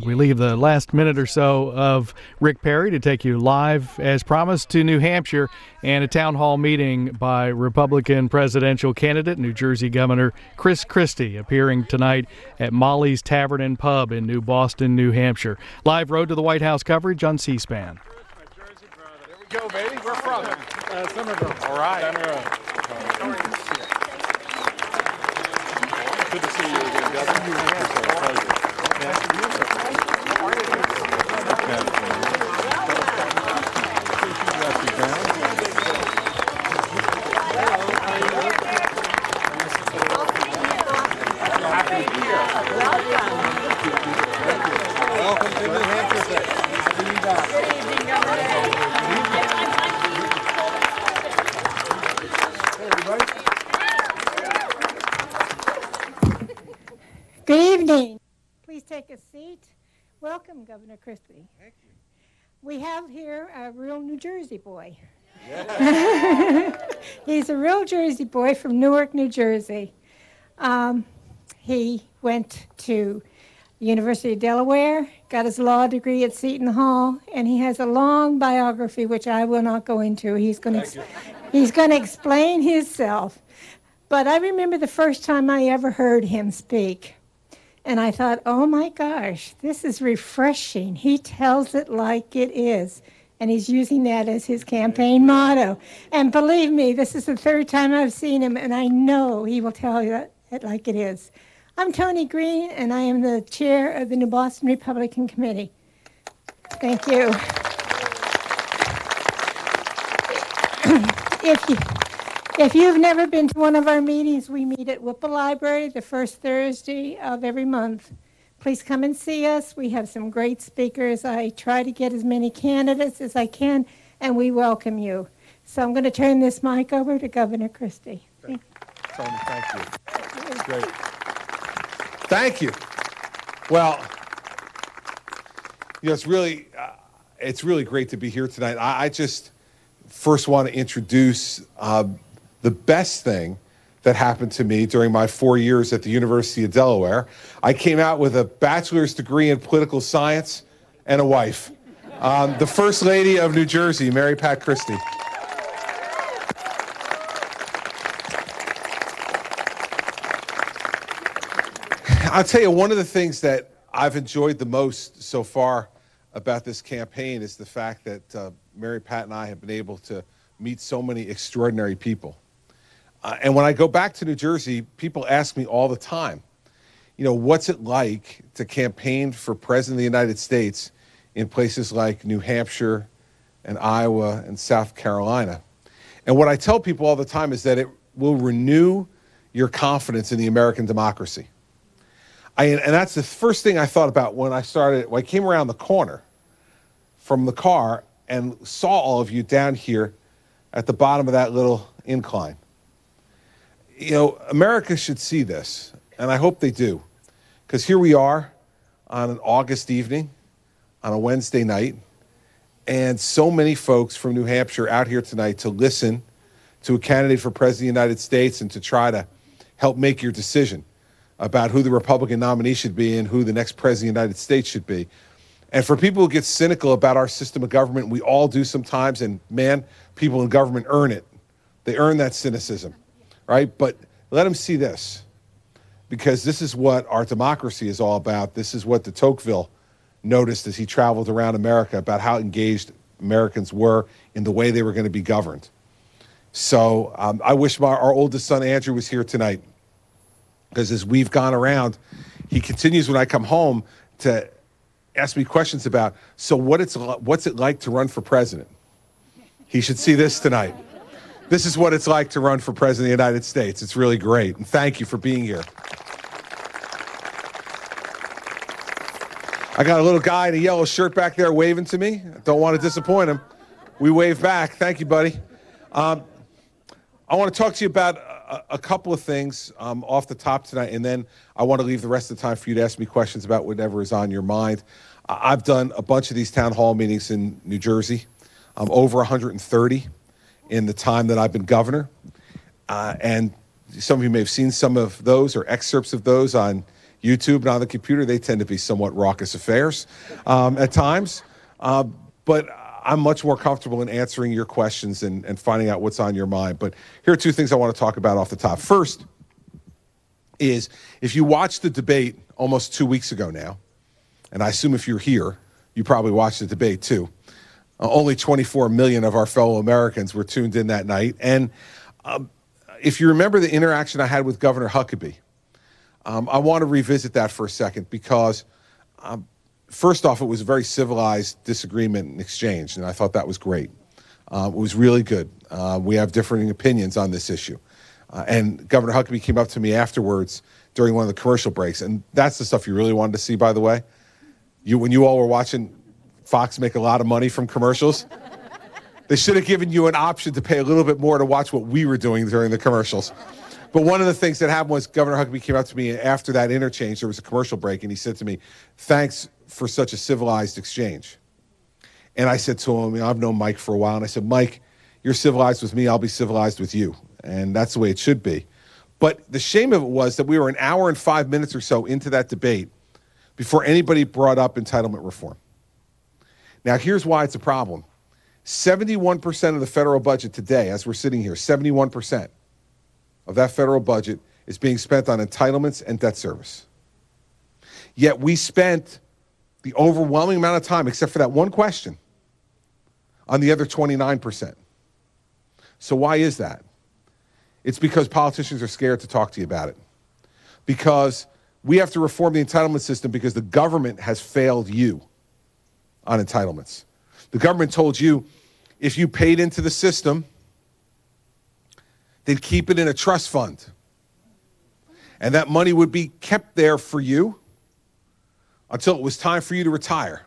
We leave the last minute or so of Rick Perry to take you live, as promised, to New Hampshire and a town hall meeting by Republican presidential candidate, New Jersey Governor Chris Christie, appearing tonight at Molly's Tavern and Pub in New Boston, New Hampshire. Live Road to the White House coverage on C-SPAN. There we go, baby. Where from? Somerville. All right. Good to see you again, Governor. Welcome to New Hampshire. Happy to be back. Good evening. Please take a seat. Welcome, Governor Christie. Thank you. We have here a real New Jersey boy. Yeah. He's a real Jersey boy from Newark, New Jersey. He went to the University of Delaware, got his law degree at Seton Hall, and he has a long biography, which I will not go into. He's going to explain himself. But I remember the first time I ever heard him speak. And I thought, oh my gosh, this is refreshing. He tells it like it is. And he's using that as his campaign motto. And believe me, this is the third time I've seen him, and I know he will tell you it like it is. I'm Tony Green, and I am the chair of the New Boston Republican Committee. Thank you. If you've never been to one of our meetings, we meet at Whipple Library the first Thursday of every month. Please come and see us. We have some great speakers. I try to get as many candidates as I can, and we welcome you. So I'm going to turn this mic over to Governor Christie. Tony, thank you. That's great. Thank you. Well, it's really great to be here tonight. I just first want to introduce the best thing that happened to me during my 4 years at the University of Delaware. I came out with a bachelor's degree in political science and a wife. The First Lady of New Jersey, Mary Pat Christie. I'll tell you, one of the things that I've enjoyed the most so far about this campaign is the fact that Mary Pat and I have been able to meet so many extraordinary people. And when I go back to New Jersey, people ask me all the time, what's it like to campaign for President of the United States in places like New Hampshire and Iowa and South Carolina? And what I tell people all the time is that it will renew your confidence in the American democracy. And that's the first thing I thought about when I came around the corner from the car and saw all of you down here at the bottom of that little incline. America should see this, and I hope they do, because here we are on an August evening, on a Wednesday night, and so many folks from New Hampshire out here tonight to listen to a candidate for President of the United States and to try to help make your decision about who the Republican nominee should be and who the next President of the United States should be. And for people who get cynical about our system of government, we all do sometimes, and man, people in government earn it. They earn that cynicism. Right? But let them see this, because this is what our democracy is all about. This is what de Tocqueville noticed as he traveled around America about how engaged Americans were in the way they were going to be governed. So I wish our oldest son, Andrew, was here tonight, because as we've gone around, he continues when I come home to ask me questions about, so what's it like to run for president? He should see this tonight. This is what it's like to run for President of the United States. It's really great, and thank you for being here. I got a little guy in a yellow shirt back there waving to me. Don't want to disappoint him. We wave back. Thank you, buddy. I want to talk to you about a couple of things off the top tonight, and then I want to leave the rest of the time for you to ask me questions about whatever is on your mind. I've done a bunch of these town hall meetings in New Jersey, over 130 in the time that I've been governor. And some of you may have seen some of those or excerpts of those on YouTube and on the computer, they tend to be somewhat raucous affairs at times. But I'm much more comfortable in answering your questions and finding out what's on your mind. But here are two things I want to talk about off the top. First is, if you watched the debate almost 2 weeks ago now, and I assume if you're here, you probably watched the debate too. Only 24 million of our fellow Americans were tuned in that night. And if you remember the interaction I had with Governor Huckabee, I want to revisit that for a second because first off, it was a very civilized disagreement and exchange, and I thought that was great. It was really good. We have differing opinions on this issue. And Governor Huckabee came up to me afterwards during one of the commercial breaks, and that's the stuff you really wanted to see, by the way. When you all were watching Fox make a lot of money from commercials, they should have given you an option to pay a little bit more to watch what we were doing during the commercials. But one of the things that happened was Governor Huckabee came up to me after that interchange. There was a commercial break, and he said to me, "Thanks for such a civilized exchange." And I said to him, I've known Mike for a while, and I said, "Mike, you're civilized with me, I'll be civilized with you." And that's the way it should be. But the shame of it was that we were an hour and 5 minutes or so into that debate before anybody brought up entitlement reform. Now, here's why it's a problem. 71% of the federal budget today, as we're sitting here, 71% of that federal budget is being spent on entitlements and debt service. Yet we spent the overwhelming amount of time, except for that one question, on the other 29%. So why is that? It's because politicians are scared to talk to you about it. Because we have to reform the entitlement system because the government has failed you on entitlements. The government told you if you paid into the system, they'd keep it in a trust fund. And that money would be kept there for you until it was time for you to retire.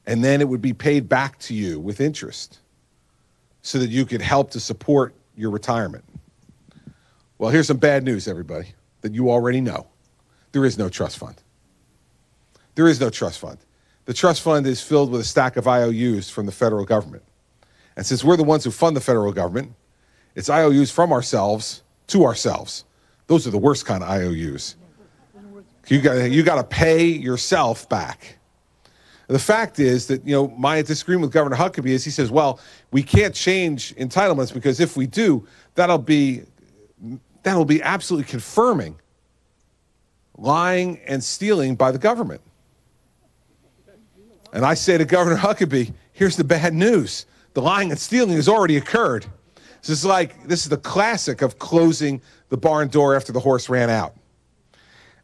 And then it would be paid back to you with interest so that you could help to support your retirement. Well, here's some bad news, everybody, that you already know. There is no trust fund. There is no trust fund. The trust fund is filled with a stack of IOUs from the federal government. And since we're the ones who fund the federal government, it's IOUs from ourselves to ourselves. Those are the worst kind of IOUs. You got to pay yourself back. The fact is that, my disagreement with Governor Huckabee is he says, well, we can't change entitlements because if we do, that'll be absolutely confirming lying and stealing by the government. And I say to Governor Huckabee, here's the bad news. The lying and stealing has already occurred. This is the classic of closing the barn door after the horse ran out.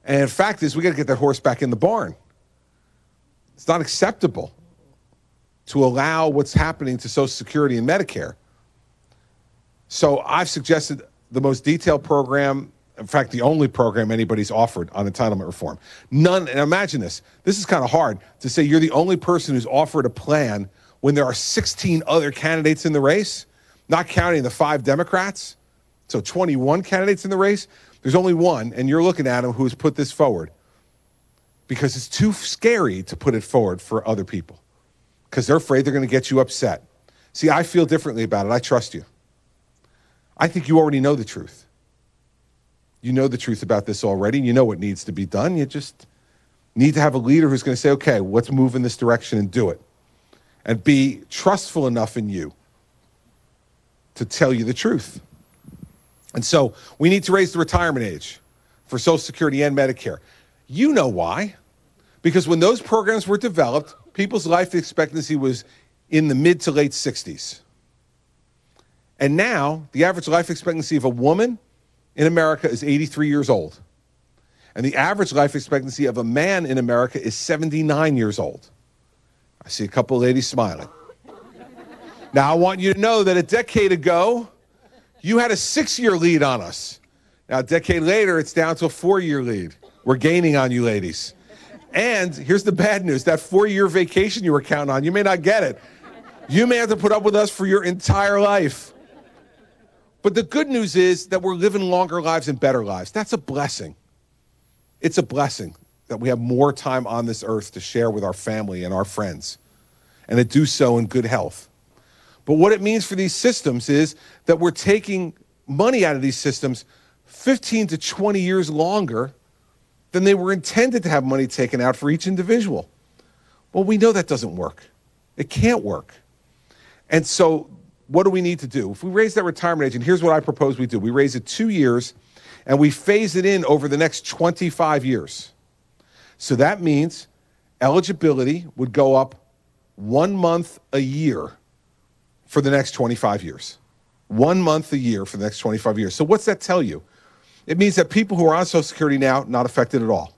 And the fact is, we got to get that horse back in the barn. It's not acceptable to allow what's happening to Social Security and Medicare. So I've suggested the most detailed program, in fact, the only program anybody's offered on entitlement reform. None, and imagine this. This is kind of hard to say you're the only person who's offered a plan when there are 16 other candidates in the race, not counting the 5 Democrats. So 21 candidates in the race. There's only one, and you're looking at him, who's put this forward because it's too scary to put it forward for other people because they're afraid they're going to get you upset. See, I feel differently about it. I trust you. I think you already know the truth. You know the truth about this already. You know what needs to be done. You just need to have a leader who's going to say, okay, let's move in this direction and do it. And be trustful enough in you to tell you the truth. And so we need to raise the retirement age for Social Security and Medicare. You know why. Because when those programs were developed, people's life expectancy was in the mid to late 60s. And now the average life expectancy of a woman in America is 83 years old. And the average life expectancy of a man in America is 79 years old. I see a couple of ladies smiling. Now, I want you to know that a decade ago, you had a 6-year lead on us. Now, a decade later, it's down to a 4-year lead. We're gaining on you, ladies. And here's the bad news. That 4-year vacation you were counting on, you may not get it. You may have to put up with us for your entire life. But the good news is that we're living longer lives and better lives. That's a blessing. It's a blessing that we have more time on this earth to share with our family and our friends, and to do so in good health. But what it means for these systems is that we're taking money out of these systems 15 to 20 years longer than they were intended to have money taken out for each individual. Well, we know that doesn't work. It can't work. And so what do we need to do? If we raise that retirement age, and here's what I propose we do. We raise it 2 years, and we phase it in over the next 25 years. So that means eligibility would go up 1 month a year for the next 25 years. 1 month a year for the next 25 years. So what's that tell you? It means that people who are on Social Security now, not affected at all.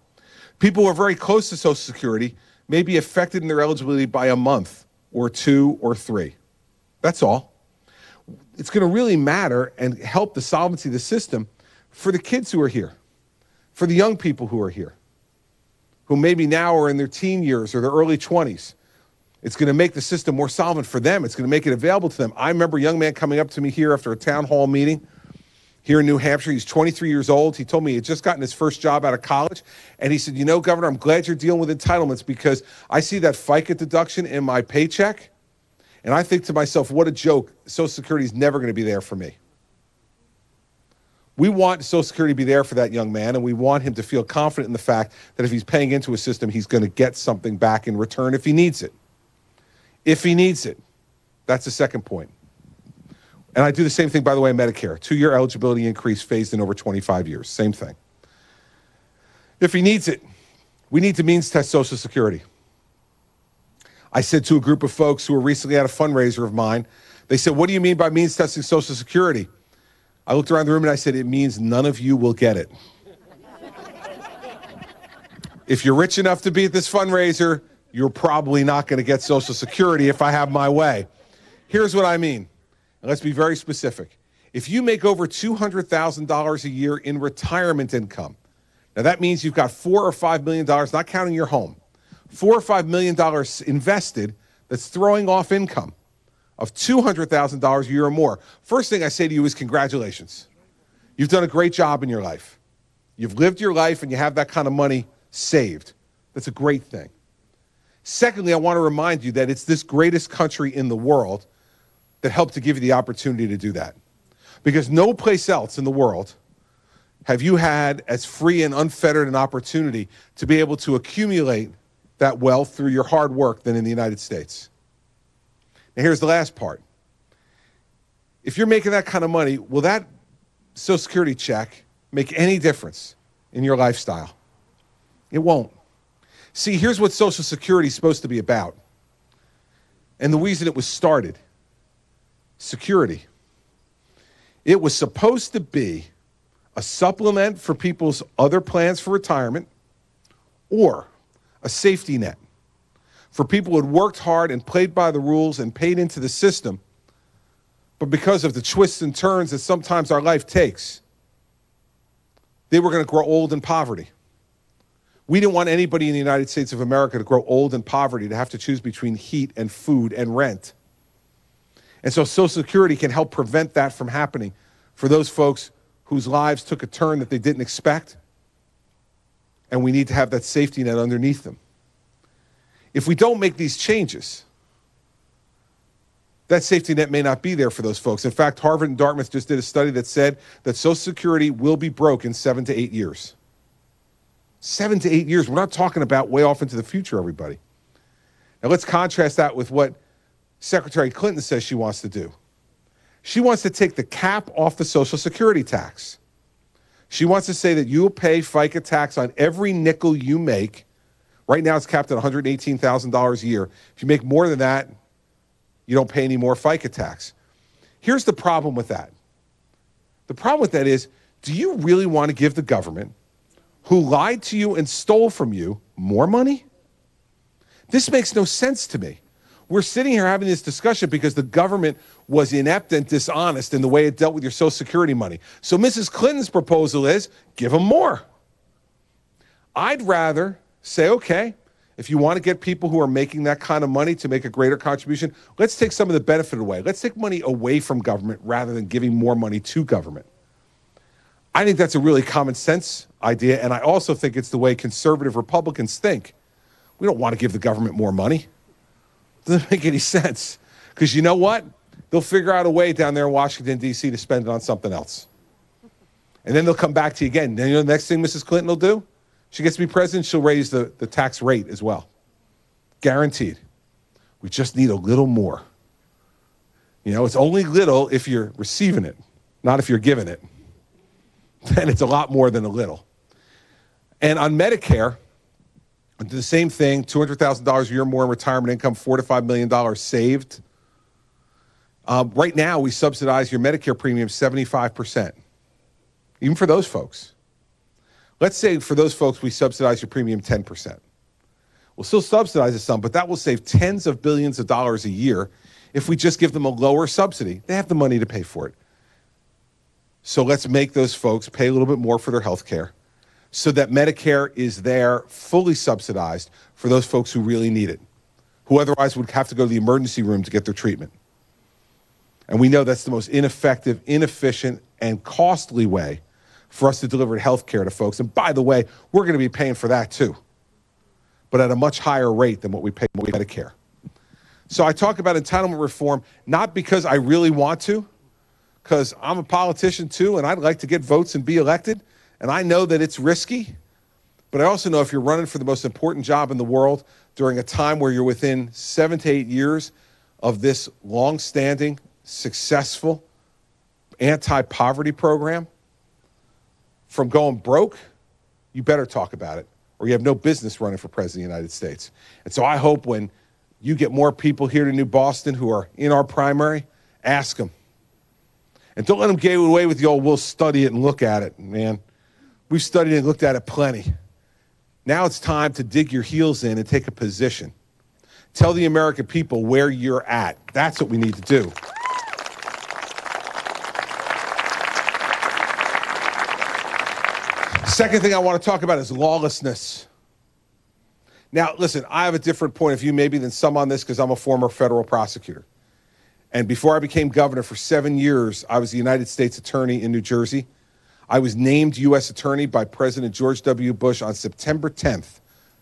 People who are very close to Social Security may be affected in their eligibility by a month or 2 or 3. That's all. It's going to really matter and help the solvency of the system for the kids who are here, for the young people who are here, who maybe now are in their teen years or their early 20s. It's going to make the system more solvent for them. It's going to make it available to them. I remember a young man coming up to me here after a town hall meeting here in New Hampshire. He's 23 years old. He told me he had just gotten his first job out of college. And he said, you know, Governor, I'm glad you're dealing with entitlements because I see that FICA deduction in my paycheck. And I think to myself, what a joke. Social Security is never going to be there for me. We want Social Security to be there for that young man, and we want him to feel confident in the fact that if he's paying into a system, he's going to get something back in return if he needs it. If he needs it. That's the second point. And I do the same thing, by the way, in Medicare. 2-year eligibility increase phased in over 25 years. Same thing. If he needs it, we need to means test Social Security. I said to a group of folks who were recently at a fundraiser of mine, they said, what do you mean by means testing Social Security? I looked around the room and I said, it means none of you will get it. If you're rich enough to be at this fundraiser, you're probably not going to get Social Security if I have my way. Here's what I mean. And let's be very specific. If you make over $200,000 a year in retirement income, now that means you've got $4 or $5 million, not counting your home, $4 or $5 million invested that's throwing off income of $200,000 a year or more. First thing I say to you is congratulations. You've done a great job in your life. You've lived your life and you have that kind of money saved. That's a great thing. Secondly, I want to remind you that it's this greatest country in the world that helped to give you the opportunity to do that. Because no place else in the world have you had as free and unfettered an opportunity to be able to accumulate that wealth through your hard work than in the United States. Now here's the last part. If you're making that kind of money, will that Social Security check make any difference in your lifestyle? It won't. See, here's what Social Security is supposed to be about. And the reason it was started. Security. It was supposed to be a supplement for people's other plans for retirement or a safety net for people who had worked hard and played by the rules and paid into the system, but because of the twists and turns that sometimes our life takes, they were going to grow old in poverty. We didn't want anybody in the United States of America to grow old in poverty, to have to choose between heat and food and rent. And so Social Security can help prevent that from happening for those folks whose lives took a turn that they didn't expect. And we need to have that safety net underneath them. If we don't make these changes, that safety net may not be there for those folks. In fact, Harvard and Dartmouth just did a study that said that Social Security will be broke in 7 to 8 years. 7 to 8 years. We're not talking about way off into the future, everybody. Now let's contrast that with what Secretary Clinton says she wants to do. She wants to take the cap off the Social Security tax. She wants to say that you will pay FICA tax on every nickel you make. Right now it's capped at $118,000 a year. If you make more than that, you don't pay any more FICA tax. Here's the problem with that. The problem with that is, do you really want to give the government, who lied to you and stole from you, more money? This makes no sense to me. We're sitting here having this discussion because the government was inept and dishonest in the way it dealt with your Social Security money. So Mrs. Clinton's proposal is, give them more. I'd rather say, okay, if you want to get people who are making that kind of money to make a greater contribution, let's take some of the benefit away. Let's take money away from government rather than giving more money to government. I think that's a really common sense idea, and I also think it's the way conservative Republicans think. We don't want to give the government more money. It doesn't make any sense. Because you know what? They'll figure out a way down there in Washington, D.C. to spend it on something else. And then they'll come back to you again. Then you know the next thing Mrs. Clinton will do? She gets to be president, she'll raise the tax rate as well. Guaranteed. We just need a little more. You know, it's only little if you're receiving it, not if you're giving it. Then it's a lot more than a little. And on Medicare, do the same thing, $200,000 a year more in retirement income, $4 to $5 million saved. Right now, we subsidize your Medicare premium 75%, even for those folks. Let's say for those folks, we subsidize your premium 10%. We'll still subsidize it some, but that will save tens of billions of dollars a year if we just give them a lower subsidy. They have the money to pay for it. So let's make those folks pay a little bit more for their health care so that Medicare is there fully subsidized for those folks who really need it, who otherwise would have to go to the emergency room to get their treatment. And we know that's the most ineffective, inefficient, and costly way for us to deliver health care to folks. And by the way, we're going to be paying for that too, but at a much higher rate than what we pay with Medicare. So I talk about entitlement reform, not because I really want to, because I'm a politician too, and I'd like to get votes and be elected. And I know that it's risky, but I also know if you're running for the most important job in the world during a time where you're within 7 to 8 years of this long-standing, successful anti-poverty program from going broke, you better talk about it, or you have no business running for president of the United States. And so I hope when you get more people here to New Boston who are in our primary, ask them. And don't let them get away with the old, we'll study it and look at it, man. We've studied and looked at it plenty. Now it's time to dig your heels in and take a position. Tell the American people where you're at. That's what we need to do. Second thing I want to talk about is lawlessness. Now, listen, I have a different point of view maybe than some on this because I'm a former federal prosecutor. And before I became governor for 7 years, I was the United States Attorney in New Jersey. I was named U.S. Attorney by President George W. Bush on September 10th,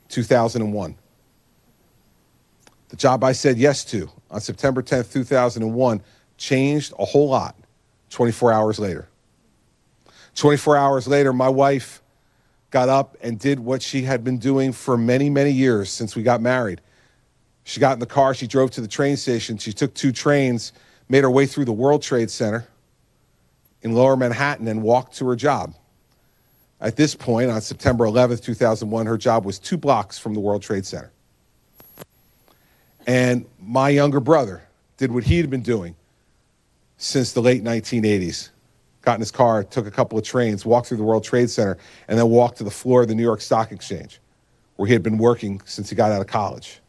2001. The job I said yes to on September 10th, 2001 changed a whole lot 24 hours later. 24 hours later, my wife got up and did what she had been doing for many, many years since we got married. She got in the car, she drove to the train station, she took 2 trains, made her way through the World Trade Center in Lower Manhattan and walked to her job. At this point, on September 11th, 2001, her job was 2 blocks from the World Trade Center. And my younger brother did what he had been doing since the late 1980s. Got in his car, took a couple of trains, walked through the World Trade Center, and then walked to the floor of the New York Stock Exchange, where he had been working since he got out of college.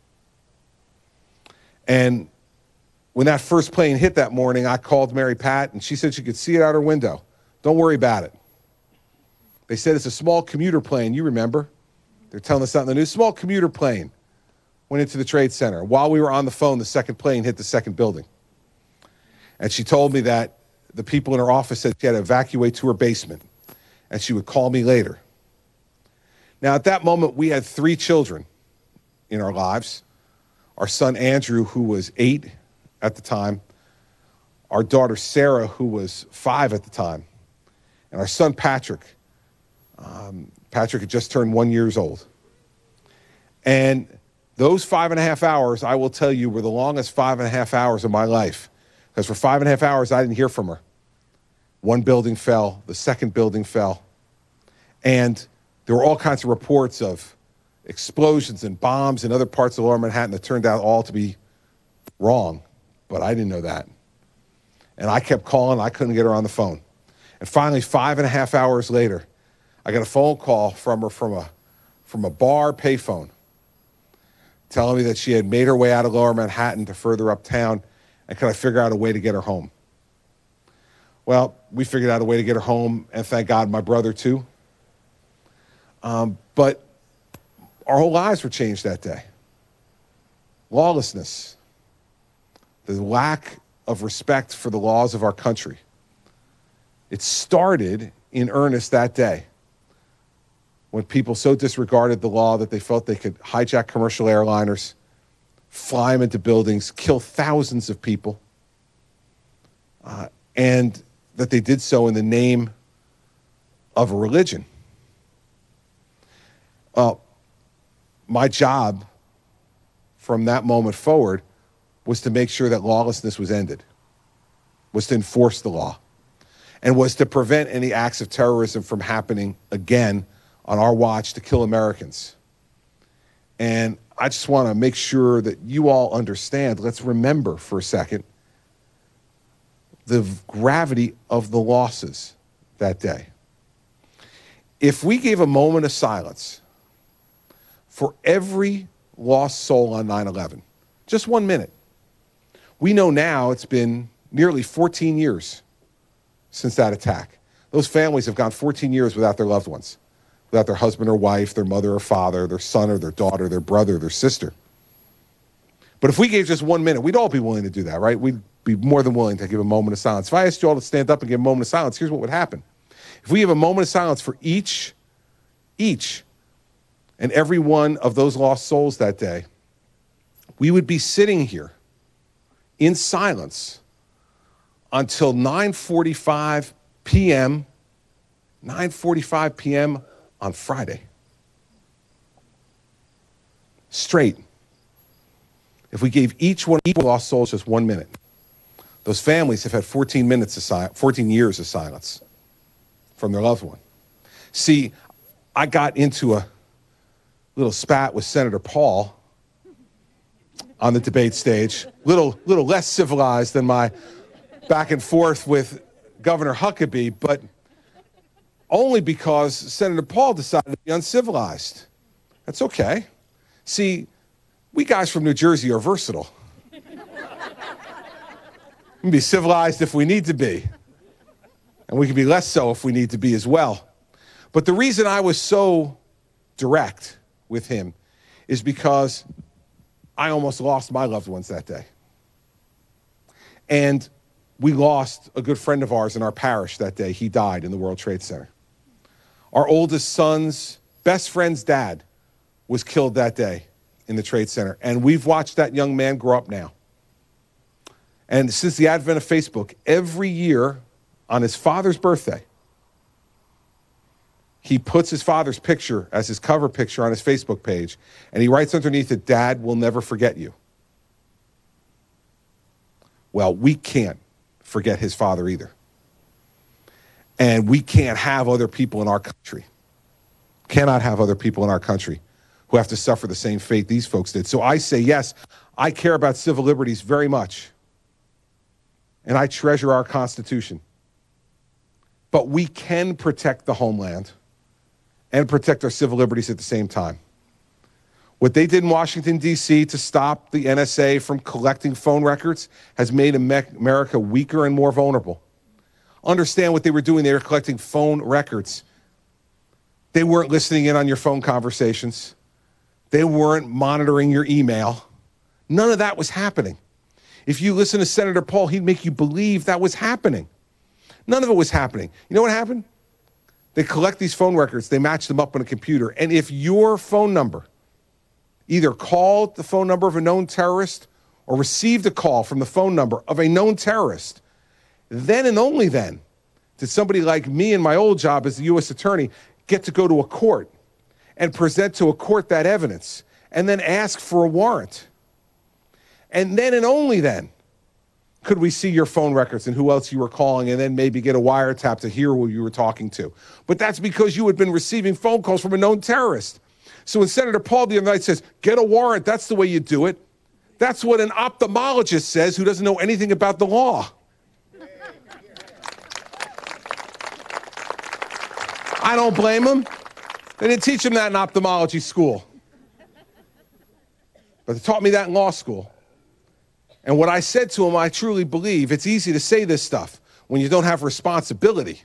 And when that first plane hit that morning, I called Mary Pat, and she said she could see it out her window. Don't worry about it. They said it's a small commuter plane. You remember? They're telling us that in the news. Small commuter plane went into the Trade Center. While we were on the phone, the second plane hit the second building. And she told me that the people in her office said she had to evacuate to her basement, and she would call me later. Now, at that moment, we had 3 children in our lives. Our son, Andrew, who was 8 at the time, our daughter, Sarah, who was 5 at the time, and our son, Patrick. Patrick had just turned 1 year old. And those 5.5 hours, I will tell you, were the longest 5.5 hours of my life. Because for 5.5 hours, I didn't hear from her. One building fell, the second building fell. And there were all kinds of reports of explosions and bombs in other parts of Lower Manhattan that turned out all to be wrong. But I didn't know that. And I kept calling, I couldn't get her on the phone. And finally, 5.5 hours later, I got a phone call from her from a bar payphone telling me that she had made her way out of Lower Manhattan to further uptown, and could I figure out a way to get her home? Well, we figured out a way to get her home, and thank God my brother too. But our whole lives were changed that day. Lawlessness, the lack of respect for the laws of our country. It started in earnest that day when people so disregarded the law that they felt they could hijack commercial airliners, fly them into buildings, kill thousands of people, and that they did so in the name of a religion. Well, my job from that moment forward was to make sure that lawlessness was ended, was to enforce the law, and was to prevent any acts of terrorism from happening again on our watch to kill Americans. And I just want to make sure that you all understand, let's remember for a second the gravity of the losses that day. If we gave a moment of silence for every lost soul on 9/11, just 1 minute, we know now it's been nearly 14 years since that attack. Those families have gone 14 years without their loved ones, without their husband or wife, their mother or father, their son or their daughter, their brother, their sister. But if we gave just 1 minute, we'd all be willing to do that, right? We'd be more than willing to give a moment of silence. If I asked you all to stand up and give a moment of silence, here's what would happen. If we give a moment of silence for each and every one of those lost souls that day, we would be sitting here in silence until 9:45 p.m. On Friday. Straight. If we gave each lost souls just 1 minute, those families have had 14 years of silence from their loved one. See, I got into a little spat with Senator Paul on the debate stage, little less civilized than my back and forth with Governor Huckabee, but only because Senator Paul decided to be uncivilized. That's okay. See, we guys from New Jersey are versatile. We can be civilized if we need to be, and we can be less so if we need to be as well. But the reason I was so direct with him is because I almost lost my loved ones that day. And we lost a good friend of ours in our parish that day. He died in the World Trade Center. Our oldest son's best friend's dad was killed that day in the Trade Center. And we've watched that young man grow up now. And since the advent of Facebook, every year on his father's birthday, he puts his father's picture as his cover picture on his Facebook page, and he writes underneath it, "Dad will never forget you." Well, we can't forget his father either. And we can't have other people in our country, cannot have other people in our country who have to suffer the same fate these folks did. So I say, yes, I care about civil liberties very much, and I treasure our Constitution. But we can protect the homeland and protect our civil liberties at the same time. What they did in Washington, D.C. to stop the NSA from collecting phone records has made America weaker and more vulnerable. Understand what they were doing. They were collecting phone records. They weren't listening in on your phone conversations. They weren't monitoring your email. None of that was happening. If you listen to Senator Paul, he'd make you believe that was happening. None of it was happening. You know what happened? They collect these phone records, they match them up on a computer, and if your phone number either called the phone number of a known terrorist or received a call from the phone number of a known terrorist, then and only then did somebody like me in my old job as the U.S. attorney get to go to a court and present to a court that evidence and then ask for a warrant. And then and only then could we see your phone records and who else you were calling, and then maybe get a wiretap to hear who you were talking to. But that's because you had been receiving phone calls from a known terrorist. So when Senator Paul the other night says, get a warrant, that's the way you do it, that's what an ophthalmologist says who doesn't know anything about the law. I don't blame him. They didn't teach him that in ophthalmology school. But they taught me that in law school. And what I said to him, I truly believe it's easy to say this stuff when you don't have responsibility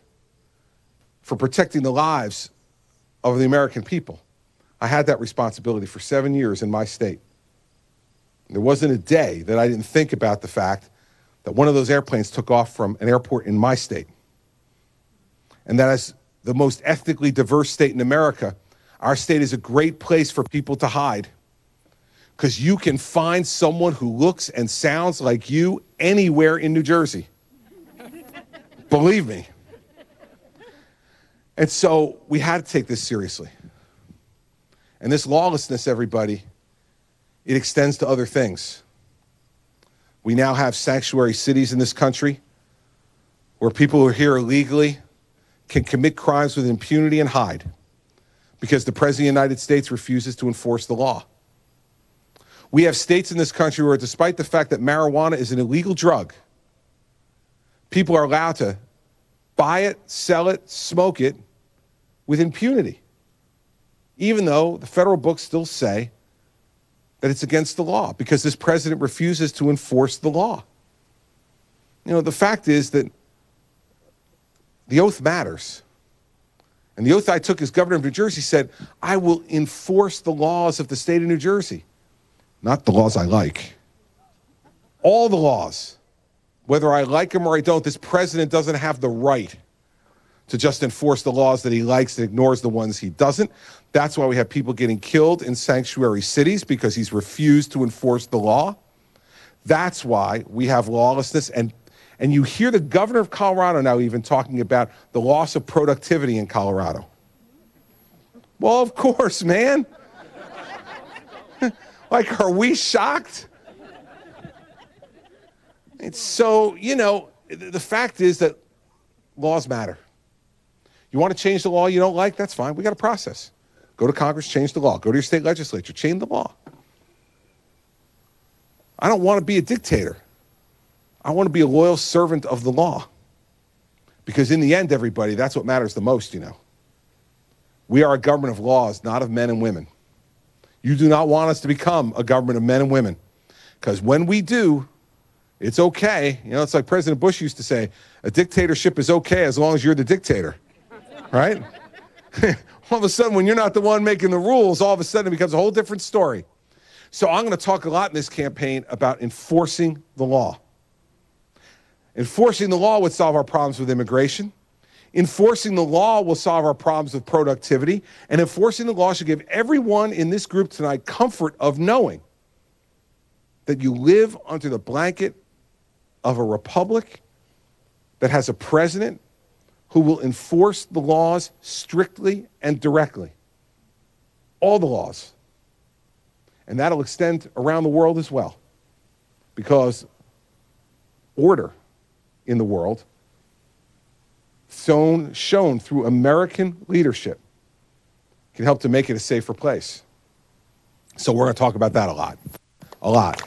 for protecting the lives of the American people. I had that responsibility for 7 years in my state. There wasn't a day that I didn't think about the fact that one of those airplanes took off from an airport in my state. And that as the most ethnically diverse state in America, our state is a great place for people to hide. Because you can find someone who looks and sounds like you anywhere in New Jersey. Believe me. And so we had to take this seriously. And this lawlessness, everybody, it extends to other things. We now have sanctuary cities in this country where people who are here illegally can commit crimes with impunity and hide because the President of the United States refuses to enforce the law. We have states in this country where, despite the fact that marijuana is an illegal drug, people are allowed to buy it, sell it, smoke it with impunity, even though the federal books still say that it's against the law because this president refuses to enforce the law. You know, the fact is that the oath matters. And the oath I took as governor of New Jersey said, I will enforce the laws of the state of New Jersey. Not the laws I like. All the laws. Whether I like them or I don't, this president doesn't have the right to just enforce the laws that he likes and ignores the ones he doesn't. That's why we have people getting killed in sanctuary cities, because he's refused to enforce the law. That's why we have lawlessness. And you hear the governor of Colorado now even talking about the loss of productivity in Colorado. Well, of course, man. Like, are we shocked? It's so, you know, the fact is that laws matter. You want to change the law you don't like? That's fine. We got a process. Go to Congress, change the law. Go to your state legislature, change the law. I don't want to be a dictator. I want to be a loyal servant of the law. Because in the end, everybody, that's what matters the most, you know. We are a government of laws, not of men and women. You do not want us to become a government of men and women. Because when we do, it's okay. You know, it's like President Bush used to say, a dictatorship is okay as long as you're the dictator. Right? All of a sudden, when you're not the one making the rules, all of a sudden it becomes a whole different story. So I'm going to talk a lot in this campaign about enforcing the law. Enforcing the law would solve our problems with immigration. Enforcing the law will solve our problems with productivity. And enforcing the law should give everyone in this group tonight comfort of knowing that you live under the blanket of a republic that has a president who will enforce the laws strictly and directly. All the laws. And that'll extend around the world as well. Because order in the world, shown through American leadership, can help to make it a safer place. So we're going to talk about that a lot. A lot.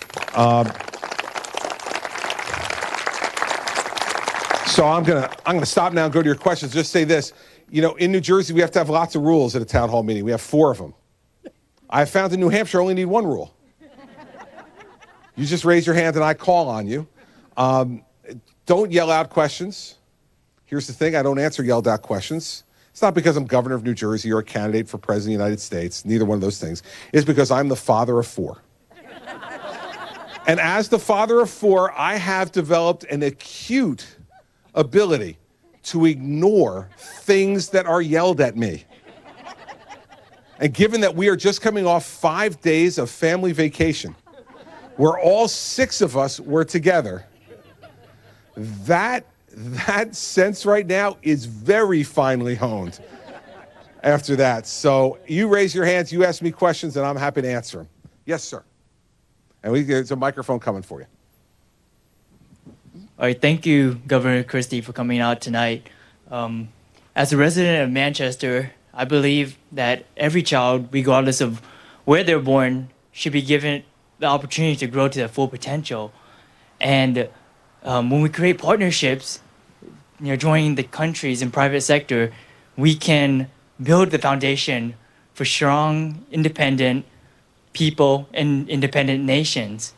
So I'm gonna stop now and go to your questions. Just say this. You know, in New Jersey, we have to have lots of rules at a town hall meeting. We have 4 of them. I found in New Hampshire, I only need 1 rule. You just raise your hand and I call on you. Don't yell out questions. Here's the thing, I don't answer yelled out questions. It's not because I'm governor of New Jersey or a candidate for president of the United States, neither one of those things. It's because I'm the father of 4. And as the father of 4, I have developed an acute ability to ignore things that are yelled at me. And given that we are just coming off 5 days of family vacation, where all 6 of us were together, that sense right now is very finely honed after that. So you raise your hands, you ask me questions, and I'm happy to answer them. Yes, sir. And there's a microphone coming for you. All right, thank you, Governor Christie, for coming out tonight. As a resident of Manchester, I believe that every child, regardless of where they're born, should be given the opportunity to grow to their full potential. And when we create partnerships, you know, joining the countries and private sector, we can build the foundation for strong, independent people and independent nations.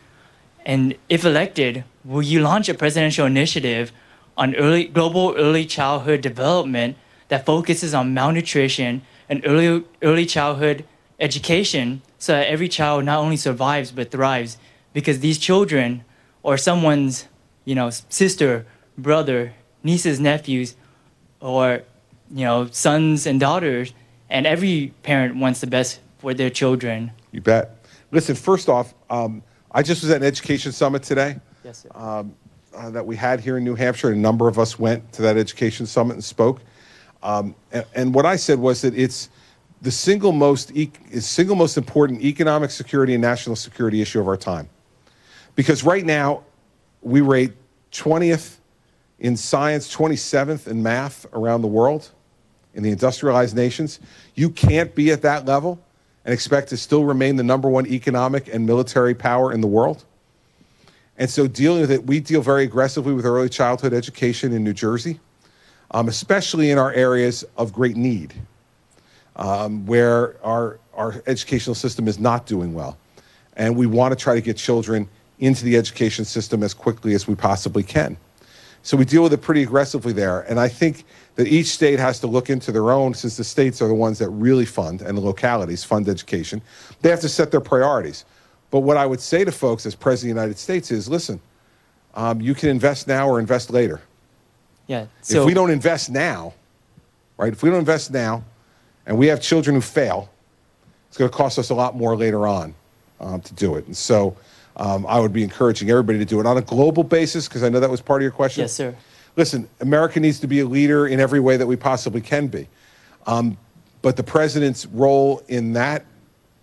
And if elected, will you launch a presidential initiative on global early childhood development that focuses on malnutrition and early childhood education so that every child not only survives but thrives? Because these children or someone's, you know, sister, brother, nieces, nephews, or, you know, sons and daughters, and every parent wants the best for their children. You bet. Listen, first off, I just was at an education summit today. Yes, sir. That we had here in New Hampshire. A number of us went to that education summit and spoke. And what I said was that the single most important economic security and national security issue of our time. Because right now, we rate 20th in science, 27th in math around the world, in the industrialized nations. You can't be at that level and expect to still remain the #1 economic and military power in the world. And so dealing with it, we deal very aggressively with early childhood education in New Jersey, especially in our areas of great need, where our educational system is not doing well. And we want to try to get children into the education system as quickly as we possibly can. So we deal with it pretty aggressively there. And I think that each state has to look into their own, since the states are the ones that really fund, and the localities fund education. They have to set their priorities. But what I would say to folks as President of the United States is, listen, you can invest now or invest later. Yeah. So if we don't invest now, right, if we don't invest now and we have children who fail, it's going to cost us a lot more later on to do it. And so I would be encouraging everybody to do it on a global basis, because I know that was part of your question. Yes, sir. Listen, America needs to be a leader in every way that we possibly can be. But the president's role in that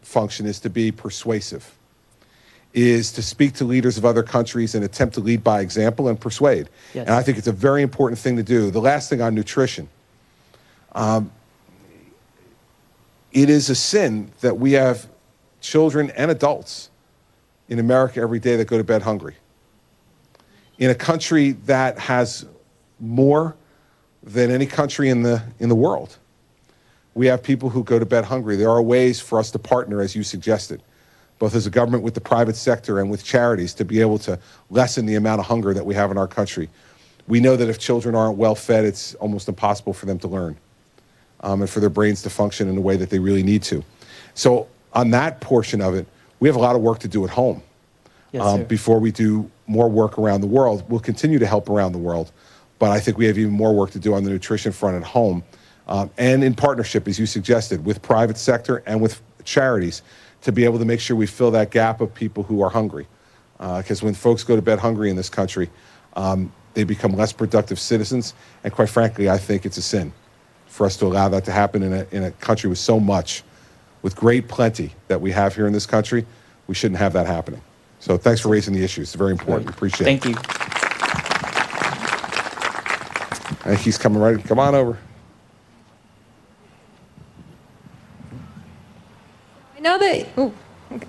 function is to be persuasive, is to speak to leaders of other countries and attempt to lead by example and persuade. Yes. And I think it's a very important thing to do. The last thing on nutrition. It is a sin that we have children and adults in America every day that go to bed hungry. In a country that has more than any country in the world, we have people who go to bed hungry. There are ways for us to partner, as you suggested, both as a government with the private sector and with charities, to be able to lessen the amount of hunger that we have in our country. We know that if children aren't well fed, it's almost impossible for them to learn, and for their brains to function in the way that they really need to. So on that portion of it, we have a lot of work to do at home. Yes, before we do more work around the world. We'll continue to help around the world, but I think we have even more work to do on the nutrition front at home, and in partnership, as you suggested, with private sector and with charities, to be able to make sure we fill that gap of people who are hungry. Because when folks go to bed hungry in this country, they become less productive citizens, and quite frankly, I think it's a sin for us to allow that to happen in a country with so much, with great plenty that we have here in this country. We shouldn't have that happening. So thanks for raising the issue. It's very important. Appreciate it. Thank you. I think he's coming right. Come on over.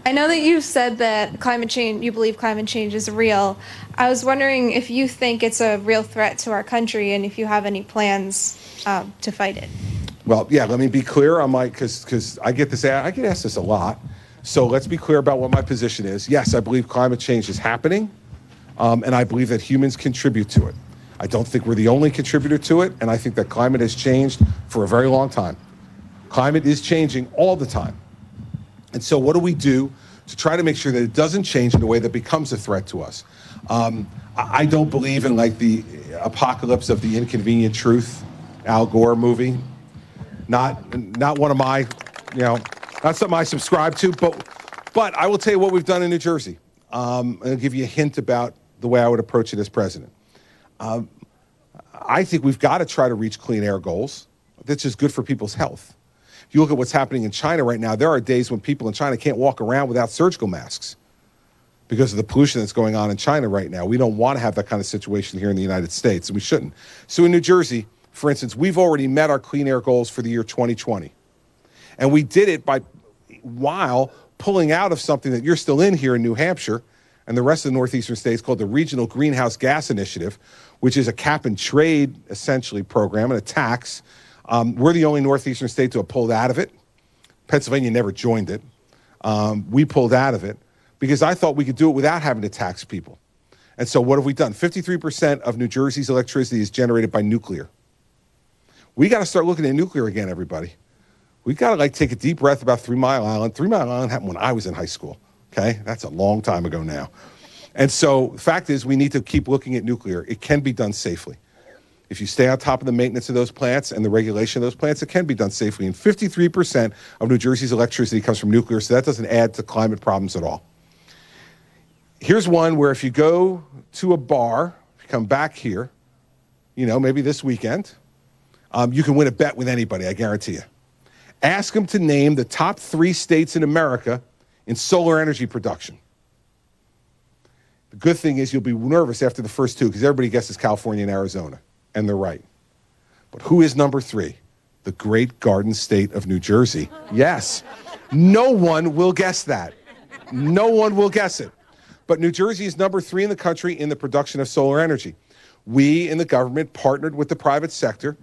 I know that you've said that climate change, you believe climate change is real. I was wondering if you think it's a real threat to our country, and if you have any plans to fight it. Well, yeah, let me be clear on because I get asked this a lot. So let's be clear about what my position is. Yes, I believe climate change is happening, and I believe that humans contribute to it. I don't think we're the only contributor to it, and I think that climate has changed for a very long time. Climate is changing all the time. And so what do we do to try to make sure that it doesn't change in a way that becomes a threat to us? I don't believe in like the apocalypse of the inconvenient truth, Al Gore movie. Not one of my, not something I subscribe to, but I will tell you what we've done in New Jersey. I'll give you a hint about the way I would approach it as president. I think we've got to try to reach clean air goals. That's just good for people's health. If you look at what's happening in China right now, there are days when people in China can't walk around without surgical masks because of the pollution that's going on in China right now. We don't want to have that kind of situation here in the United States, and we shouldn't. So in New Jersey, for instance, we've already met our clean air goals for the year 2020. And we did it while pulling out of something that you're still in here in New Hampshire and the rest of the northeastern states called the Regional Greenhouse Gas Initiative, which is a cap and trade, essentially, program and a tax. We're the only northeastern state to have pulled out of it. Pennsylvania never joined it. We pulled out of it because I thought we could do it without having to tax people. And so what have we done? 53% of New Jersey's electricity is generated by nuclear. We got to start looking at nuclear again, everybody. We got to take a deep breath about 3 Mile Island. 3 Mile Island happened when I was in high school. Okay, that's a long time ago now. And so the fact is we need to keep looking at nuclear. It can be done safely. If you stay on top of the maintenance of those plants and the regulation of those plants, it can be done safely. And 53% of New Jersey's electricity comes from nuclear, so that doesn't add to climate problems at all. Here's one where if you go to a bar, if you come back here, maybe this weekend, you can win a bet with anybody, I guarantee you. Ask them to name the top 3 states in America in solar energy production. The good thing is you'll be nervous after the first 2 because everybody guesses California and Arizona, and they're right. But who is number 3? The great garden state of New Jersey. Yes, no one will guess that. No one will guess it. But New Jersey is number 3 in the country in the production of solar energy. We in the government partnered with the private sector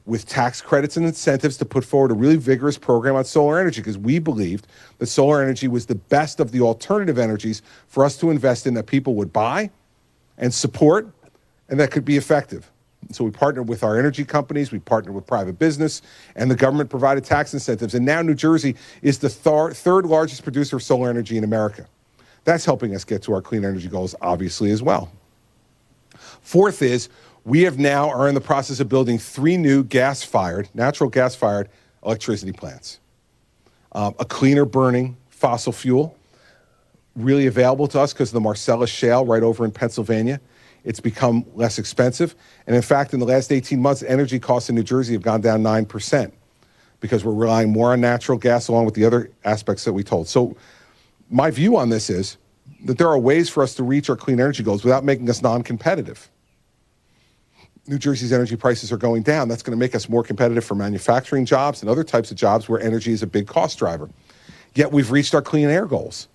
with tax credits and incentives to put forward a really vigorous program on solar energy because we believed that solar energy was the best of the alternative energies for us to invest in that people would buy and support and that could be effective. So we partnered with our energy companies, we partnered with private business, and the government provided tax incentives. And now New Jersey is the third largest producer of solar energy in America. That's helping us get to our clean energy goals, obviously, as well. Fourth is we are in the process of building 3 new natural gas-fired electricity plants. A cleaner burning fossil fuel, really available to us because of the Marcellus Shale right over in Pennsylvania. It's become less expensive. And in fact, in the last 18 months, energy costs in New Jersey have gone down 9% because we're relying more on natural gas along with the other aspects that we told. So my view on this is that there are ways for us to reach our clean energy goals without making us non-competitive. New Jersey's energy prices are going down. That's going to make us more competitive for manufacturing jobs and other types of jobs where energy is a big cost driver. Yet we've reached our clean air goals.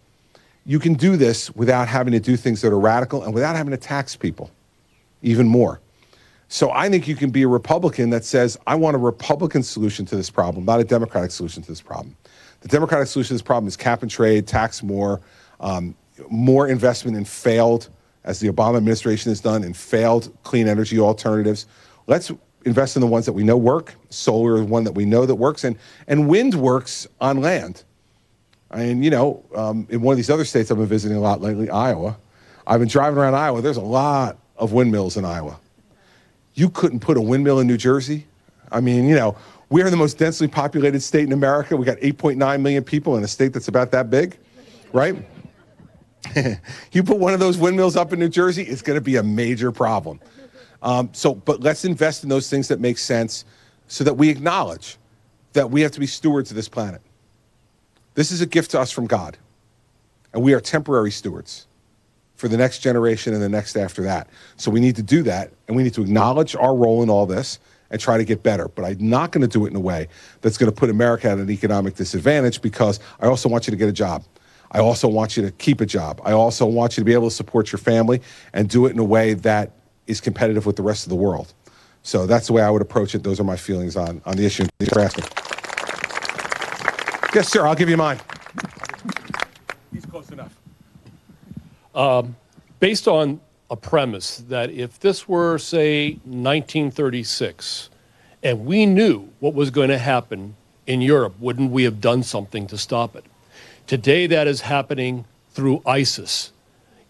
You can do this without having to do things that are radical and without having to tax people even more. So I think you can be a Republican that says, I want a Republican solution to this problem, not a Democratic solution to this problem. The Democratic solution to this problem is cap and trade, tax more, more investment in failed, as the Obama administration has done, in failed clean energy alternatives. Let's invest in the ones that we know work. Solar is one that we know that works, and wind works on land. I mean, in one of these other states I've been visiting a lot lately, Iowa, I've been driving around Iowa. There's a lot of windmills in Iowa. You couldn't put a windmill in New Jersey. I mean, we're the most densely populated state in America. We got 8.9 million people in a state that's about that big, right? You put one of those windmills up in New Jersey, it's going to be a major problem. But let's invest in those things that make sense so that we acknowledge that we have to be stewards of this planet. This is a gift to us from God, and we are temporary stewards for the next generation and the next after that. So we need to do that, and we need to acknowledge our role in all this and try to get better. But I'm not going to do it in a way that's going to put America at an economic disadvantage because I also want you to get a job. I also want you to keep a job. I also want you to be able to support your family and do it in a way that is competitive with the rest of the world. So that's the way I would approach it. Those are my feelings on the issue. Thanks for asking. Yes, sir. I'll give you mine. He's close enough. Based on a premise that if this were, say, 1936, and we knew what was going to happen in Europe, wouldn't we have done something to stop it? Today, that is happening through ISIS.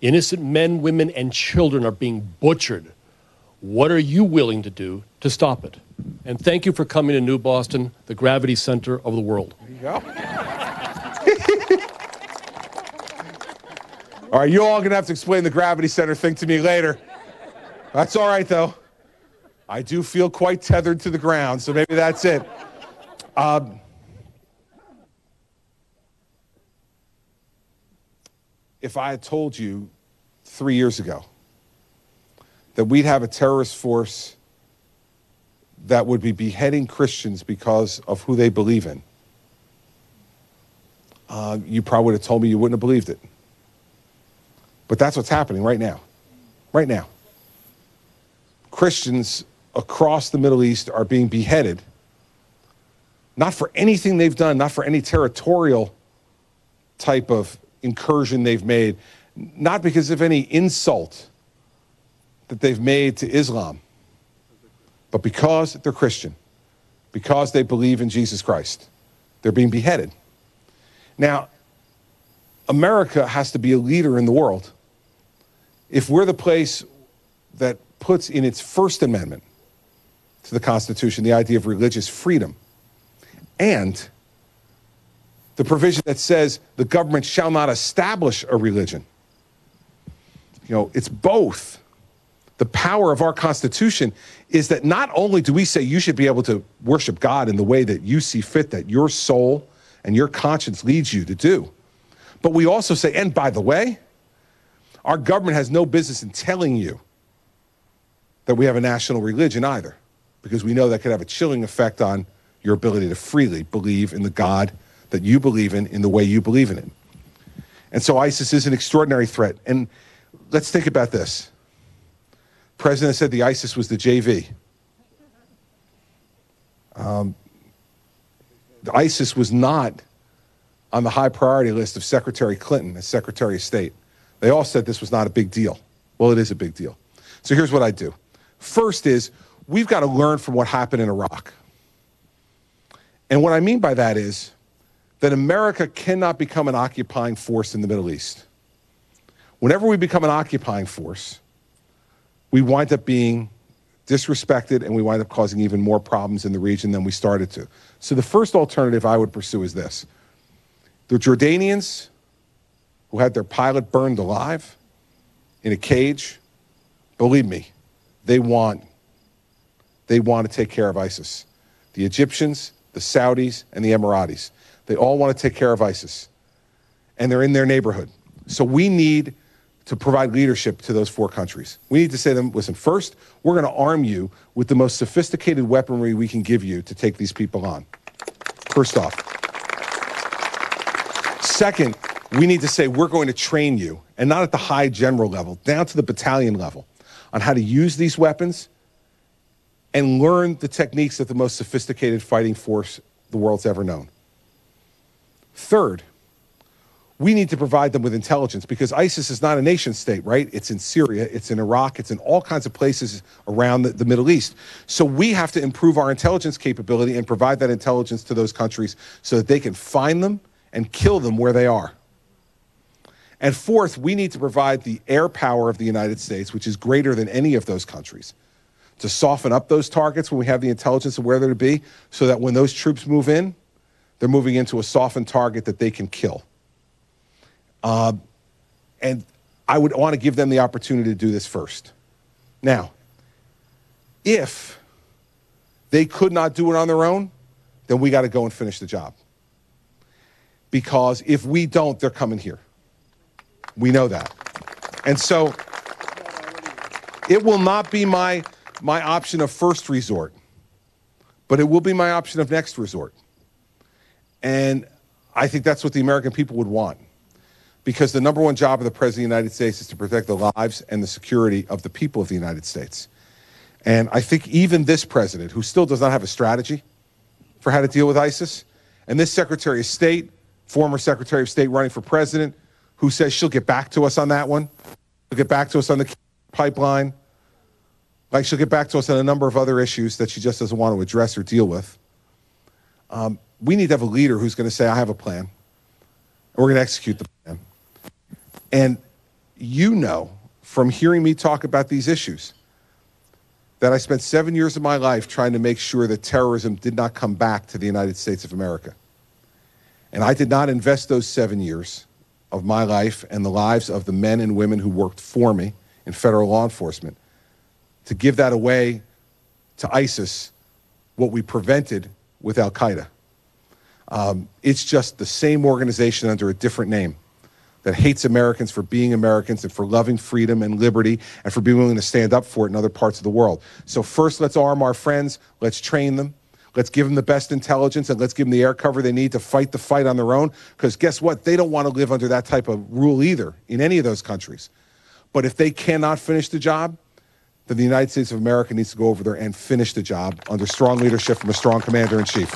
Innocent men, women, and children are being butchered. What are you willing to do to stop it? And thank you for coming to New Boston, the gravity center of the world. There you go. All right, you all going to have to explain the gravity center thing to me later. That's all right, though. I do feel quite tethered to the ground, so maybe that's it. If I had told you 3 years ago that we'd have a terrorist force that would be beheading Christians because of who they believe in, you probably would have told me you wouldn't have believed it. But that's what's happening right now. Right now. Christians across the Middle East are being beheaded, not for anything they've done, not for any territorial type of incursion they've made, not because of any insult that they've made to Islam, but because they're Christian, because they believe in Jesus Christ. They're being beheaded. Now, America has to be a leader in the world. If we're the place that puts in its First Amendment to the Constitution the idea of religious freedom and the provision that says the government shall not establish a religion, it's both The power of our Constitution is that not only do we say you should be able to worship God in the way that you see fit, that your soul and your conscience leads you to do, but we also say, and by the way, our government has no business in telling you that we have a national religion either, because we know that could have a chilling effect on your ability to freely believe in the God that you believe in the way you believe in it. And so ISIS is an extraordinary threat. And let's think about this. The president said the ISIS was the JV. The ISIS was not on the high priority list of Secretary Clinton as Secretary of State. They all said this was not a big deal. Well, it is a big deal. So here's what I do. First is, we've got to learn from what happened in Iraq. And what I mean by that is that America cannot become an occupying force in the Middle East. Whenever we become an occupying force, we wind up being disrespected and we wind up causing even more problems in the region than we started to. So the first alternative I would pursue is this. The Jordanians, who had their pilot burned alive in a cage, believe me, they want to take care of ISIS. The Egyptians, the Saudis, and the Emiratis, they all want to take care of ISIS. And they're in their neighborhood. So we need to provide leadership to those four countries. We need to say to them, listen, first, we're going to arm you with the most sophisticated weaponry we can give you to take these people on. First off. Second, we need to say we're going to train you, and not at the high general level, down to the battalion level, on how to use these weapons and learn the techniques of the most sophisticated fighting force the world's ever known. Third, we need to provide them with intelligence, because ISIS is not a nation state, right? It's in Syria, it's in Iraq, it's in all kinds of places around the Middle East. So we have to improve our intelligence capability and provide that intelligence to those countries so that they can find them and kill them where they are. And fourth, we need to provide the air power of the United States, which is greater than any of those countries, to soften up those targets when we have the intelligence of where they're to be, so that when those troops move in, they're moving into a softened target that they can kill. And I would want to give them the opportunity to do this first. Now, if they could not do it on their own, then we got to go and finish the job. Because if we don't, they're coming here. We know that. And so it will not be my option of first resort, but it will be my option of next resort. And I think that's what the American people would want. Because the number one job of the President of the United States is to protect the lives and the security of the people of the United States. And I think even this president, who still does not have a strategy for how to deal with ISIS, and this Secretary of State, former Secretary of State running for president, who says she'll get back to us on that one, she'll get back to us on the pipeline, like she'll get back to us on a number of other issues that she just doesn't want to address or deal with. We need to have a leader who's going to say, I have a plan, and we're going to execute the plan. And you know, from hearing me talk about these issues, that I spent 7 years of my life trying to make sure that terrorism did not come back to the United States of America. And I did not invest those 7 years of my life and the lives of the men and women who worked for me in federal law enforcement to give that away to ISIS, what we prevented with Al-Qaeda. It's just the same organization under a different name that hates Americans for being Americans and for loving freedom and liberty and for being willing to stand up for it in other parts of the world. So first, let's arm our friends, let's train them, let's give them the best intelligence, and let's give them the air cover they need to fight the fight on their own, because guess what? They don't want to live under that type of rule either in any of those countries. But if they cannot finish the job, then the United States of America needs to go over there and finish the job under strong leadership from a strong commander-in-chief.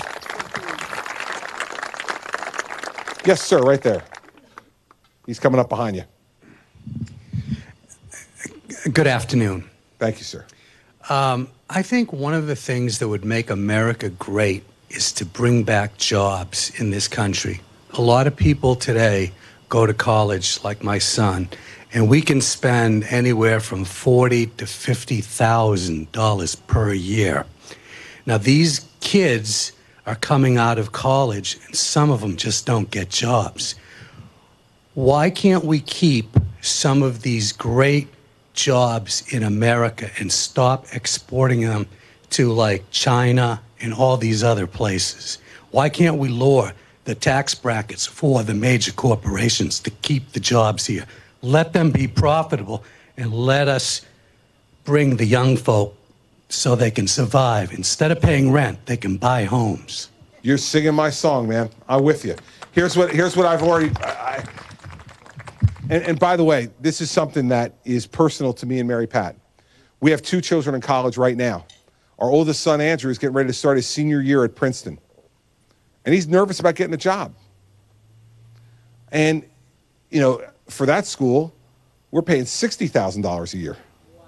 Yes, sir, right there. He's coming up behind you. Good afternoon. Thank you, sir. I think one of the things that would make America great is to bring back jobs in this country. A lot of people today go to college, like my son, and we can spend anywhere from $40,000 to $50,000 per year. Now, these kids are coming out of college, and some of them just don't get jobs. Why can't we keep some of these great jobs in America and stop exporting them to like China and all these other places? Why can't we lower the tax brackets for the major corporations to keep the jobs here? Let them be profitable and let us bring the young folk so they can survive. Instead of paying rent, they can buy homes. You're singing my song, man. I'm with you. Here's what I've already... And by the way, this is something that is personal to me and Mary Pat. We have 2 children in college right now. Our oldest son, Andrew, is getting ready to start his senior year at Princeton. And he's nervous about getting a job. And, you know, for that school, we're paying $60,000 a year. Wow.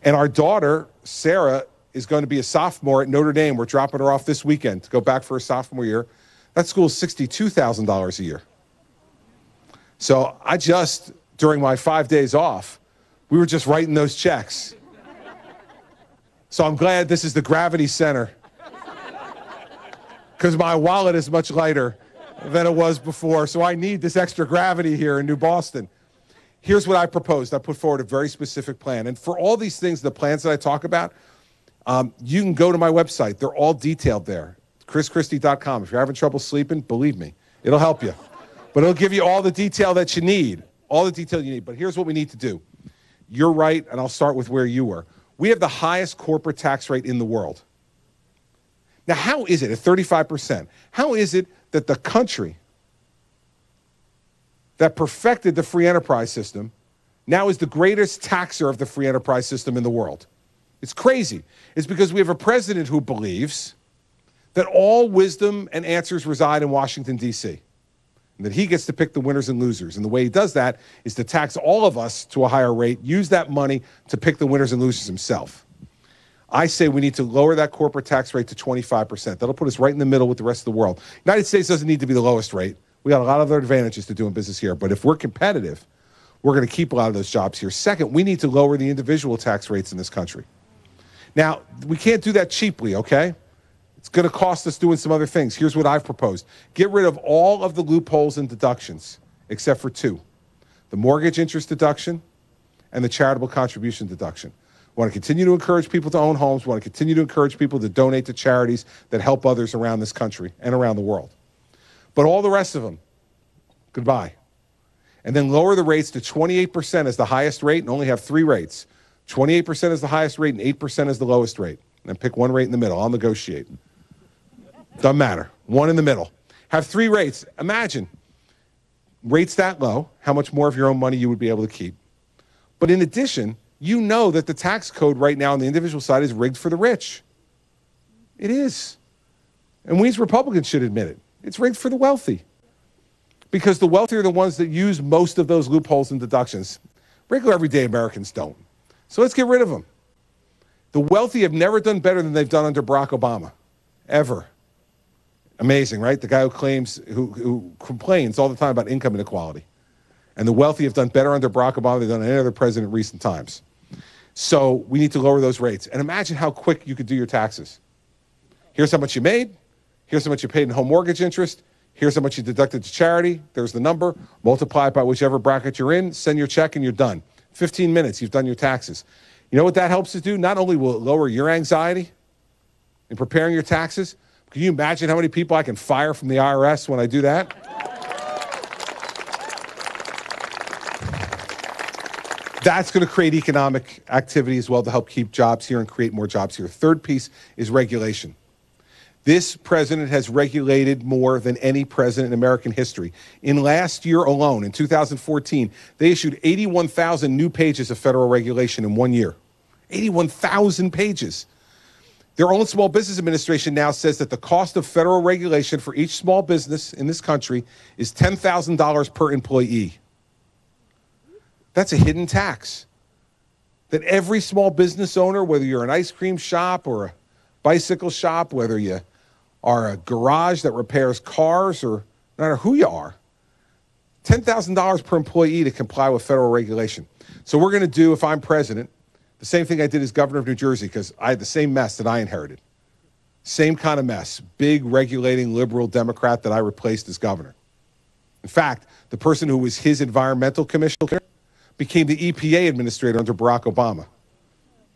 And our daughter, Sarah, is going to be a sophomore at Notre Dame. We're dropping her off this weekend to go back for her sophomore year. That school is $62,000 a year. So I just, during my 5 days off, we were just writing those checks. So I'm glad this is the gravity center, because my wallet is much lighter than it was before. So I need this extra gravity here in New Boston. Here's what I proposed. I put forward a very specific plan. And for all these things, the plans that I talk about, you can go to my website. They're all detailed there, chrischristie.com. If you're having trouble sleeping, believe me, it'll help you. But it'll give you all the detail that you need, all the detail you need. But here's what we need to do. You're right, and I'll start with where you were. We have the highest corporate tax rate in the world. Now, how is it at 35%? How is it that the country that perfected the free enterprise system now is the greatest taxer of the free enterprise system in the world? It's crazy. It's because we have a president who believes that all wisdom and answers reside in Washington, D.C., and that he gets to pick the winners and losers. And the way he does that is to tax all of us to a higher rate, use that money to pick the winners and losers himself. I say we need to lower that corporate tax rate to 25%. That'll put us right in the middle with the rest of the world. United States doesn't need to be the lowest rate. We got a lot of other advantages to doing business here. But if we're competitive, we're going to keep a lot of those jobs here. Second, we need to lower the individual tax rates in this country. Now, we can't do that cheaply, okay? It's going to cost us doing some other things. Here's what I've proposed. Get rid of all of the loopholes and deductions, except for 2. The mortgage interest deduction and the charitable contribution deduction. We want to continue to encourage people to own homes. We want to continue to encourage people to donate to charities that help others around this country and around the world. But all the rest of them, goodbye. And then lower the rates to 28% as the highest rate and only have 3 rates. 28% is the highest rate and 8% is the lowest rate. And pick one rate in the middle. I'll negotiate. Doesn't matter. One in the middle. Have 3 rates. Imagine rates that low, how much more of your own money you would be able to keep. But in addition, you know that the tax code right now on the individual side is rigged for the rich. It is. And we as Republicans should admit it. It's rigged for the wealthy. Because the wealthy are the ones that use most of those loopholes and deductions. Regular everyday Americans don't. So let's get rid of them. The wealthy have never done better than they've done under Barack Obama. Ever. Amazing, right? The guy who complains all the time about income inequality. And the wealthy have done better under Barack Obama than they've done any other president in recent times. So we need to lower those rates. And imagine how quick you could do your taxes. Here's how much you made. Here's how much you paid in home mortgage interest. Here's how much you deducted to charity. There's the number. Multiply it by whichever bracket you're in. Send your check and you're done. 15 minutes, you've done your taxes. You know what that helps us do? Not only will it lower your anxiety in preparing your taxes, can you imagine how many people I can fire from the IRS when I do that? That's going to create economic activity as well to help keep jobs here and create more jobs here. Third piece is regulation. This president has regulated more than any president in American history. In last year alone, in 2014, they issued 81,000 new pages of federal regulation in 1 year. 81,000 pages. Their own Small Business Administration now says that the cost of federal regulation for each small business in this country is $10,000 per employee. That's a hidden tax that every small business owner, whether you're an ice cream shop or a bicycle shop, whether you are a garage that repairs cars, or no matter who you are, $10,000 per employee to comply with federal regulation. So we're going to do, if I'm president, the same thing I did as governor of New Jersey, because I had the same mess that I inherited. Same kind of mess. Big regulating liberal Democrat that I replaced as governor. In fact, the person who was his environmental commissioner became the EPA administrator under Barack Obama.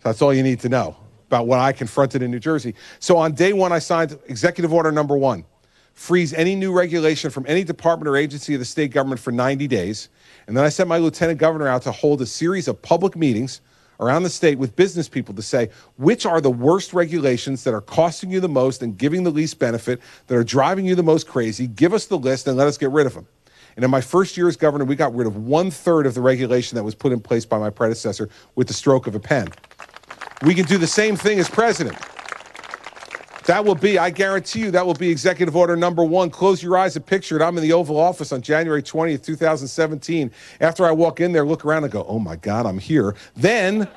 That's all you need to know about what I confronted in New Jersey. So on day one, I signed Executive Order number 1. Freeze any new regulation from any department or agency of the state government for 90 days. And then I sent my lieutenant governor out to hold a series of public meetings around the state with business people to say, which are the worst regulations that are costing you the most and giving the least benefit, that are driving you the most crazy? Give us the list and let us get rid of them. And in my first year as governor, we got rid of 1/3 of the regulation that was put in place by my predecessor with the stroke of a pen. We can do the same thing as president. That will be, I guarantee you, that will be Executive Order number 1. Close your eyes and picture it. I'm in the Oval Office on January 20th, 2017. After I walk in there, look around and go, oh my God, I'm here. Then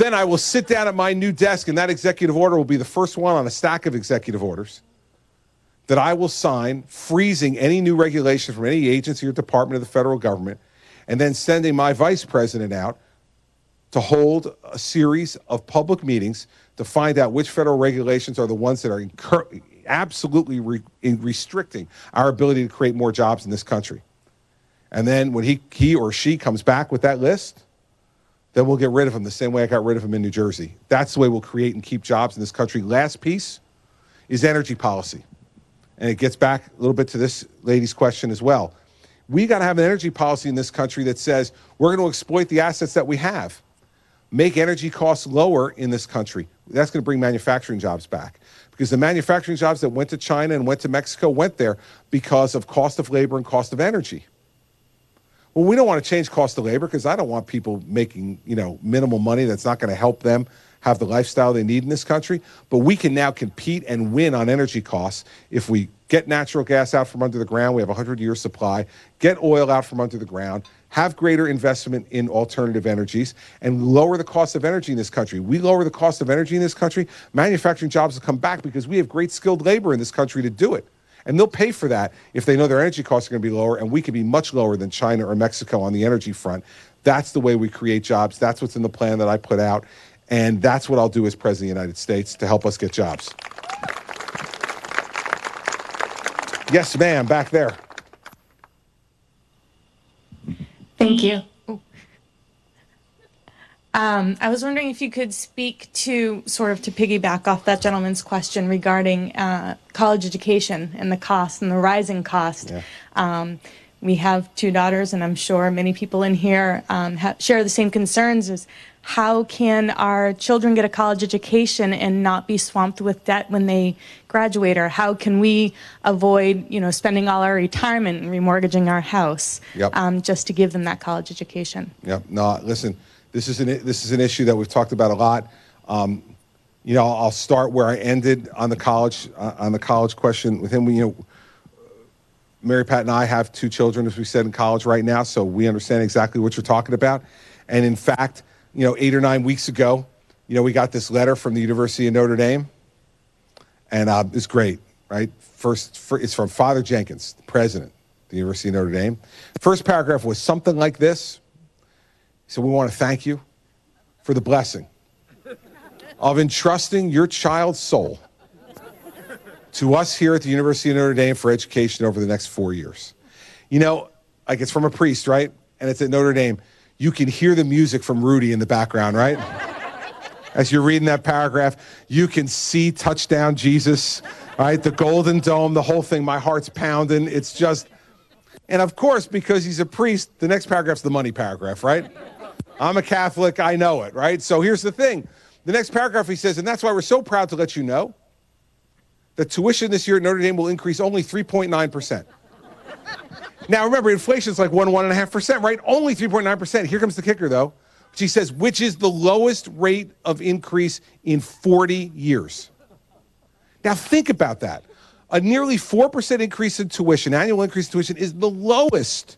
I will sit down at my new desk, and that executive order will be the first one on a stack of executive orders that I will sign, freezing any new regulation from any agency or department of the federal government, and then sending my vice president out to hold a series of public meetings to find out which federal regulations are the ones that are absolutely restricting our ability to create more jobs in this country. And then when he or she comes back with that list, then we'll get rid of them the same way I got rid of them in New Jersey. That's the way we'll create and keep jobs in this country. Last piece is energy policy. And it gets back a little bit to this lady's question as well. We got to have an energy policy in this country that says we're going to exploit the assets that we have, make energy costs lower in this country. That's going to bring manufacturing jobs back, because the manufacturing jobs that went to China and went to Mexico went there because of cost of labor and cost of energy. Well, we don't want to change cost of labor, because I don't want people making, minimal money that's not going to help them have the lifestyle they need in this country. But we can now compete and win on energy costs if we get natural gas out from under the ground. We have a 100-year supply. Get oil out from under the ground. Have greater investment in alternative energies and lower the cost of energy in this country. We lower the cost of energy in this country, manufacturing jobs will come back, because we have great skilled labor in this country to do it. And they'll pay for that if they know their energy costs are going to be lower, and we can be much lower than China or Mexico on the energy front. That's the way we create jobs. That's what's in the plan that I put out. And that's what I'll do as President of the United States to help us get jobs. Yes, ma'am, back there. Thank you. I was wondering if you could speak to, sort of to piggyback off that gentleman's question regarding college education and the cost and the rising cost. Yeah. We have 2 daughters, and I'm sure many people in here share the same concerns. Is how can our children get a college education and not be swamped with debt when they graduate? Or how can we avoid, spending all our retirement and remortgaging our house, just to give them that college education? Yep. No, listen, this is an issue that we've talked about a lot. I'll start where I ended on the college question with him. Mary Pat and I have 2 children, as we said, in college right now, so we understand exactly what you're talking about. And in fact, 8 or 9 weeks ago, we got this letter from the University of Notre Dame, and it's great, right? It's from Father Jenkins, the president of the University of Notre Dame. First paragraph was something like this. He said, we want to thank you for the blessing of entrusting your child's soul to us here at the University of Notre Dame for education over the next 4 years. Like, it's from a priest, right? And it's at Notre Dame. You can hear the music from Rudy in the background, right? As you're reading that paragraph, you can see Touchdown Jesus, right? The Golden Dome, the whole thing. My heart's pounding. It's just, and of course, because he's a priest, the next paragraph's the money paragraph, right? I'm a Catholic, I know it, right? So here's the thing. The next paragraph, he says, and that's why we're so proud to let you know that tuition this year at Notre Dame will increase only 3.9%. Now, remember, inflation's like 1.5%, right? Only 3.9%. Here comes the kicker, though. She says, which is the lowest rate of increase in 40 years. Now, think about that. A nearly 4% increase in tuition, annual increase in tuition, is the lowest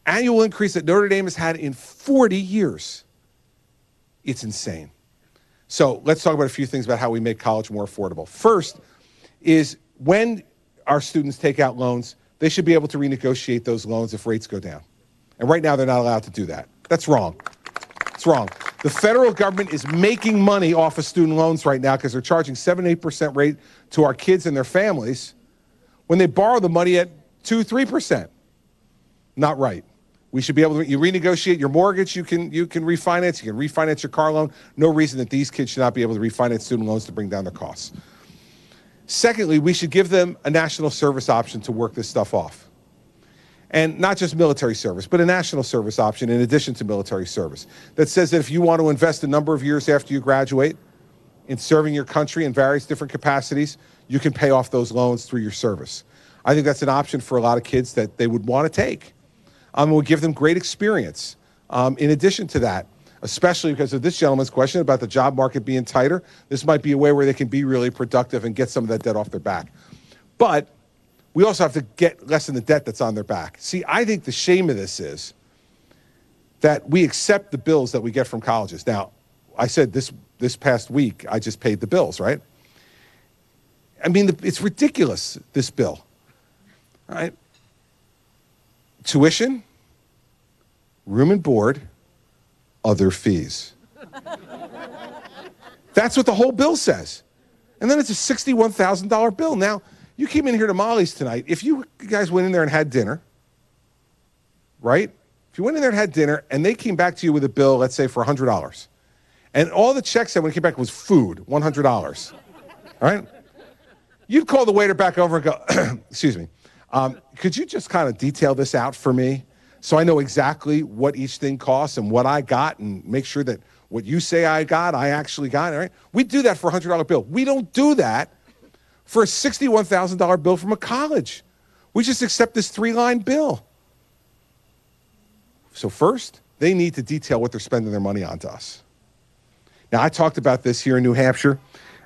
annual increase that Notre Dame has had in 40 years. It's insane. So let's talk about a few things about how we make college more affordable. First is, when our students take out loans, they should be able to renegotiate those loans if rates go down. And right now, they're not allowed to do that. That's wrong. It's wrong. The federal government is making money off of student loans right now because they're charging 7-8% rate to our kids and their families when they borrow the money at 2-3%. Not right. We should be able to, you renegotiate your mortgage, you can refinance, you can refinance your car loan. No reason that these kids should not be able to refinance student loans to bring down their costs. Secondly, we should give them a national service option to work this stuff off. And not just military service, but a national service option in addition to military service that says that if you want to invest a number of years after you graduate in serving your country in various different capacities, you can pay off those loans through your service. I think that's an option for a lot of kids that they would want to take. We'll give them great experience. In addition to that, especially because of this gentleman's question about the job market being tighter, this might be a way where they can be really productive and get some of that debt off their back. But we also have to get less in the debt that's on their back. See, I think the shame of this is that we accept the bills that we get from colleges. Now, I said this past week, I just paid the bills, right? I mean, it's ridiculous, this bill, right? Tuition, room and board, other fees. That's what the whole bill says. And then it's a $61,000 bill. Now, you came in here to Molly's tonight. If you guys went in there and had dinner, right? If you went in there and had dinner and they came back to you with a bill, let's say for $100, and all the check said when it came back was food, $100, right? You'd call the waiter back over and go, excuse me, could you just kind of detail this out for me so I know exactly what each thing costs and what I got and make sure that what you say I got, I actually got, right? We do that for a $100 bill. We don't do that for a $61,000 bill from a college. We just accept this 3-line bill. So first, they need to detail what they're spending their money on to us. Now, I talked about this here in New Hampshire,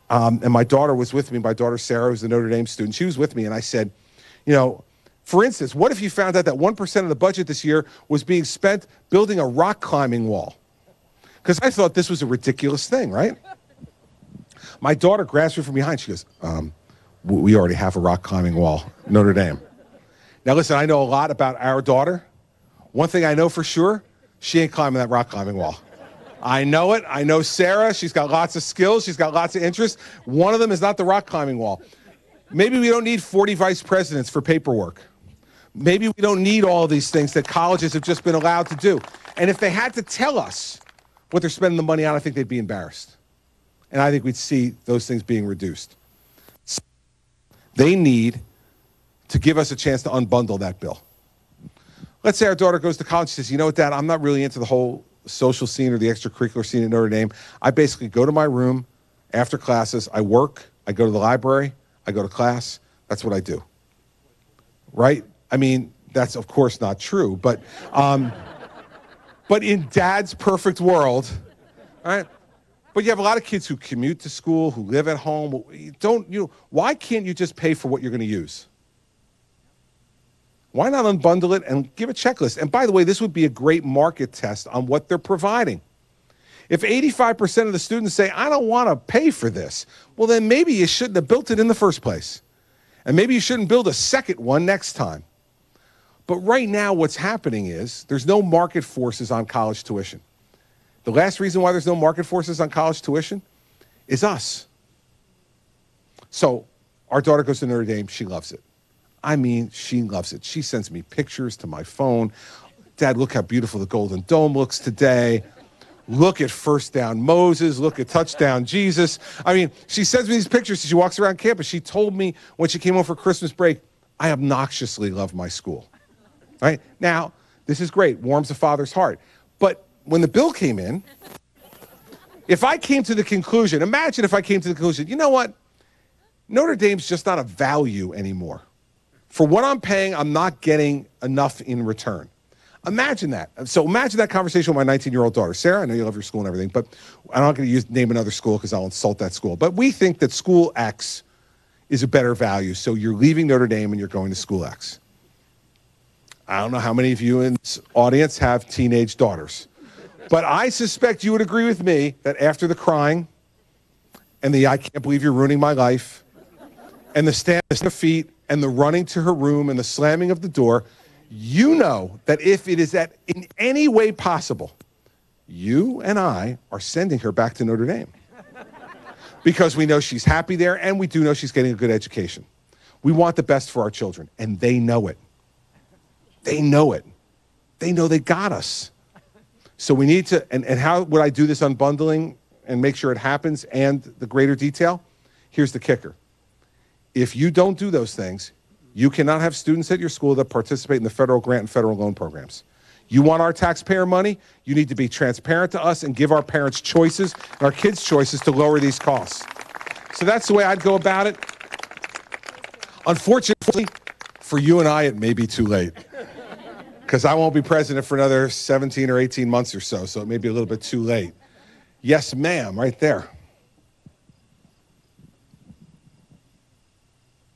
and my daughter was with me. My daughter, Sarah, who's a Notre Dame student. She was with me, and I said, you know, for instance, what if you found out that 1% of the budget this year was being spent building a rock climbing wall? Because I thought this was a ridiculous thing, right? My daughter grabs me from behind. She goes, we already have a rock climbing wall, Notre Dame. Now, listen, I know a lot about our daughter. One thing I know for sure, she ain't climbing that rock climbing wall. I know it. I know Sarah. She's got lots of skills. She's got lots of interests. One of them is not the rock climbing wall. Maybe we don't need 40 vice presidents for paperwork. Maybe we don't need all of these things that colleges have just been allowed to do. And if they had to tell us what they're spending the money on, I think they'd be embarrassed. And I think we'd see those things being reduced. They need to give us a chance to unbundle that bill. Let's say our daughter goes to college and says, you know what, Dad, I'm not really into the whole social scene or the extracurricular scene at Notre Dame. I basically go to my room after classes, I work, I go to the library, I go to class. That's what I do. Right? I mean, that's of course not true, but in Dad's perfect world, right? But you have a lot of kids who commute to school, who live at home. Why can't you just pay for what you're going to use? Why not unbundle it and give a checklist? And by the way, this would be a great market test on what they're providing. If 85% of the students say, I don't want to pay for this, well, then maybe you shouldn't have built it in the first place. And maybe you shouldn't build a second one next time. But right now, what's happening is there's no market forces on college tuition. The last reason why there's no market forces on college tuition is us. So our daughter goes to Notre Dame. She loves it. I mean, she loves it. She sends me pictures to my phone. Dad, look how beautiful the Golden Dome looks today. Look at First Down Moses. Look at Touchdown Jesus. I mean, she sends me these pictures as she walks around campus. She told me when she came home for Christmas break, I obnoxiously love my school. Right? Now, this is great. Warms a father's heart. But when the bill came in, if I came to the conclusion, imagine if I came to the conclusion, you know what? Notre Dame's just not a value anymore. For what I'm paying, I'm not getting enough in return. Imagine that. So imagine that conversation with my 19-year-old daughter. Sarah, I know you love your school and everything, but I'm not going to name another school because I'll insult that school. But we think that school X is a better value. So you're leaving Notre Dame and you're going to school X. I don't know how many of you in this audience have teenage daughters, but I suspect you would agree with me that after the crying and the I can't believe you're ruining my life and the stamping of feet and the running to her room and the slamming of the door, you know that if it is that in any way possible, you and I are sending her back to Notre Dame because we know she's happy there and we do know she's getting a good education. We want the best for our children, and they know it. They know it. they know they got us. So we need to, and how would I do this unbundling and make sure it happens and the greater detail? Here's the kicker. If you don't do those things, you cannot have students at your school that participate in the federal grant and federal loan programs. You want our taxpayer money, you need to be transparent to us and give our parents choices and our kids choices to lower these costs. So that's the way I'd go about it. Unfortunately, for you and I, it may be too late, because I won't be president for another 17 or 18 months or so, so it may be a little bit too late. Yes, ma'am, right there.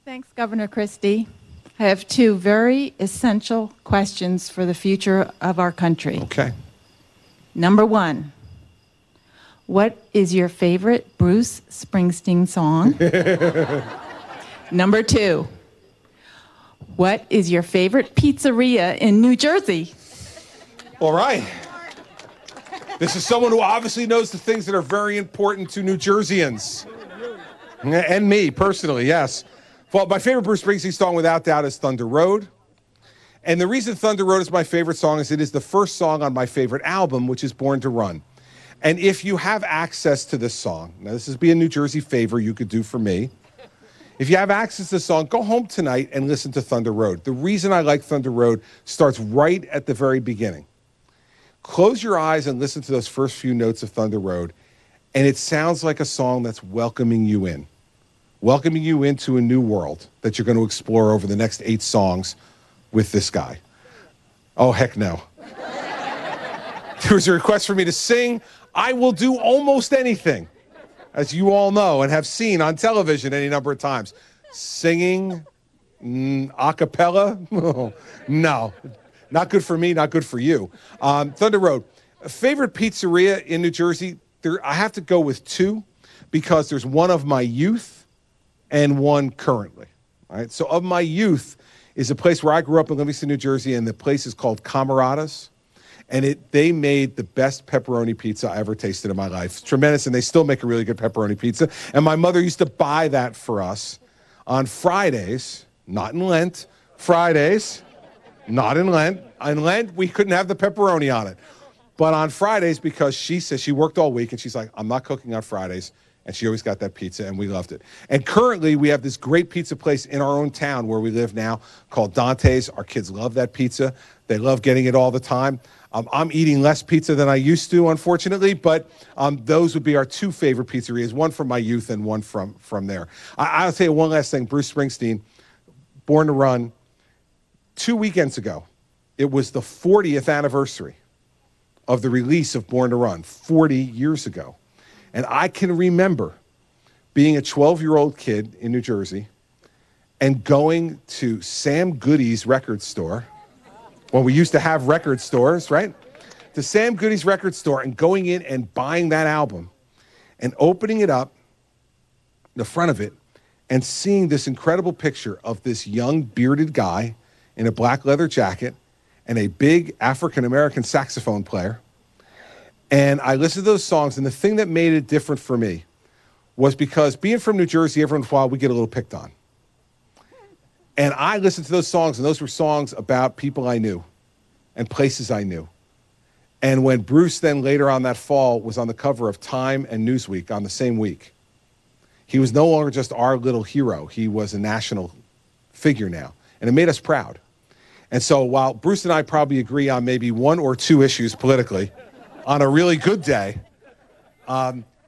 Thanks, Governor Christie. I have two very essential questions for the future of our country. Okay. Number one, what is your favorite Bruce Springsteen song? Number two, what is your favorite pizzeria in New Jersey? All right. This is someone who obviously knows the things that are very important to New Jerseyans. And me, personally, yes. Well, my favorite Bruce Springsteen song, without doubt, is Thunder Road. And the reason Thunder Road is my favorite song is it is the first song on my favorite album, which is Born to Run. And if you have access to this song, now this is be a New Jersey favor you could do for me. If you have access to the song, go home tonight and listen to Thunder Road. The reason I like Thunder Road starts right at the very beginning. Close your eyes and listen to those first few notes of Thunder Road, and it sounds like a song that's welcoming you into a new world that you're going to explore over the next 8 songs with this guy. Oh, heck no. There was a request for me to sing. I will do almost anything, as you all know and have seen on television any number of times. Singing, a cappella, no. Not good for me, not good for you. Thunder Road. Favorite pizzeria in New Jersey? I have to go with 2 because there's one of my youth and one currently. All right. So of my youth is a place where I grew up in Livingston, New Jersey, and the place is called Camarada's. And they made the best pepperoni pizza I ever tasted in my life. It's tremendous, and they still make a really good pepperoni pizza. And my mother used to buy that for us on Fridays, not in Lent, Fridays, not in Lent. In Lent, we couldn't have the pepperoni on it. But on Fridays, because she says she worked all week, and she's like, I'm not cooking on Fridays. And she always got that pizza, and we loved it. And currently, we have this great pizza place in our own town where we live now called Dante's. Our kids love that pizza. They love getting it all the time. I'm eating less pizza than I used to, unfortunately, but those would be our 2 favorite pizzerias, one from my youth and one from there. I'll tell you one last thing. Bruce Springsteen, Born to Run. 2 weekends ago, it was the 40th anniversary of the release of Born to Run, 40 years ago. And I can remember being a 12-year-old kid in New Jersey and going to Sam Goody's record store, when we used to have record stores, right? To Sam Goody's record store and going in and buying that album and opening it up, the front of it, and seeing this incredible picture of this young bearded guy in a black leather jacket and a big African-American saxophone player. And I listened to those songs, and the thing that made it different for me was because being from New Jersey, every once in a while we get a little picked on. And I listened to those songs, and those were songs about people I knew and places I knew. And when Bruce then later on that fall was on the cover of Time and Newsweek on the same week, he was no longer just our little hero. He was a national figure now, and it made us proud. And so while Bruce and I probably agree on maybe 1 or 2 issues politically, on a really good day,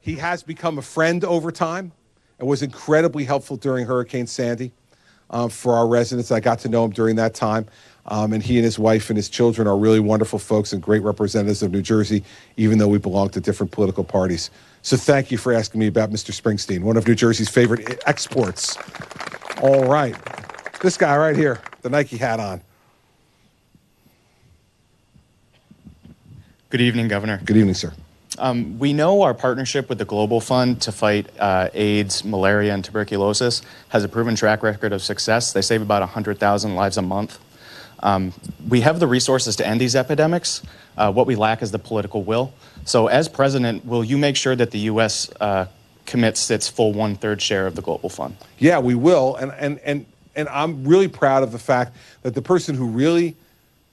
he has become a friend over time and was incredibly helpful during Hurricane Sandy for our residents. I got to know him during that time, and he and his wife and his children are really wonderful folks and great representatives of New Jersey, even though we belong to different political parties. So thank you for asking me about Mr. Springsteen, one of New Jersey's favorite exports. All right. This guy right here, the Nike hat on. Good evening, Governor. Good evening, sir. We know our partnership with the Global Fund to fight AIDS, malaria, and tuberculosis has a proven track record of success. They save about 100,000 lives a month. We have the resources to end these epidemics. What we lack is the political will. So as president, will you make sure that the U.S. Commits its full 1/3 share of the Global Fund? Yeah, we will. And I'm really proud of the fact that the person who really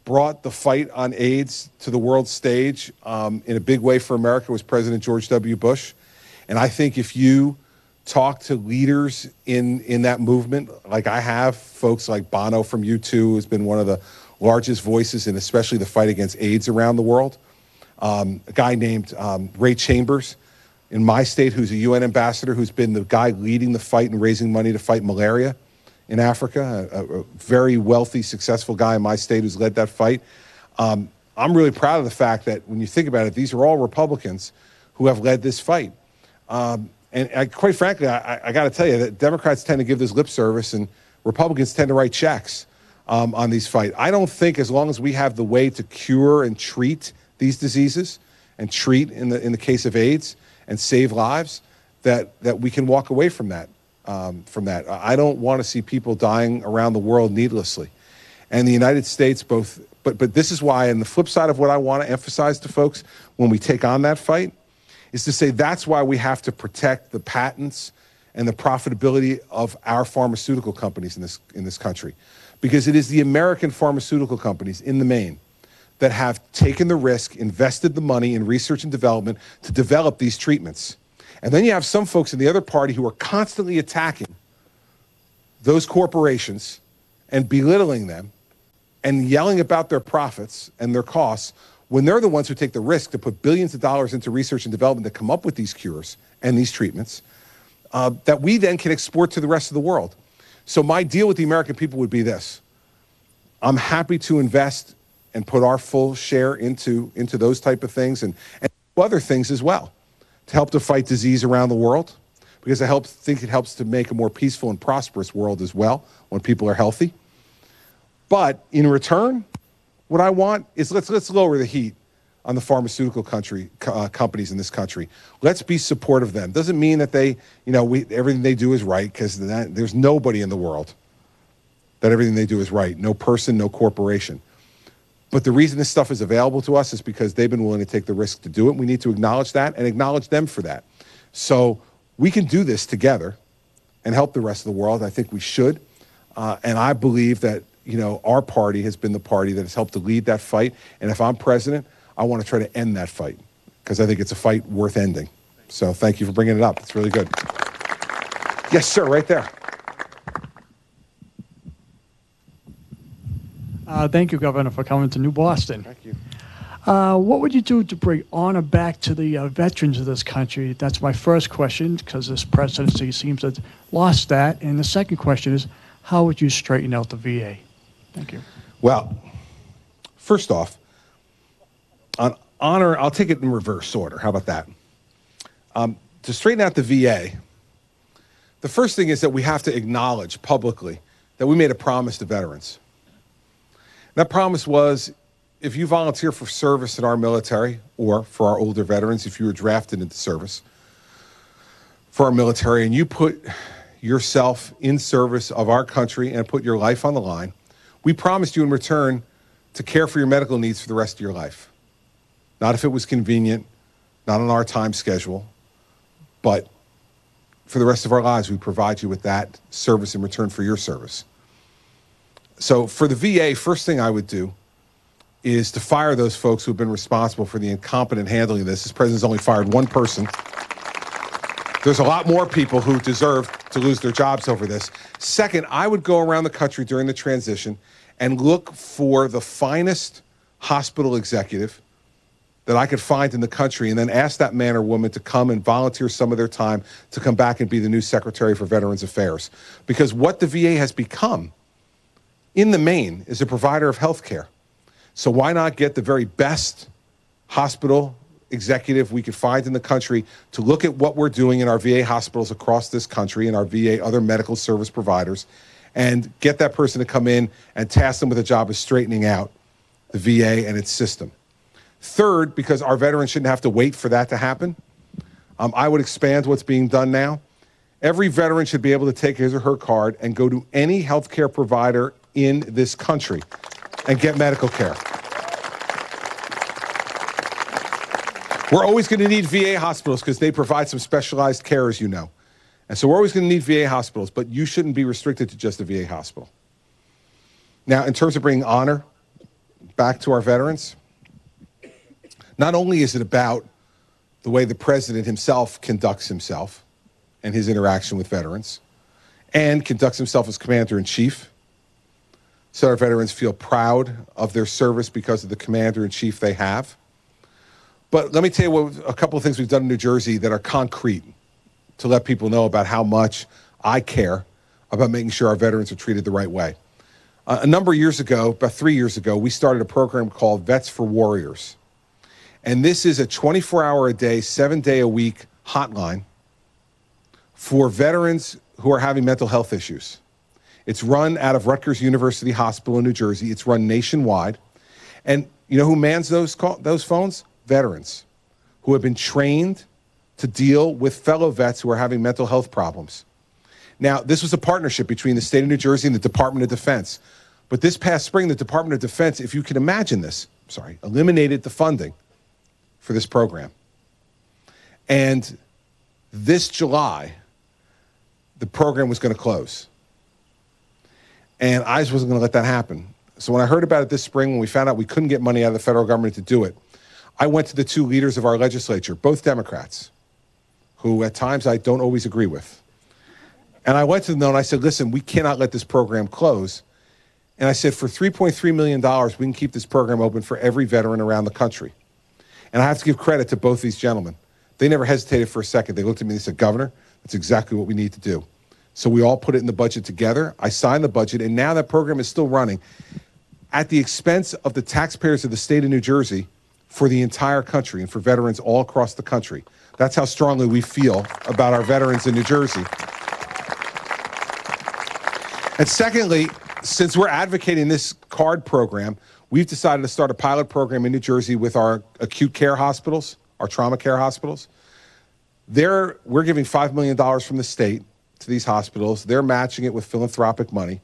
brought the fight on AIDS to the world stage in a big way for America was President George W. Bush. And I think if you talk to leaders in that movement, like I have, folks like Bono from U2, who's been one of the largest voices in especially the fight against AIDS around the world, a guy named Ray Chambers in my state, who's a UN ambassador, who's been the guy leading the fight and raising money to fight malaria in Africa, a very wealthy, successful guy in my state who's led that fight. I'm really proud of the fact that when you think about it, these are all Republicans who have led this fight. And quite frankly, I got to tell you that Democrats tend to give this lip service and Republicans tend to write checks on these fights. I don't think as long as we have the way to cure and treat these diseases and treat in the case of AIDS and save lives, that we can walk away from that. I don't want to see people dying around the world needlessly. And the United States but this is why, and the flip side of what I want to emphasize to folks when we take on that fight is to say that's why we have to protect the patents and the profitability of our pharmaceutical companies in this country. Because it is the American pharmaceutical companies in the main that have taken the risk, invested the money in research and development to develop these treatments. And then you have some folks in the other party who are constantly attacking those corporations and belittling them and yelling about their profits and their costs when they're the ones who take the risk to put billions of dollars into research and development to come up with these cures and these treatments that we then can export to the rest of the world. So my deal with the American people would be this. I'm happy to invest and put our full share into those type of things and other things as well to help to fight disease around the world, because I think it helps to make a more peaceful and prosperous world as well when people are healthy. But in return, what I want is let's lower the heat on the pharmaceutical companies in this country. Let's be supportive of them. Doesn't mean that everything they do is right, because there's nobody in the world that everything they do is right. No person, no corporation. But the reason this stuff is available to us is because they've been willing to take the risk to do it. We need to acknowledge that and acknowledge them for that. So we can do this together and help the rest of the world. I think we should. And I believe that our party has been the party that has helped to lead that fight. And if I'm president, I want to try to end that fight, because I think it's a fight worth ending. So thank you for bringing it up. It's really good. Yes, sir, right there. Thank you, Governor, for coming to New Boston. Thank you. What would you do to bring honor back to the veterans of this country? That's my first question, because this presidency seems to have lost that. And the second question is, how would you straighten out the VA? Thank you. Well, first off, on honor, I'll take it in reverse order. How about that? To straighten out the VA, the first thing is that we have to acknowledge publicly that we made a promise to veterans. That promise was, if you volunteer for service in our military, or for our older veterans, if you were drafted into service for our military, and you put yourself in service of our country and put your life on the line, we promised you in return to care for your medical needs for the rest of your life. Not if it was convenient, not on our time schedule, but for the rest of our lives, we provide you with that service in return for your service. So for the VA, first thing I would do is to fire those folks who have been responsible for the incompetent handling of this. This president's only fired one person. There's a lot more people who deserve to lose their jobs over this. Second, I would go around the country during the transition and look for the finest hospital executive that I could find in the country, and then ask that man or woman to come and volunteer some of their time to come back and be the new Secretary for Veterans Affairs. Because what the VA has become, in the main, is a provider of health care. So why not get the very best hospital executive we could find in the country to look at what we're doing in our VA hospitals across this country and our VA other medical service providers, and get that person to come in and task them with the job of straightening out the VA and its system. Third, because our veterans shouldn't have to wait for that to happen, I would expand what's being done now. Every veteran should be able to take his or her card and go to any healthcare provider in this country and get medical care. We're always going to need VA hospitals because they provide some specialized care, as you know. And so we're always going to need VA hospitals, but you shouldn't be restricted to just a VA hospital. Now, in terms of bringing honor back to our veterans. Not only is it about the way the president himself conducts himself and his interaction with veterans, and conducts himself as commander-in-chief, so our veterans feel proud of their service because of the commander-in-chief they have. But let me tell you a couple of things we've done in New Jersey that are concrete to let people know about how much I care about making sure our veterans are treated the right way. A number of years ago, about 3 years ago, we started a program called Vets for Warriors. And this is a 24-hour-a-day, 7-day-a-week hotline for veterans who are having mental health issues. It's run out of Rutgers University Hospital in New Jersey. It's run nationwide. And you know who mans those phones? Veterans who have been trained to deal with fellow vets who are having mental health problems. Now, this was a partnership between the state of New Jersey and the Department of Defense. But this past spring, the Department of Defense, if you can imagine this, eliminated the funding for this program. And this July, the program was going to close. And I just wasn't going to let that happen. So when I heard about it this spring, when we found out we couldn't get money out of the federal government to do it, I went to the two leaders of our legislature, both Democrats, who at times I don't always agree with. And I went to them and I said, listen, we cannot let this program close. And I said, for $3.3 million, we can keep this program open for every veteran around the country. And I have to give credit to both these gentlemen. They never hesitated for a second. They looked at me and they said, Governor, that's exactly what we need to do. So we all put it in the budget together. I signed the budget, and now that program is still running at the expense of the taxpayers of the state of New Jersey for the entire country and for veterans all across the country. That's how strongly we feel about our veterans in New Jersey. And secondly, since we're advocating this card program, we've decided to start a pilot program in New Jersey with our acute care hospitals, our trauma care hospitals. We're giving $5 million from the state to these hospitals. They're matching it with philanthropic money.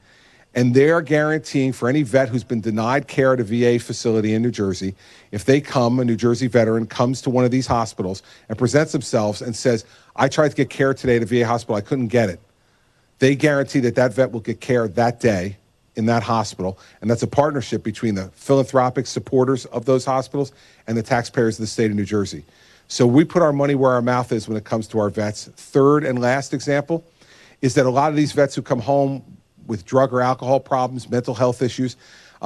And they're guaranteeing for any vet who's been denied care at a VA facility in New Jersey, if they come, a New Jersey veteran comes to one of these hospitals and presents themselves and says, I tried to get care today at a VA hospital, I couldn't get it. They guarantee that that vet will get care that day in that hospital. And that's a partnership between the philanthropic supporters of those hospitals and the taxpayers of the state of New Jersey. So we put our money where our mouth is when it comes to our vets. Third and last example is that a lot of these vets who come home with drug or alcohol problems, mental health issues,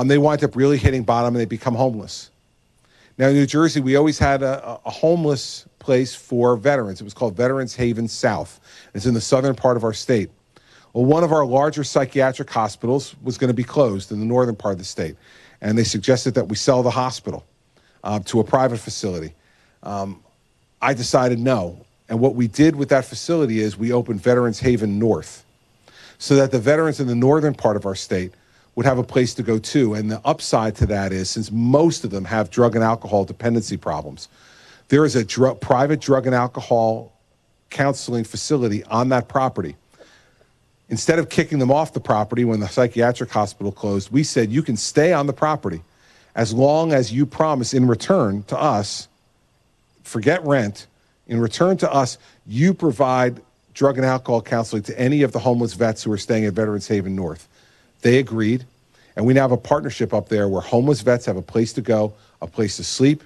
they wind up really hitting bottom and they become homeless. Now in New Jersey, we always had a homeless place for veterans. It was called Veterans Haven South. It's in the southern part of our state. Well, one of our larger psychiatric hospitals was going to be closed in the northern part of the state. And they suggested that we sell the hospital to a private facility. I decided no. And what we did with that facility is we opened Veterans Haven North so that the veterans in the northern part of our state would have a place to go to. And the upside to that is, since most of them have drug and alcohol dependency problems, there is a private drug and alcohol counseling facility on that property. Instead of kicking them off the property when the psychiatric hospital closed, we said you can stay on the property as long as you promise in return to us, forget rent, in return to us, you provide drug and alcohol counseling to any of the homeless vets who are staying at Veterans Haven North. They agreed, and we now have a partnership up there where homeless vets have a place to go, a place to sleep,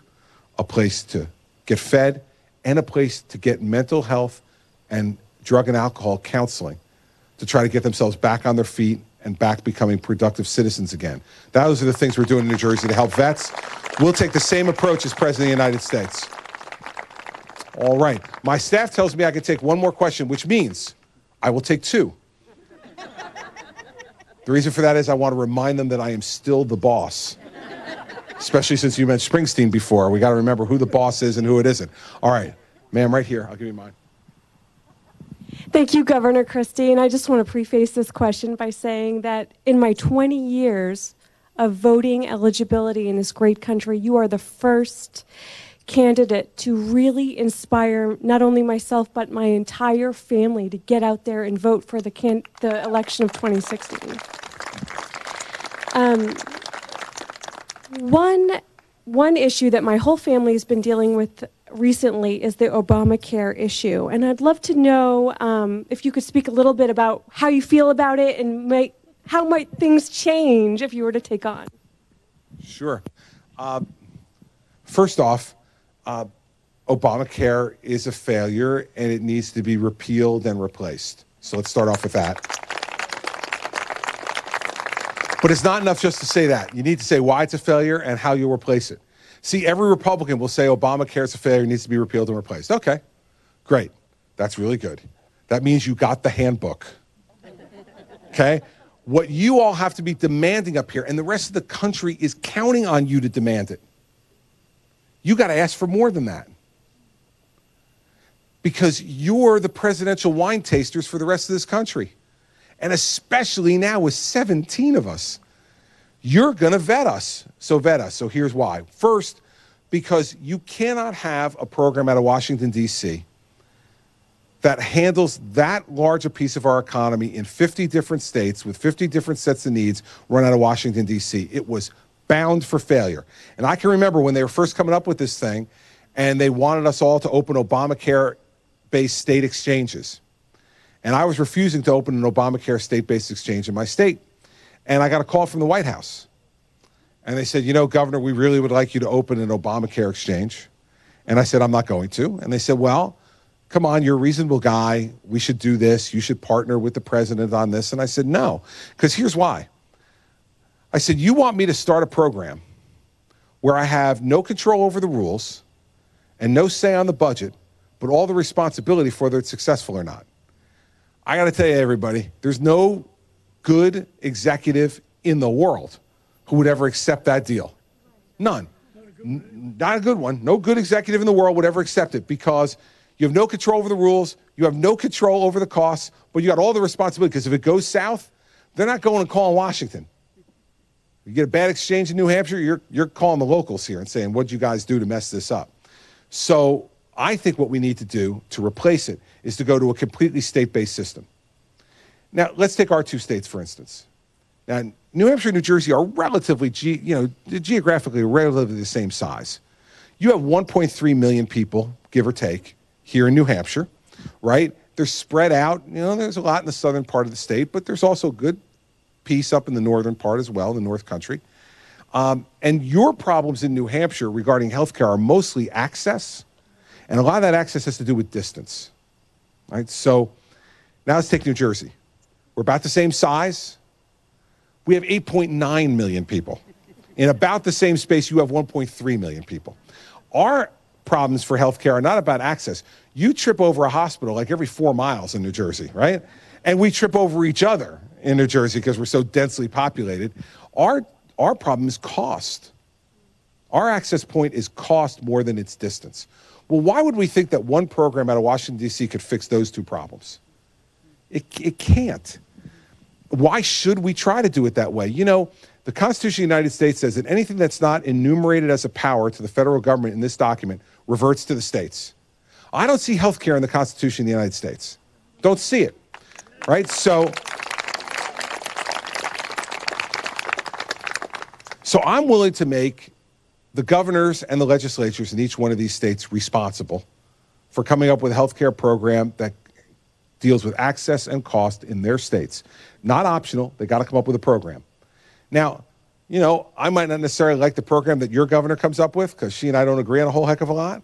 a place to get fed, and a place to get mental health and drug and alcohol counseling to try to get themselves back on their feet and back becoming productive citizens again. Those are the things we're doing in New Jersey to help vets. We'll take the same approach as President of the United States. All right. My staff tells me I can take one more question, which means I will take two. The reason for that is I want to remind them that I am still the boss, especially since you mentioned Springsteen before. We got to remember who the boss is and who it isn't. All right. Ma'am, right here. I'll give you mine. Thank you, Governor Christie. And I just want to preface this question by saying that in my 20 years of voting eligibility in this great country, you are the first candidate to really inspire not only myself but my entire family to get out there and vote for the election of 2016. One issue that my whole family has been dealing with recently is the Obamacare issue, and I'd love to know if you could speak a little bit about how you feel about it and how might things change if you were to take on. Sure. First off, Obamacare is a failure and it needs to be repealed and replaced. So let's start off with that. But it's not enough just to say that. You need to say why it's a failure and how you'll replace it. See, every Republican will say Obamacare is a failure, needs to be repealed and replaced. Okay, great. That's really good. That means you got the handbook. Okay? What you all have to be demanding up here, and the rest of the country is counting on you to demand it. You got to ask for more than that. Because you're the presidential wine tasters for the rest of this country. And especially now with 17 of us. You're going to vet us. So vet us. So here's why. First, because you cannot have a program out of Washington, D.C. that handles that large a piece of our economy in 50 different states with 50 different sets of needs run out of Washington, D.C. It was bound for failure. And I can remember when they were first coming up with this thing and they wanted us all to open Obamacare-based state exchanges. And I was refusing to open an Obamacare state-based exchange in my state. And I got a call from the White House. And they said, you know, Governor, we really would like you to open an Obamacare exchange. And I said, I'm not going to. And they said, well, come on, you're a reasonable guy. We should do this. You should partner with the president on this. And I said, no, because here's why. I said, you want me to start a program where I have no control over the rules and no say on the budget, but all the responsibility for whether it's successful or not. I got to tell you, everybody, there's no good executive in the world who would ever accept that deal. None. Not a good one. No good executive in the world would ever accept it because you have no control over the rules, you have no control over the costs, but you got all the responsibility because if it goes south, they're not going and calling Washington. You get a bad exchange in New Hampshire, you're calling the locals here and saying, what'd you guys do to mess this up? So I think what we need to do to replace it is to go to a completely state-based system. Now, let's take our two states, for instance. Now, New Hampshire and New Jersey are relatively, geographically relatively the same size. You have 1.3 million people, give or take, here in New Hampshire, right? They're spread out. You know, there's a lot in the southern part of the state, but there's also a good piece up in the northern part as well, the North Country. And your problems in New Hampshire regarding healthcare are mostly access, and a lot of that access has to do with distance, right? So now let's take New Jersey. We're about the same size. We have 8.9 million people. In about the same space, you have 1.3 million people. Our problems for healthcare are not about access. You trip over a hospital like every 4 miles in New Jersey, right? And we trip over each other in New Jersey because we're so densely populated. Our problem is cost. Our access point is cost more than its distance. Well, why would we think that one program out of Washington, D.C. could fix those two problems? It can't. Why should we try to do it that way? You know, the Constitution of the United States says that anything that's not enumerated as a power to the federal government in this document reverts to the states. I don't see health care in the Constitution of the United States. Don't see it, right? So I'm willing to make the governors and the legislatures in each one of these states responsible for coming up with a health care program that deals with access and cost in their states. Not optional. They got to come up with a program. Now, you know, I might not necessarily like the program that your governor comes up with because she and I don't agree on a whole heck of a lot.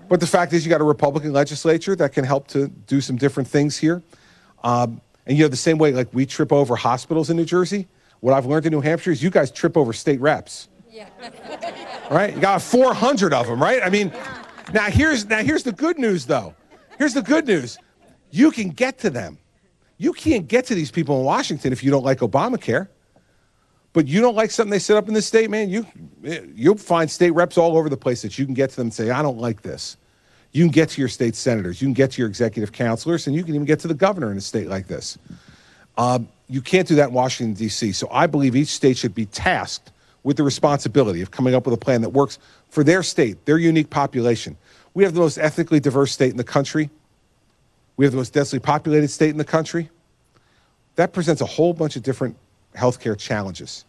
But the fact is you got a Republican legislature that can help to do some different things here. And, you know, the same way like we trip over hospitals in New Jersey, what I've learned in New Hampshire is you guys trip over state reps. Yeah. Right? You got 400 of them, right? I mean, now here's the good news, though. Here's the good news. You can get to them. You can't get to these people in Washington if you don't like Obamacare. But you don't like something they set up in this state, man, you'll find state reps all over the place that you can get to them and say, I don't like this. You can get to your state senators. You can get to your executive counselors, and you can even get to the governor in a state like this. You can't do that in Washington, D.C. So I believe each state should be tasked with the responsibility of coming up with a plan that works for their state, their unique population. We have the most ethnically diverse state in the country. We have the most densely populated state in the country. That presents a whole bunch of different healthcare challenges.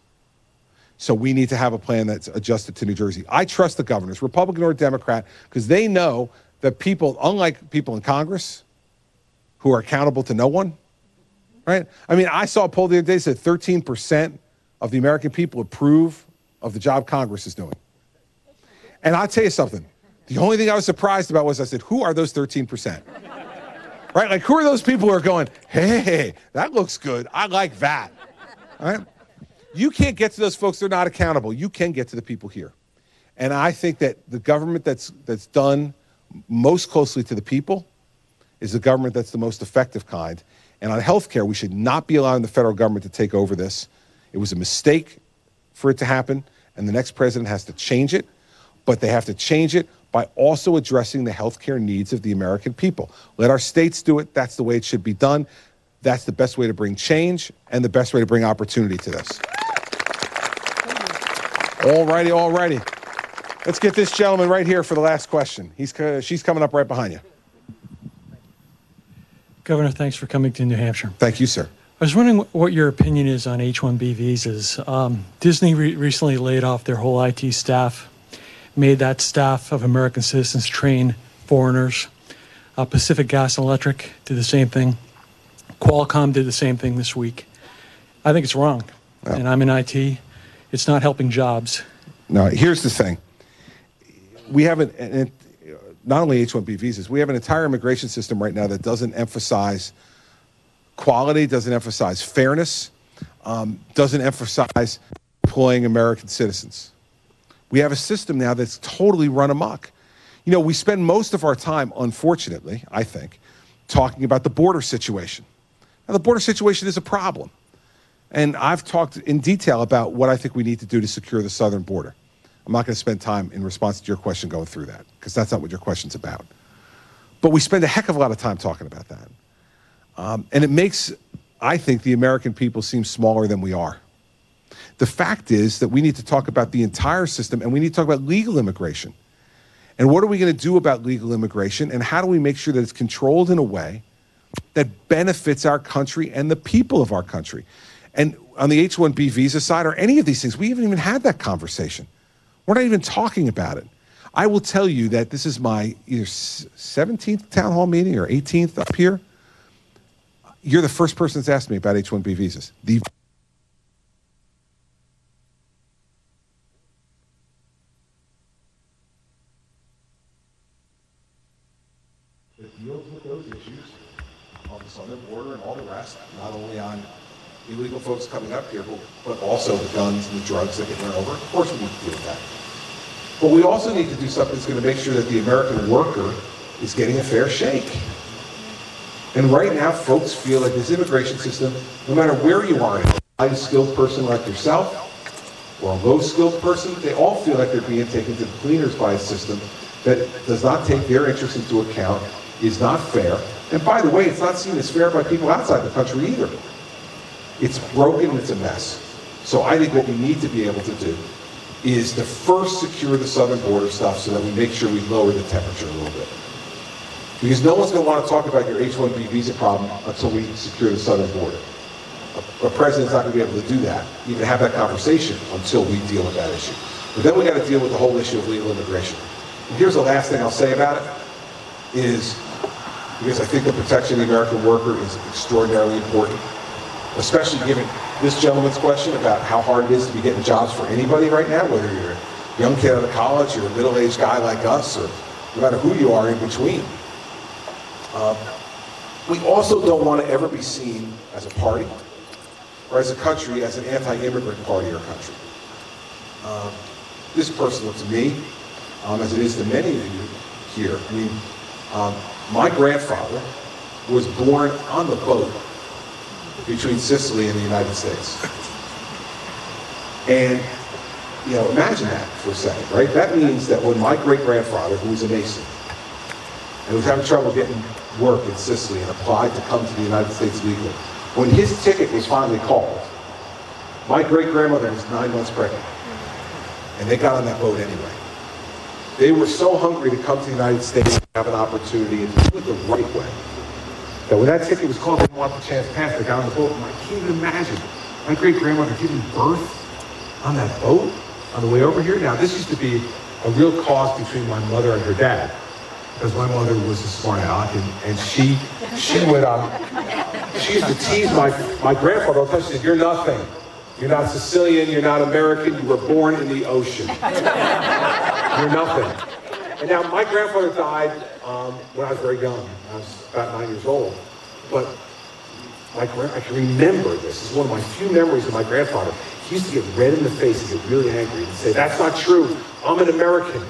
So we need to have a plan that's adjusted to New Jersey. I trust the governors, Republican or Democrat, because they know that people, unlike people in Congress, who are accountable to no one, right? I mean, I saw a poll the other day that said 13% of the American people approve of the job Congress is doing. And I'll tell you something. The only thing I was surprised about was I said, who are those 13%? Right? Like, who are those people who are going, hey, that looks good. I like that. All right? You can't get to those folks. They're not accountable. You can get to the people here. And I think that the government that's done most closely to the people is the government that's the most effective kind. And on health care, we should not be allowing the federal government to take over this. It was a mistake for it to happen, and the next president has to change it. But they have to change it by also addressing the health care needs of the American people. Let our states do it. That's the way it should be done. That's the best way to bring change and the best way to bring opportunity to this. All righty. Let's get this gentleman right here for the last question. She's coming up right behind you. Governor, thanks for coming to New Hampshire. Thank you, sir. I was wondering what your opinion is on H-1B visas. Disney recently laid off their whole IT staff, made that staff of American citizens train foreigners. Pacific Gas and Electric did the same thing. Qualcomm did the same thing this week. I think it's wrong, and I'm in IT. It's not helping jobs. No, here's the thing. We have not only H-1B visas, we have an entire immigration system right now that doesn't emphasize quality, doesn't emphasize fairness, doesn't emphasize employing American citizens. We have a system now that's totally run amok. You know, we spend most of our time, unfortunately, I think, talking about the border situation. Now, the border situation is a problem. And I've talked in detail about what I think we need to do to secure the southern border. I'm not going to spend time in response to your question going through that, because that's not what your question's about. But we spend a heck of a lot of time talking about that. And it makes, I think, the American people seem smaller than we are. The fact is that we need to talk about the entire system, and we need to talk about legal immigration. And what are we going to do about legal immigration, and how do we make sure that it's controlled in a way that benefits our country and the people of our country? And on the H-1B visa side, or any of these things, we haven't even had that conversation. We're not even talking about it. I will tell you that this is my either 17th town hall meeting or 18th up here. You're the first person that's asked me about H-1B visas. The deals with those issues on the southern border and all the rest, not only on illegal folks coming up here, but also the guns and the drugs that get run over. Of course we need to deal with that. But we also need to do something that's going to make sure that the American worker is getting a fair shake. And right now, folks feel like this immigration system, no matter where you are, a high-skilled person like yourself or a low-skilled person, they all feel like they're being taken to the cleaners by a system that does not take their interests into account, is not fair. And by the way, it's not seen as fair by people outside the country either. It's broken and it's a mess. So I think what we need to be able to do is to first secure the southern border stuff so that we make sure we lower the temperature a little bit. Because no one's going to want to talk about your H-1B visa problem until we secure the southern border. A president's not going to be able to do that, even have that conversation, until we deal with that issue. But then we got to deal with the whole issue of legal immigration. And here's the last thing I'll say about it, is because I think the protection of the American worker is extraordinarily important, especially given this gentleman's question about how hard it is to be getting jobs for anybody right now, whether you're a young kid out of college or a middle-aged guy like us, or no matter who you are in between. We also don't want to ever be seen as a party or as a country as an anti-immigrant party or country. This is personal to me, as it is to many of you here. I mean, my grandfather was born on the boat between Sicily and the United States. And, you know, imagine that for a second, right? That means that when my great-grandfather, who was a Mason, and was having trouble getting work in Sicily and applied to come to the United States legally, when his ticket was finally called, my great-grandmother was 9 months pregnant, and they got on that boat anyway. They were so hungry to come to the United States and have an opportunity and do it the right way, that when that ticket was called, they didn't want the chance to pass. They got on the boat, and I can't even imagine my great-grandmother giving birth on that boat on the way over here. Now, this used to be a real cause between my mother and her dad, because my mother was a smart aleck, and she would, she used to tease my grandfather all the time. She said, "You're nothing. You're not Sicilian, you're not American, you were born in the ocean. You're nothing. And now, my grandfather died when I was very young. I was about 9 years old. But I can remember this. This is one of my few memories of my grandfather. He used to get red in the face and get really angry and say, "That's not true. I'm an American.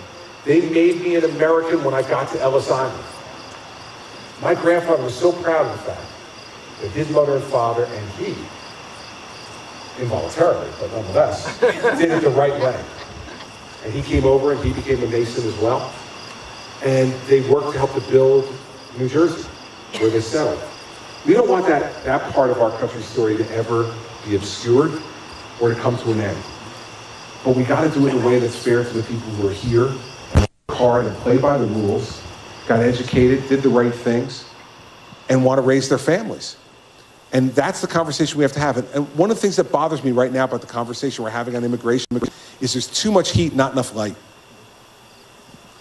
They made me an American when I got to Ellis Island." My grandfather was so proud of the fact that his mother and father and he, involuntarily, but nonetheless, did it the right way. And he came over and he became a Mason as well. And they worked to help to build New Jersey, where they settled. We don't want that part of our country's story to ever be obscured or to come to an end. But we got to do it in a way that's fair to the people who are here, and work hard and play by the rules, got educated, did the right things, and want to raise their families. And that's the conversation we have to have. And one of the things that bothers me right now about the conversation we're having on immigration is there's too much heat, not enough light.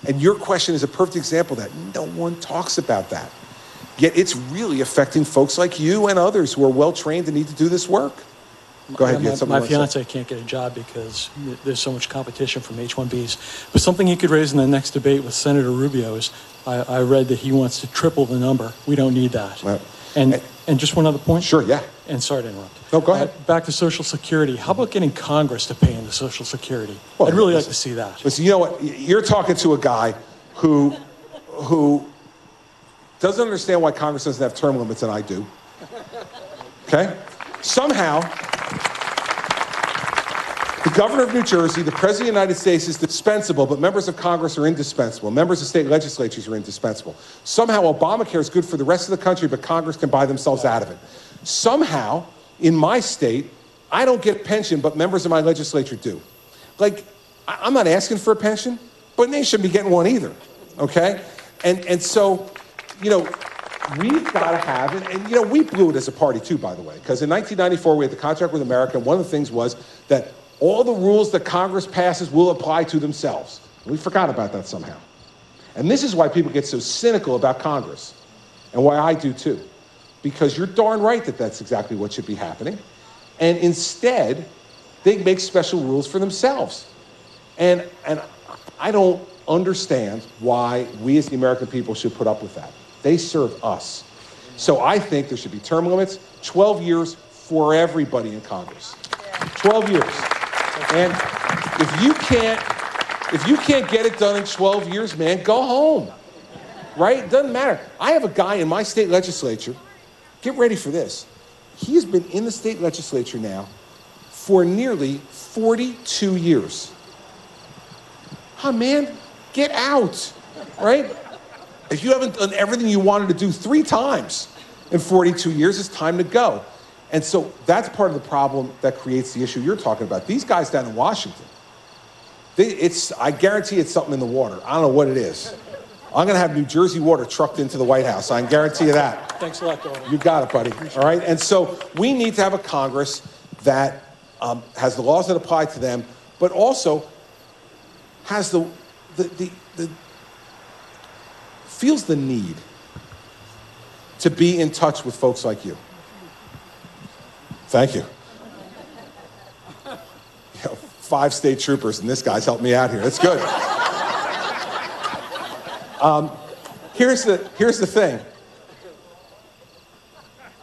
And your question is a perfect example of that. No one talks about that. Yet it's really affecting folks like you and others who are well-trained and need to do this work. Go ahead. My fiance can't get a job because there's so much competition from H-1Bs. But something he could raise in the next debate with Senator Rubio is I read that he wants to triple the number. We don't need that. Right. And just one other point. Sure, yeah. And sorry to interrupt. No, go ahead. Back to Social Security. How about getting Congress to pay into Social Security? Well, I'd really like to see that. Listen, you know what? You're talking to a guy who doesn't understand why Congress doesn't have term limits, and I do. Okay? Somehow, the governor of New Jersey, the president of the United States is dispensable, but members of Congress are indispensable. Members of state legislatures are indispensable. Somehow, Obamacare is good for the rest of the country, but Congress can buy themselves out of it. Somehow, in my state, I don't get a pension, but members of my legislature do. Like, I'm not asking for a pension, but they shouldn't be getting one either, okay? And so, you know, we've got to have it, and, you know, we blew it as a party too, by the way, because in 1994, we had the contract with America, and one of the things was that all the rules that Congress passes will apply to themselves. We forgot about that somehow. And this is why people get so cynical about Congress, and why I do too. Because you're darn right that that's exactly what should be happening. And instead, they make special rules for themselves. And I don't understand why we as the American people should put up with that. They serve us. So I think there should be term limits, 12 years for everybody in Congress. 12 years. And if you can't get it done in 12 years, man, go home. Right? It doesn't matter. I have a guy in my state legislature. Get ready for this. He has been in the state legislature now for nearly 42 years. Oh, man, get out, right? If you haven't done everything you wanted to do 3 times in 42 years, it's time to go. And so that's part of the problem that creates the issue you're talking about. These guys down in Washington, I guarantee it's something in the water. I don't know what it is. I'm going to have New Jersey water trucked into the White House. I can guarantee you that. Thanks a lot, Governor. You got it, buddy. All right? And so we need to have a Congress that has the laws that apply to them, but also has feels the need to be in touch with folks like you. Thank you. 5 state troopers, and this guy's helped me out here. That's good. Here's the thing.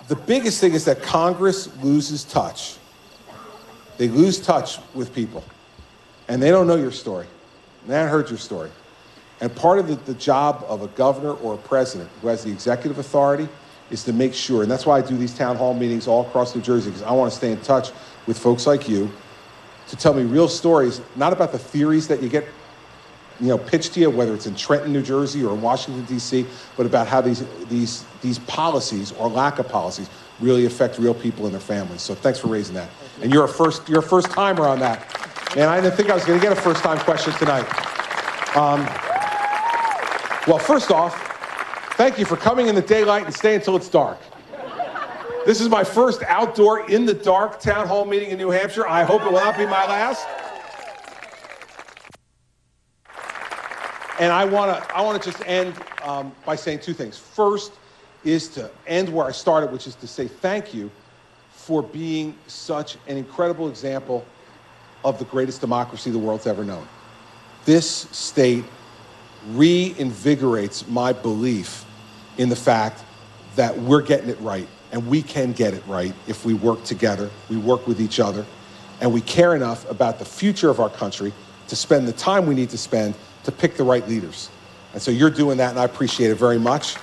The biggest thing is that Congress loses touch. They lose touch with people. And they don't know your story. And they haven't heard your story. And part of the job of a governor or a president who has the executive authority is to make sure, and that's why I do these town hall meetings all across New Jersey, because I want to stay in touch with folks like you to tell me real stories, not about the theories that you get pitched to you, whether it's in Trenton, New Jersey, or in Washington, D.C., but about how these policies or lack of policies really affect real people and their families. So thanks for raising that. And you're a first timer on that. Man, I didn't think I was going to get a first time question tonight. Well, first off, thank you for coming in the daylight and staying until it's dark. This is my first outdoor in the dark town hall meeting in New Hampshire. I hope it will not be my last. And I want to just end by saying 2 things. First is to end where I started, which is to say thank you for being such an incredible example of the greatest democracy the world's ever known. This state reinvigorates my belief in the fact that we're getting it right, and we can get it right if we work together, we work with each other, and we care enough about the future of our country to spend the time we need to spend to pick the right leaders. And so you're doing that, and I appreciate it very much.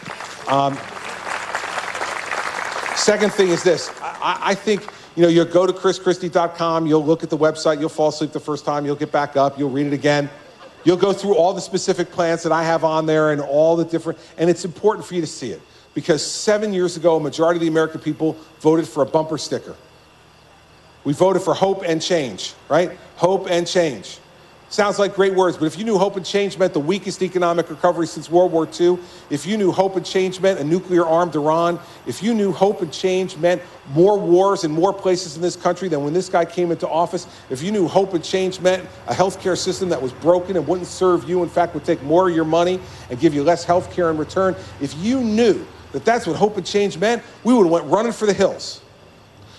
Second thing is this. I think, you'll go to chrischristie.com, you'll look at the website, you'll fall asleep the first time, you'll get back up, you'll read it again. You'll go through all the specific plans that I have on there and all the different, and it's important for you to see it. Because 7 years ago, a majority of the American people voted for a bumper sticker. We voted for hope and change, right? Hope and change. Sounds like great words, but if you knew hope and change meant the weakest economic recovery since World War II, if you knew hope and change meant a nuclear-armed Iran, if you knew hope and change meant more wars in more places in this country than when this guy came into office, if you knew hope and change meant a healthcare system that was broken and wouldn't serve you, in fact, would take more of your money and give you less healthcare in return, if you knew that that's what hope and change meant, we would have went running for the hills.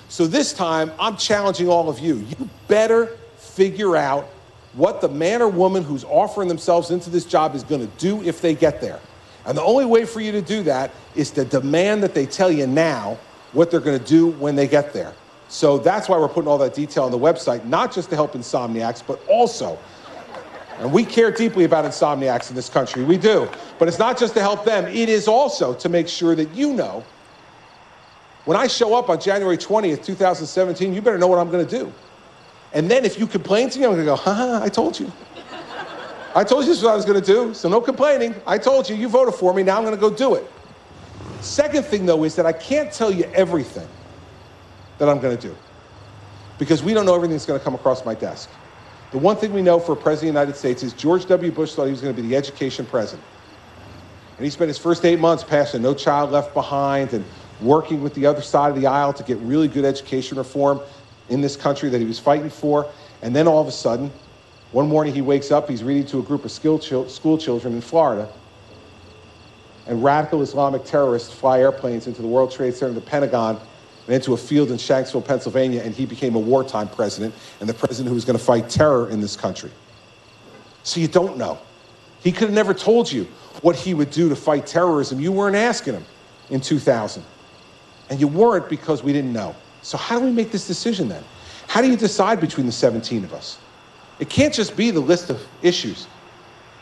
So this time, I'm challenging all of you. You better figure out what the man or woman who's offering themselves into this job is going to do if they get there. And the only way for you to do that is to demand that they tell you now what they're going to do when they get there. So that's why we're putting all that detail on the website, not just to help insomniacs, but also, and we care deeply about insomniacs in this country, we do, but it's not just to help them, it is also to make sure that you know, when I show up on January 20th, 2017, you better know what I'm going to do. And then if you complain to me, I'm going to go, I told you. I told you this is what I was going to do, so no complaining. I told you, you voted for me, now I'm going to go do it. Second thing, though, is that I can't tell you everything that I'm going to do because we don't know everything that's going to come across my desk. The one thing we know for a president of the United States is George W. Bush thought he was going to be the education president. And he spent his first 8 months passing No Child Left Behind and working with the other side of the aisle to get really good education reform in this country that he was fighting for. And then all of a sudden, one morning he wakes up, he's reading to a group of school children in Florida, and radical Islamic terrorists fly airplanes into the World Trade Center, the Pentagon, and into a field in Shanksville, Pennsylvania, and he became a wartime president and the president who was going to fight terror in this country. So you don't know. He could have never told you what he would do to fight terrorism. You weren't asking him in 2000. And you weren't because we didn't know. So how do we make this decision then? How do you decide between the 17 of us? It can't just be the list of issues.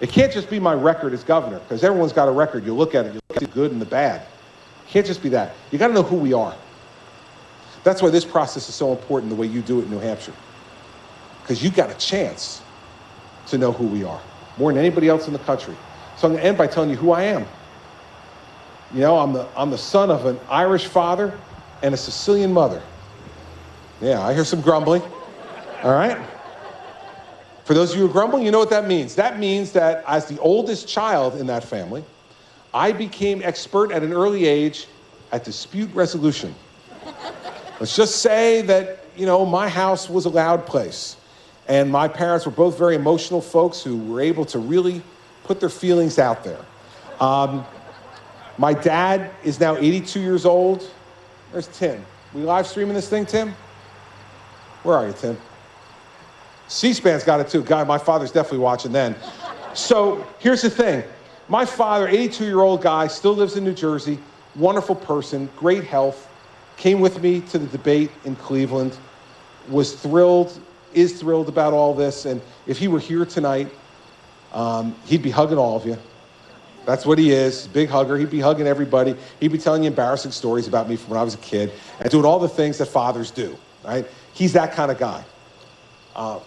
It can't just be my record as governor, because everyone's got a record. You look at it, you look at the good and the bad. It can't just be that. You got to know who we are. That's why this process is so important, the way you do it in New Hampshire. Because you got a chance to know who we are, more than anybody else in the country. So I'm going to end by telling you who I am. I'm the son of an Irish father and a Sicilian mother. Yeah, I hear some grumbling. All right? For those of you who are grumbling, you know what that means. That means that as the oldest child in that family, I became expert at an early age at dispute resolution. Let's just say that, my house was a loud place. And my parents were both very emotional folks who were able to really put their feelings out there. My dad is now 82 years old. There's Tim. We live streaming this thing, Tim? Where are you, Tim? C-SPAN's got it too. God, my father's definitely watching then. So here's the thing. My father, 82-year-old guy, still lives in New Jersey, wonderful person, great health, came with me to the debate in Cleveland, was thrilled, is thrilled about all this, and if he were here tonight, he'd be hugging all of you. That's what he is, big hugger. He'd be hugging everybody. He'd be telling you embarrassing stories about me from when I was a kid and doing all the things that fathers do, right? He's that kind of guy.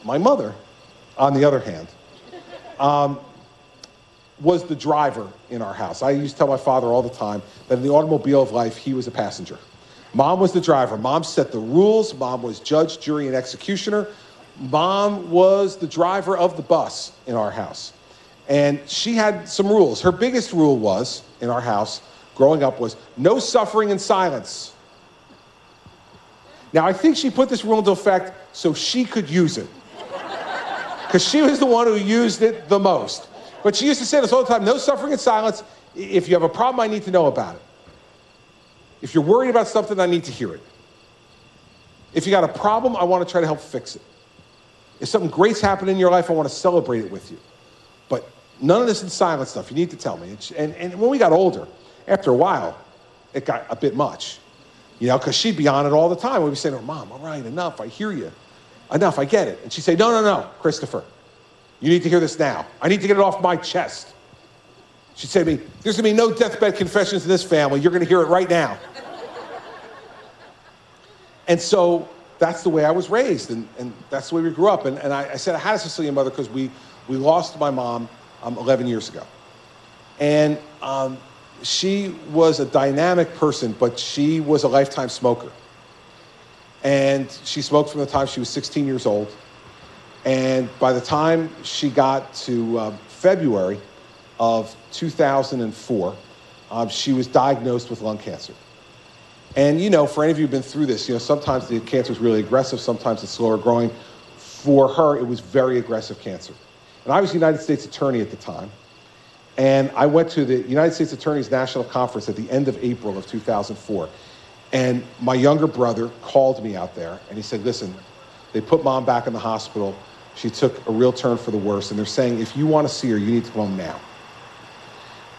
My mother, on the other hand, was the driver in our house. I used to tell my father all the time that in the automobile of life, he was a passenger. Mom was the driver. Mom set the rules. Mom was judge, jury, and executioner. Mom was the driver of the bus in our house. And she had some rules. Her biggest rule was, in our house, growing up, was no suffering in silence. Now, I think she put this rule into effect so she could use it. Because she was the one who used it the most. But she used to say this all the time, no suffering in silence. If you have a problem, I need to know about it. If you're worried about something, I need to hear it. If you got a problem, I want to try to help fix it. If something great's happening in your life, I want to celebrate it with you. But none of this in silent stuff. You need to tell me. And when we got older, after a while, it got a bit much. You know, because she'd be on it all the time. We'd be saying to her, Mom, all right, enough, I hear you. Enough, I get it. And she'd say, no, Christopher, you need to hear this now. I need to get it off my chest. She'd say to me, there's going to be no deathbed confessions in this family. You're going to hear it right now. And so that's the way I was raised, and that's the way we grew up. And I said I had a Sicilian mother because we lost my mom 11 years ago. And she was a dynamic person, but she was a lifetime smoker. And she smoked from the time she was 16 years old. And by the time she got to February of 2004, she was diagnosed with lung cancer. And, you know, for any of you who've been through this, you know, sometimes the cancer is really aggressive, sometimes it's slower growing. For her, it was very aggressive cancer. And I was United States Attorney at the time. And I went to the United States Attorney's National Conference at the end of April of 2004. And my younger brother called me out there, and he said, listen, they put Mom back in the hospital. She took a real turn for the worse, and they're saying, if you want to see her, you need to come home now.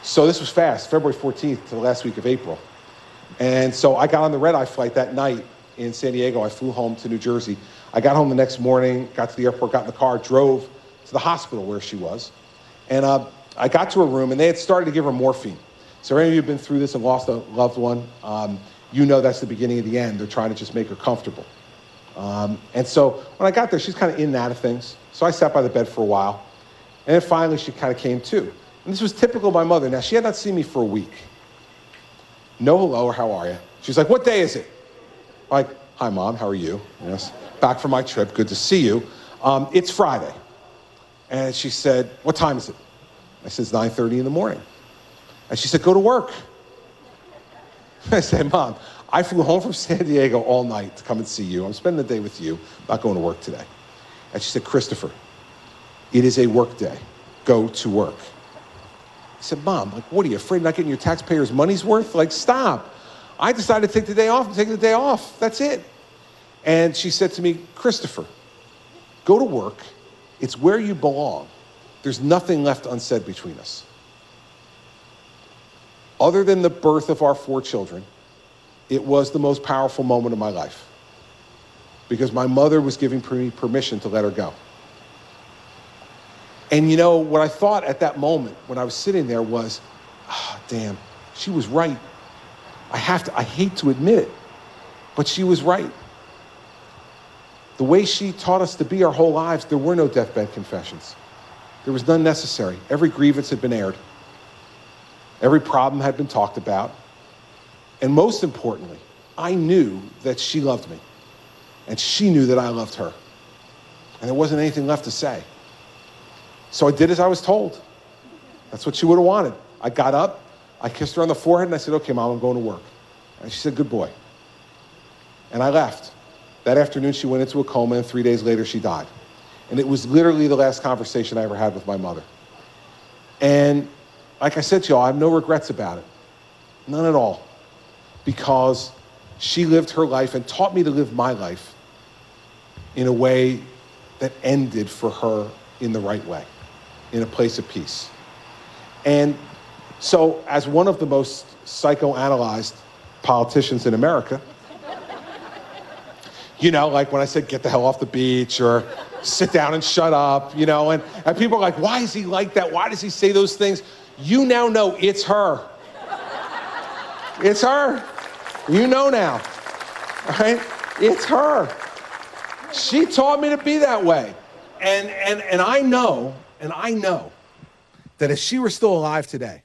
So this was fast, February 14th to the last week of April. And so I got on the red-eye flight that night in San Diego. I flew home to New Jersey. I got home the next morning, got to the airport, got in the car, drove to the hospital where she was. And I got to her room, and they had started to give her morphine. So any of you have been through this and lost a loved one, you know that's the beginning of the end. They're trying to just make her comfortable. And so when I got there, she's kind of in and out of things. So I sat by the bed for a while. And then finally, she kind of came to. And this was typical of my mother. Now, she had not seen me for a week. No hello or how are you? She's like, what day is it? Like, hi, Mom, how are you? Yes, back from my trip, good to see you. It's Friday. And she said, what time is it? I said, it's 9:30 in the morning. And she said, go to work. I said, Mom, I flew home from San Diego all night to come and see you. I'm spending the day with you, not going to work today. And she said, Christopher, it is a work day. Go to work. I said, Mom, like, what are you, afraid of not getting your taxpayers' money's worth? Like, stop. I decided to take the day off. I'm taking the day off. That's it. And she said to me, Christopher, go to work. It's where you belong. There's nothing left unsaid between us. Other than the birth of our 4 children, it was the most powerful moment of my life because my mother was giving me permission to let her go. And you know, what I thought at that moment when I was sitting there was, damn, she was right. I hate to admit it, but she was right. The way she taught us to be our whole lives, there were no deathbed confessions. There was none necessary. Every grievance had been aired. Every problem had been talked about. And most importantly, I knew that she loved me. And she knew that I loved her. And there wasn't anything left to say. So I did as I was told. That's what she would have wanted. I got up, I kissed her on the forehead, and I said, okay, Mom, I'm going to work. And she said, good boy. And I left. That afternoon, she went into a coma, and 3 days later, she died. And it was literally the last conversation I ever had with my mother. And like I said to y'all, I have no regrets about it. None at all. Because she lived her life and taught me to live my life in a way that ended for her in the right way, in a place of peace. And so, as one of the most psychoanalyzed politicians in America, you know, like when I said, get the hell off the beach, or sit down and shut up, you know, and people are like, why is he like that? Why does he say those things? You now know it's her. It's her. You know now, right? It's her. She taught me to be that way. And I know that if she were still alive today,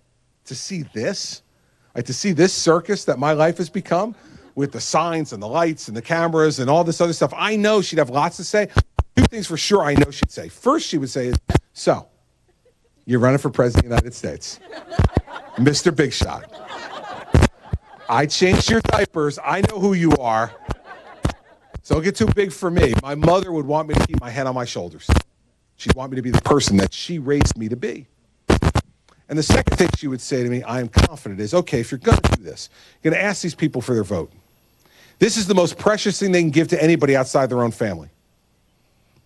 to see this, like to see this circus that my life has become, with the signs and the lights and the cameras and all this other stuff, I know she'd have lots to say. 2 things for sure I know she'd say. First, she would say, so, you're running for president of the United States. Mr. Big Shot. I changed your diapers. I know who you are. So don't get too big for me. My mother would want me to keep my head on my shoulders. She'd want me to be the person that she raised me to be. And the second thing she would say to me, I am confident, is, okay, if you're going to do this, you're going to ask these people for their vote. This is the most precious thing they can give to anybody outside their own family.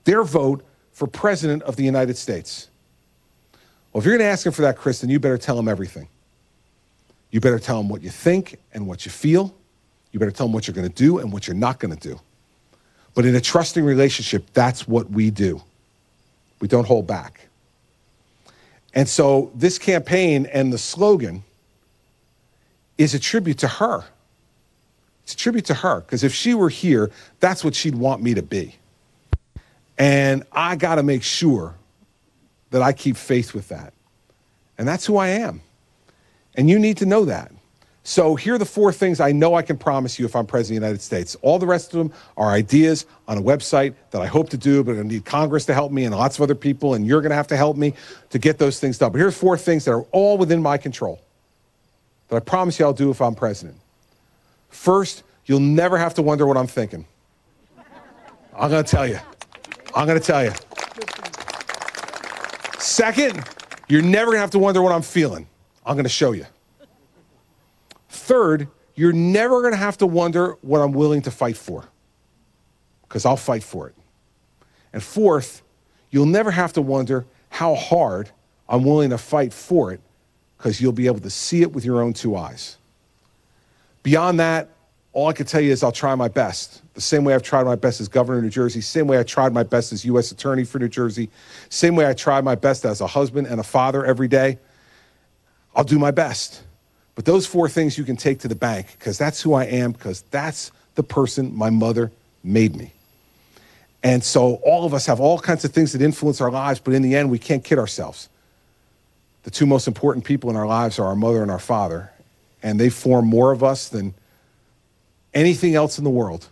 Their vote for President of the United States. Well, if you're going to ask him for that, Kristen, you better tell him everything. You better tell him what you think and what you feel. You better tell him what you're going to do and what you're not going to do. But in a trusting relationship, that's what we do. We don't hold back. And so this campaign and the slogan is a tribute to her. It's a tribute to her, because if she were here, that's what she'd want me to be. And I got to make sure that I keep faith with that. And that's who I am. And you need to know that. So here are the 4 things I know I can promise you if I'm President of the United States. All the rest of them are ideas on a website that I hope to do, but I'm going to need Congress to help me and lots of other people, and you're going to have to help me to get those things done. But here's 4 things that are all within my control that I promise you I'll do if I'm president. First, you'll never have to wonder what I'm thinking. I'm going to tell you. I'm going to tell you. Second, you're never going to have to wonder what I'm feeling. I'm going to show you. Third, you're never going to have to wonder what I'm willing to fight for, because I'll fight for it. And fourth, you'll never have to wonder how hard I'm willing to fight for it, because you'll be able to see it with your own 2 eyes. Beyond that, all I can tell you is I'll try my best. The same way I've tried my best as governor of New Jersey, same way I tried my best as U.S. attorney for New Jersey, same way I tried my best as a husband and a father every day. I'll do my best. But those 4 things you can take to the bank, because that's who I am, because that's the person my mother made me. And so all of us have all kinds of things that influence our lives, but in the end, we can't kid ourselves. The 2 most important people in our lives are our mother and our father, and they form more of us than anything else in the world.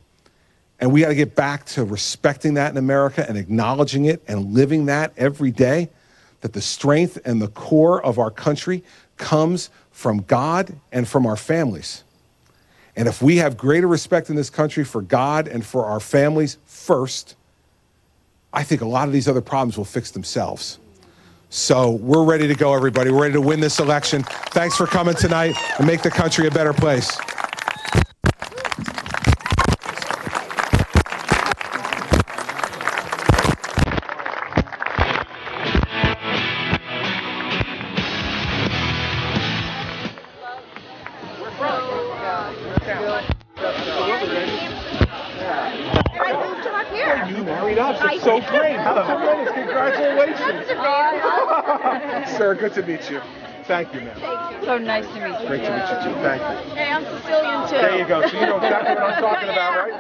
And we got to get back to respecting that in America and acknowledging it and living that every day, that the strength and the core of our country comes from God and from our families. And if we have greater respect in this country for God and for our families first, I think a lot of these other problems will fix themselves. So we're ready to go, everybody. We're ready to win this election. Thanks for coming tonight and make the country a better place. So great. Congratulations. Sir, good to meet you. Thank you, ma'am. Thank you. So nice to meet you. Great to meet you, too. Thank you. Hey, I'm Sicilian, too. There you go. So you know exactly what I'm talking about, right?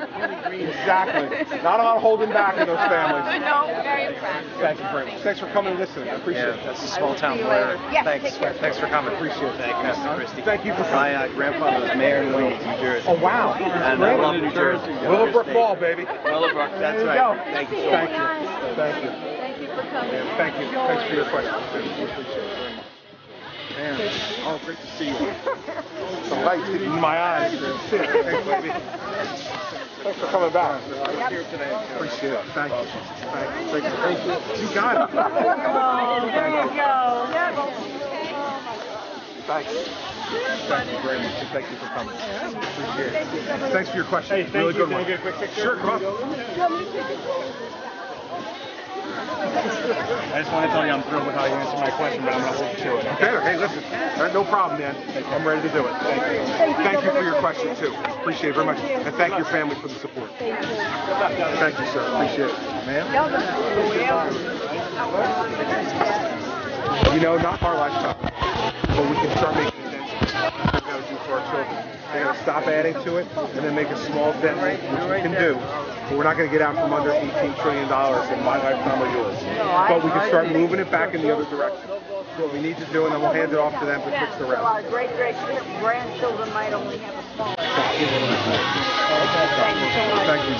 Exactly. Not a lot of holding back in those families. No, very impressed. Thank you very much. Thanks for coming and listening. I appreciate it. That's a small town lawyer. Yeah, Thanks for coming. Appreciate it. Thank you, Mr. Christie. Thank you for coming. My grandfather was mayor in Williams, New Jersey. Oh, wow. And I love New Jersey. Willowbrook Mall, baby. Willowbrook, that's There you right. go. Thank you so much. Thank you. Thank you for coming. Yeah, thank you. Thanks for your questions. Appreciate it very much. Man, oh, great to see you. The lights hitting in my eyes. Thanks, baby. Thanks for coming back. Here today. Appreciate it. Thank you. Thank you. You got it. Oh, there you go. Thanks. Thank you very much. Thank you for coming. Appreciate it. Thanks for your question. Hey, really good one. Can we get a quick picture? Sure, come on. I just want to tell you I'm thrilled with how you answered my question, but I'm going to hold you to it. Okay? Hey, listen. No problem, man. I'm ready to do it. Thank you. Thank you for your question, too. Appreciate it very much. And thank your family for the support. Thank you, sir. Appreciate it. Ma'am? You know, not our lifetime, but we can start making a dent. We're going to do for our children. They're going to stop adding to it and then make a small dent, which we can do. But we're not going to get out from under $18 trillion in my lifetime or yours. But we can start moving it back in the other direction. That's what we need to do, and then we'll hand it off to them to fix the rest. Our great-grandchildren might only have a small. Thank you. Thank you.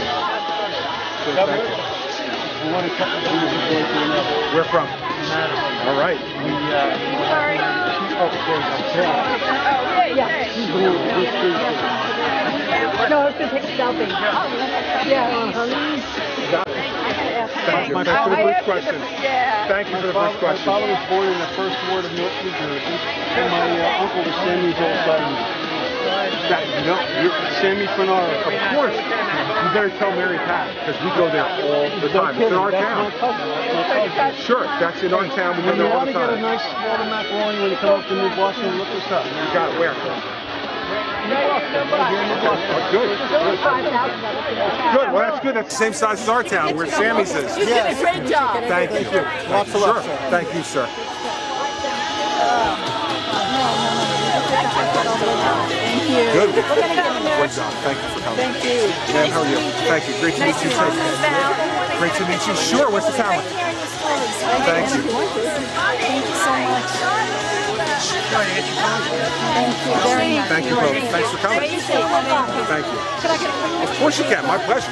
We want to cut the to another. Where from? All right. No, I was going to take a selfie. Thank you. Thanks for the first question. Thank you for the first question. My father was born in the first ward of Newark, New Jersey, and my uncle was 10 years old. Sammy Fenaro. Of course. You better tell Mary Pat, because we go there all the time. It's in our town. Sure, that's in our town. We go there all the time. You want to get a nice water macaroni when you come up to New Boston, look us up. You got it where? Good. Good. Well, that's good. That's the same size as our town, where Sammy's is. You did a great job. Thank you. Lots of luck. Sure. Thank you, sir. Thank you. Good. Great job. Thank you for coming. Thank you. Ma'am, how are you? Thank you. Great to meet you. Great to meet you. Sure. What's the talent? Thank you. Thank you so much. Thank you very much. Thank you both. Thanks for coming. Thank you. Of course you can. My pleasure.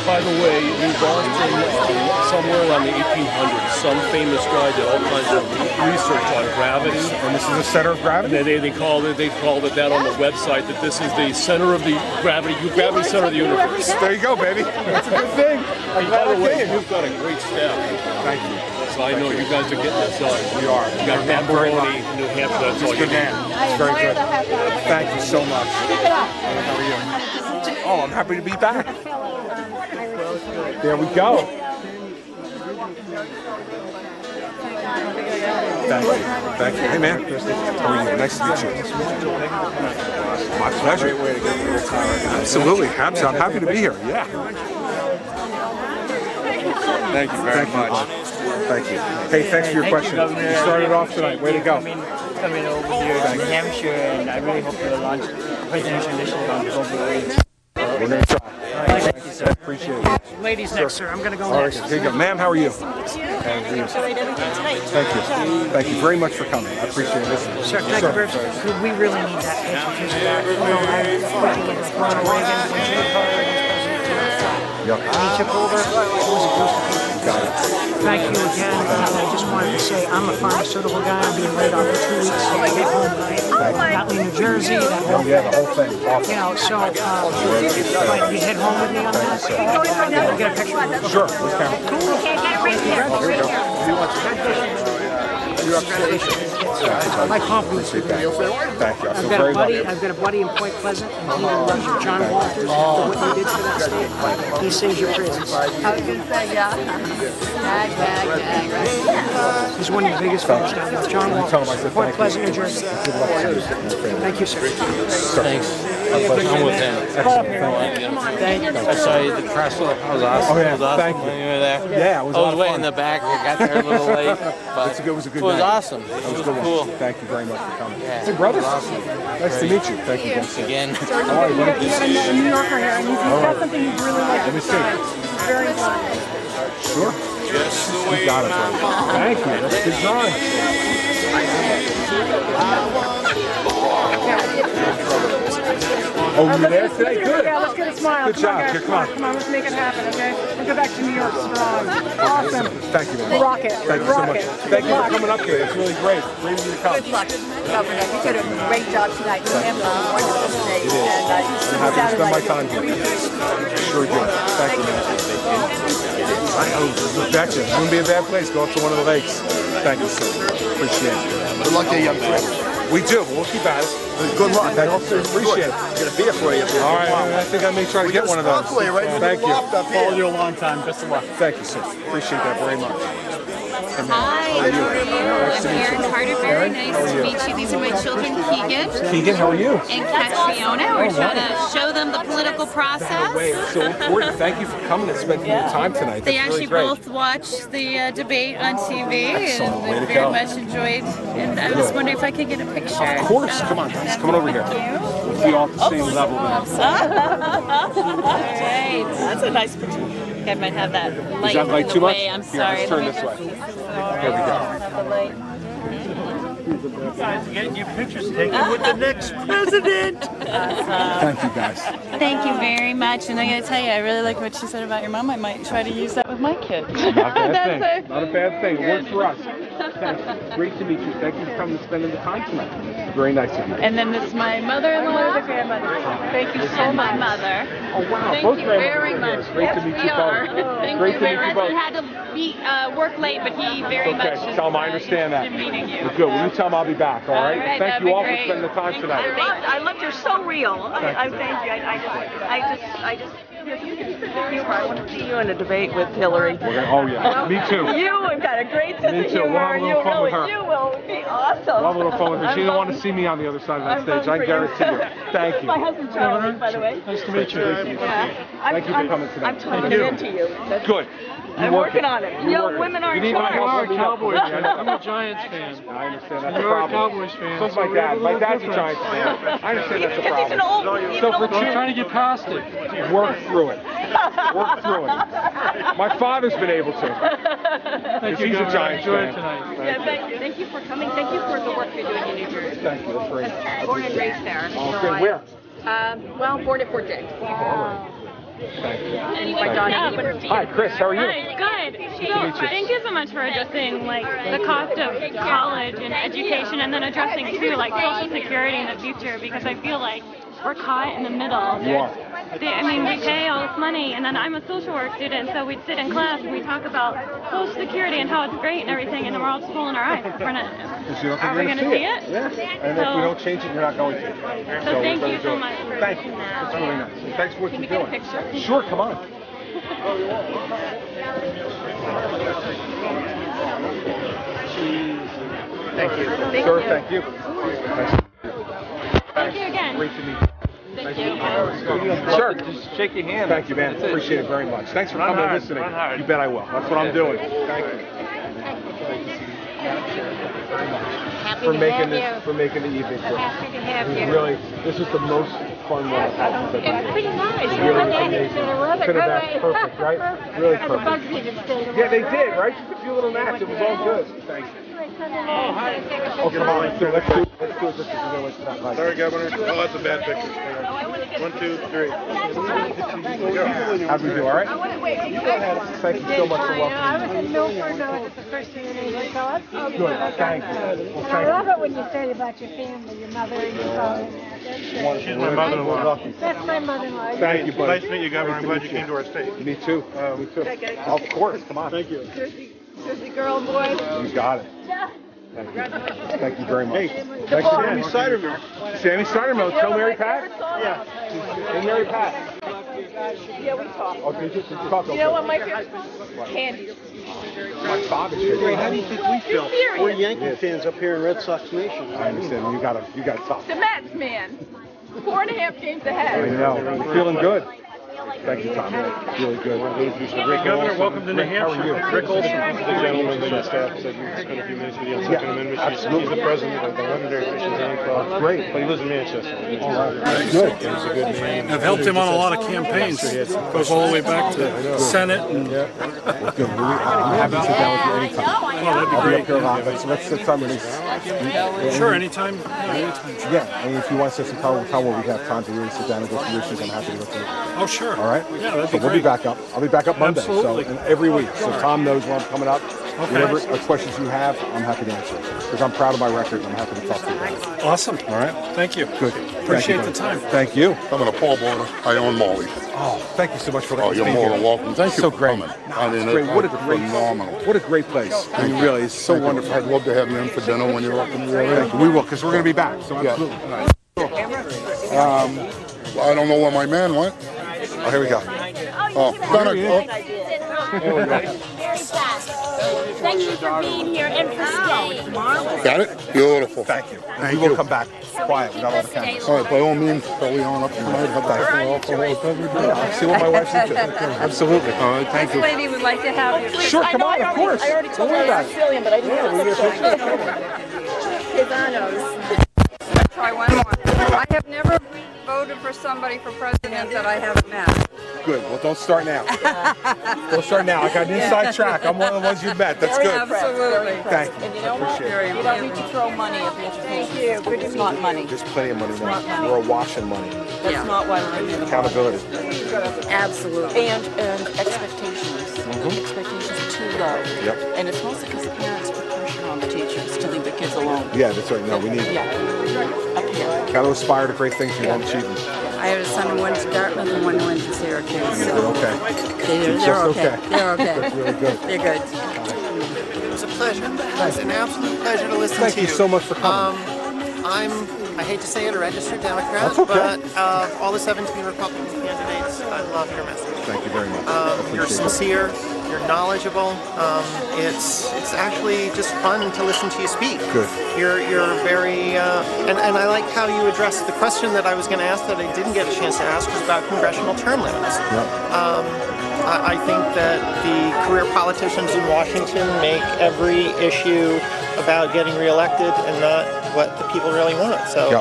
By the way, in Boston, somewhere around the 1800s, some famous guy did all kinds of research on gravity. And this is the center of gravity? And they called it that on the website, that this is the center of the gravity center of the universe. There you go, baby. That's a good thing. Hey, by the way, you've got a great staff. Thank you. So I know you guys are getting this done. We are. You got Macaroni, New Hampshire, that's all you Good need. man. It's very good. Thank you so much. How are you? Oh, I'm happy to be back. There we go. Thank you. Thank you. Hey, man. How are you? Nice to meet you. My pleasure. Absolutely. I'm happy to be here. Yeah. Thank you very much. Thank you. Hey, thanks for your question. You started off tonight. Way to go. Coming over here to New Hampshire, and I really hope to launch presidential initiative on global AIDS. We're going to try. Thank you, sir. Appreciate it. Ladies next, sir. I'm going to go All next. right, here you go. Ma'am, how are you? Enjoyed everything tonight. Thank you. Thank you very much for coming. I appreciate it. Sir, thank you very much. We really need that because of that. You know, I'm working with Ronald Reagan, when Jimmy Carter was president. Yep. When he took over, it was a group of people. Got it. Thank you again. And I just wanted to say I'm a pharmaceutical guy. I'm being laid off for 2 weeks. So I get home tonight. Gatlin, New Jersey. That whole Yeah, the whole thing. Awesome. You know, so you head home with me on this? We'll get a picture. Sure. Let's count. My compliments. Thank you. I feel I've very lucky. got a buddy in Point Pleasant, and he loves you, John Walters, for what you did for that state. He sings your praises. I was going to say, yeah. Right? He's one of your biggest fans down there, John Walters, Point Pleasant, New Jersey. Thank you, sir. Thanks. I'm with him. Thank you. I saw you at the press. That was awesome. Oh, yeah. It was awesome Thank you. when you were there. Yeah, it was a lot of way fun. in the back. I got there a little late. But It was a good It was night. awesome. It was cool. Thank you very much for coming. Yeah. Hey, brothers. Awesome. Nice to meet you. Thank you. Again. How are you, buddy? You got a New Yorker here, and he's got something he'd really like Let me to see. say. Very important. Sure. You got it, buddy. Thank you. That's good drawing. Oh, you there today? Good. Yeah, let's get a smile. Good job. Guys, Here, come on. Come on, let's make it happen, okay? Let's go back to New York strong. Awesome. Thank you, man. Rock it. Thank you so much. Thank you for coming up here. It's really great. Great of you to come. Good luck, Governor. You did a great job tonight. New Hampshire is a wonderful state. And I'm happy to spend my time here. Sure do. Thank you, man. Betcha. It wouldn't be a bad place. Go up to one of the lakes. Thank you, sir. Appreciate it. Good luck there, young friend. We do. We'll keep at it. Good luck. Thank you, sir. Appreciate it. Get a beer for you. All right. I think I may try to get one of those. Thank you. Followed you a long time. Best of luck. Thank you, sir. Appreciate that very much. Hi, how are you? I'm Erin Carter. Very nice to meet you. These are my children, Keegan. Keegan, how are you? And Catriona. We're trying to show them the political process. It's so important. Thank you for coming and spending your time tonight. They That's actually really great. both watched the debate on TV, Excellent. Way and to they very go. much enjoyed. And I was wondering if I could get a picture. Of course. Come on, guys. Come on over here. We'll be all at the same level. All right. That's a nice picture. I might have that light. Is that light too much? I'm Here, sorry. let's turn this way. There we go. Getting your pictures taken with the next president. Thank you, guys. Thank you very much. And I gotta tell you, I really like what she said about your mom. I might try to use that with my kids. Not a bad thing. Not a bad thing. It works for us. Thank you. Great to meet you. Thank you for coming and spending the time tonight. Very nice of you. And then this is my mother-in-law. The grandmother. Thank you so And much. my mother. Oh, wow. Thank Both you grandmothers very are much. here. Great to meet Yes, you we are. both. Thank Great you to meet very you much. both. He had to be work late, but he very much Okay, is tell him I understand that. interested in meeting you. Well, good. Well, you tell him I'll be back, all right? All right, Thank that'd you be all for great. spending the time tonight. I loved you're so real. I thank you. I just humor. I want to see you in a debate with Hillary. Oh, yeah. Me too. You have got a great sense Me of too. We'll humor. have a little fun with her. You will be awesome. We'll have a little fun with her. She didn't want to see me on the other side of that stage. I guarantee you. Thank you. My husband Charlie, by the way. Nice to meet you. Yeah. Thank you for coming tonight. I'm talking into you. Good. I'm working on it. Young women are in charge. You are a Cowboys fan. I'm a Giants fan. I understand that's a You're a problem. Cowboys fan. So's my dad. My dad's a Giants fan. I understand that's a problem. So for trying to get past it. Work through it. Work through it. My father's been able to. Thank you, He's a Governor. Giants Enjoy fan. it tonight. Yeah, thank you. Thank you for coming. Thank you for the work you're doing in New Jersey. Thank you. That's great. Born and raised there. Oh, good. Where? Well, born at Fort Dix. Thank you. My daughter. Hi, Chris. How are you? Hi, good. So, thank you so much for addressing like the cost of college and education, and then addressing too like Social Security in the future, because I feel like we're caught in the middle. You are. I mean, we pay all this money, and then I'm a social work student, so we'd sit in class and we talk about Social Security and how it's great and everything, and then we're all just rolling our eyes. We're not. Because you don't think Are we you're going to see it? Yeah. And if we don't change it, you're not going to. So thank we you better so do it. much for Thank you. doing that. That's really nice. And thanks for what Can we you're get a doing. picture? Sure, come on. Thank you. Sir, thank you. Thank you again. Great to meet you. Thank you. Sure. Just shake your hand. Thank you, man. Appreciate it very much. Thanks for coming and listening. You bet I will. That's what I'm doing. Thank you. For making the evening for us. Happy to have you. Really, this is the most fun one I've had. It's pretty nice. Really amazing. Could have been perfect, right? Really And the bugs perfect. even stayed away. Yeah, they did, right? Just a few little gnats. It was all good. Thanks. Oh, hi. Oh, come on. Let's do it just as we go into that light. Sorry, Governor. Oh, that's a bad picture. 1, 2, 3. How'd we do? All right? Thank you so much for I welcoming was me. in Milford, no, it's the first thing you need, so that's Good. Thank you. Well, I thank love you. it when you say about your family, your mother and your father. She's my mother-in-law. That's my mother-in-law. Thank you, buddy. Nice to meet you, Governor. I'm glad you came to our state. Me too. Me too. Of course. Come on. Thank you. Jersey girl, boy. You got it. Thank you. Thank you very much. Thanks for Sammy Cider Mill. Sammy Cider Mill. Tell Mary Pat. Yeah. Hey, Mary Pat. Yeah, we talk. Okay, just talk. You know what my favorite song? Candy. My father's here. How do you think we feel? serious? We're Yankee fans up here in Red Sox Nation. I understand. You got to talk. The Mets, man. 4.5 games I ahead. know. You're feeling good. Thank you, Tom. Really good. Rick, Governor, welcome to New Hampshire. Rick Olson, the gentleman on the staff, said you spent a few minutes with you on Second Amendment. He's the president of the Londonderry Fishing Game Club. That's great. But he lives in Manchester. Good. He's a good man. I've helped him on a lot of campaigns. Goes all the way back to Senate. And Good. I'm happy to sit down with you anytime. I'll be up here a lot. Let's sit some release. Sure, anytime. Yeah, and if you want to set some time where we have time to really sit down and go through issues, I'm happy to listen. Oh, sure. All right? Yeah, that'd So be we'll be great. back up. I'll be back up Monday. Absolutely. So and every week. So Tom knows when I'm coming up. Okay. Whatever questions you have, I'm happy to answer. Because I'm proud of my record and I'm happy to talk to you about it. Awesome. All right? Thank you. Good. Appreciate the time. Thank you. I'm in a Paul Border. I own Molly. Oh, thank you so much for Oh, letting you're me more here. than welcome. Thank you So for great. coming. I mean, it's great. What a great, phenomenal. What a great place. I mean, really, it's so wonderful. I'd love to have you in for dinner when you're up in the area. Thank you. We will, because we're going to be back. So absolutely. I don't know where my man went. Oh, here we go. Oh, Donna. There we go. Thank you for being here and for staying. Got it? Beautiful. Thank you. We will come back quiet without all the cameras. All right, by all means, Kelly on up tonight. Have that for alcohol beverage. I'll see what my wife's into. Absolutely. All right, thank This you. lady would like to have you. Sure, come on, of course. I already told her I was Sicilian, but I didn't know Let's try one more. I have never voted for somebody for president that I haven't met. Good. Well, don't start now. Don't start now. I got an inside track. I'm one of the ones you met. That's good. Absolutely. Thank you. And you know what? Appreciate it. You don't need to throw money at the education. Thank you. It's not money. There's plenty of money now. We're awash in money. That's not why we're in the Accountability. Absolutely. And expectations. Expectations are too low. Yep. And it's mostly because the parents put pressure on the teachers to leave the kids alone. Yeah, that's right. No, we need. Yeah. Up here. Got to aspire to great things. You won't achieve them. I have a son who went to Dartmouth and one who went to Syracuse. So They're okay. They're okay. They're okay. That's really good. They're good. It was a pleasure. It's an absolute pleasure to listen Thank to you so much for coming. I hate to say it, a registered Democrat, That's okay. but all the 17 Republican candidates, I love your message. Thank you very much. You're sincere, you're knowledgeable. It's actually just fun to listen to you speak. Good. You're very, and I like how you addressed the question that I was going to ask that I didn't get a chance to ask, was about congressional term limits. I think that the career politicians in Washington make every issue about getting reelected and not what the people really want. So,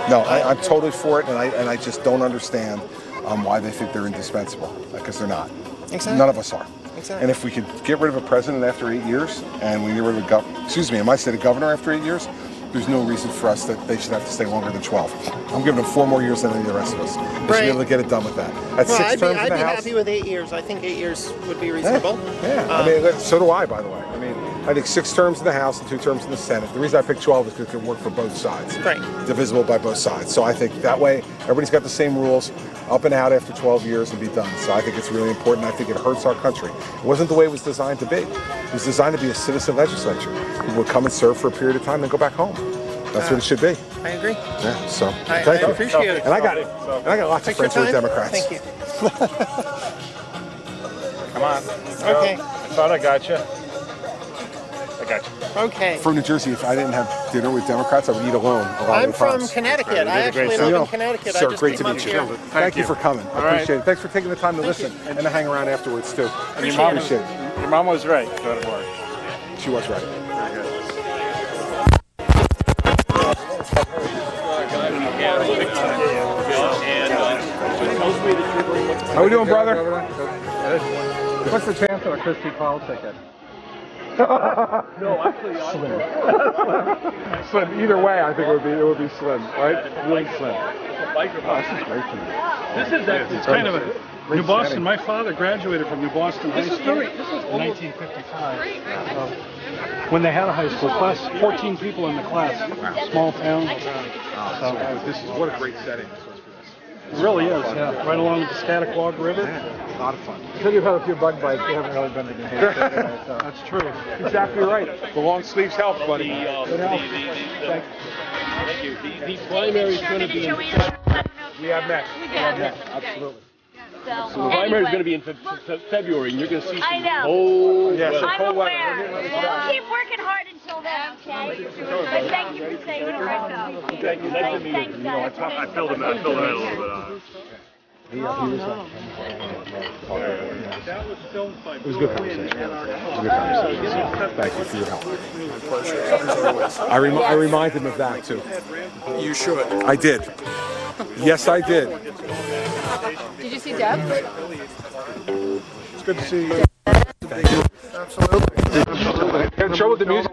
no, I'm totally for it, and I just don't understand why they think they're indispensable, because they're not. Exactly. None of us are. Exactly. And if we could get rid of a president after 8 years, and we get rid of in my state, a governor after 8 years, there's no reason for us that they should have to stay longer than 12. I'm giving them 4 more years than any of the rest of us. They should be able to get it done with that. That's 6 terms in the House. I'd be happy with 8 years. I think 8 years would be reasonable. Yeah. I mean, so do I, by the way. I mean, I think 6 terms in the House and 2 terms in the Senate. The reason I picked 12 is because it can work for both sides. Right. Divisible by both sides. So I think that way everybody's got the same rules, up and out after 12 years and be done. So I think it's really important. I think it hurts our country. It wasn't the way it was designed to be. It was designed to be a citizen legislature. People would come and serve for a period of time and then go back home. That's what it should be. I agree. Yeah, so I thank you. appreciate it. And I got lots of friends who are Democrats. Thank you. Come on. Okay. I thought I got you. I got you. Okay. From New Jersey, if I didn't have dinner with Democrats, I would eat alone a lot I'm of the from times. Connecticut. I actually live in Connecticut. Sir, I just great came to up meet you. here. Thank you for coming. I All right. appreciate it. Thanks for taking the time to listen and to hang around afterwards, too. And your mom, Appreciate it. your mom was right. Go to work. She was right. How we doing, brother? What's the chance of a Christie Paul ticket? No, actually, Slim. Either way, I think it would be slim, right? Really slim. This is actually kind of a New Boston. My father graduated from New Boston High School in 1955. When they had a high school class, 14 people in the class, small town. So This is what a great setting. it really is, yeah. Right along the Scattaquag River. A lot of fun. Until you've had a few bug bites, you haven't really been to New Hampshire. That's true. Exactly right. The long sleeves help, buddy. The primary is going to be in We have next. Absolutely. the primary is going to be in February, and you're going to see some know. cold Yes, weather. I'm aware. We'll keep working hard until then, okay? But thank you for saying it right now. Thank you. Nice to meet you. Thanks, guys. I filled him in a little bit. That was filmed by It was a good conversation. Thank you for your help. I reminded him of that, too. You should. I did. Yes, I did. Did you see Deb? It's good to see you. Thank you. Absolutely. Had trouble with the music?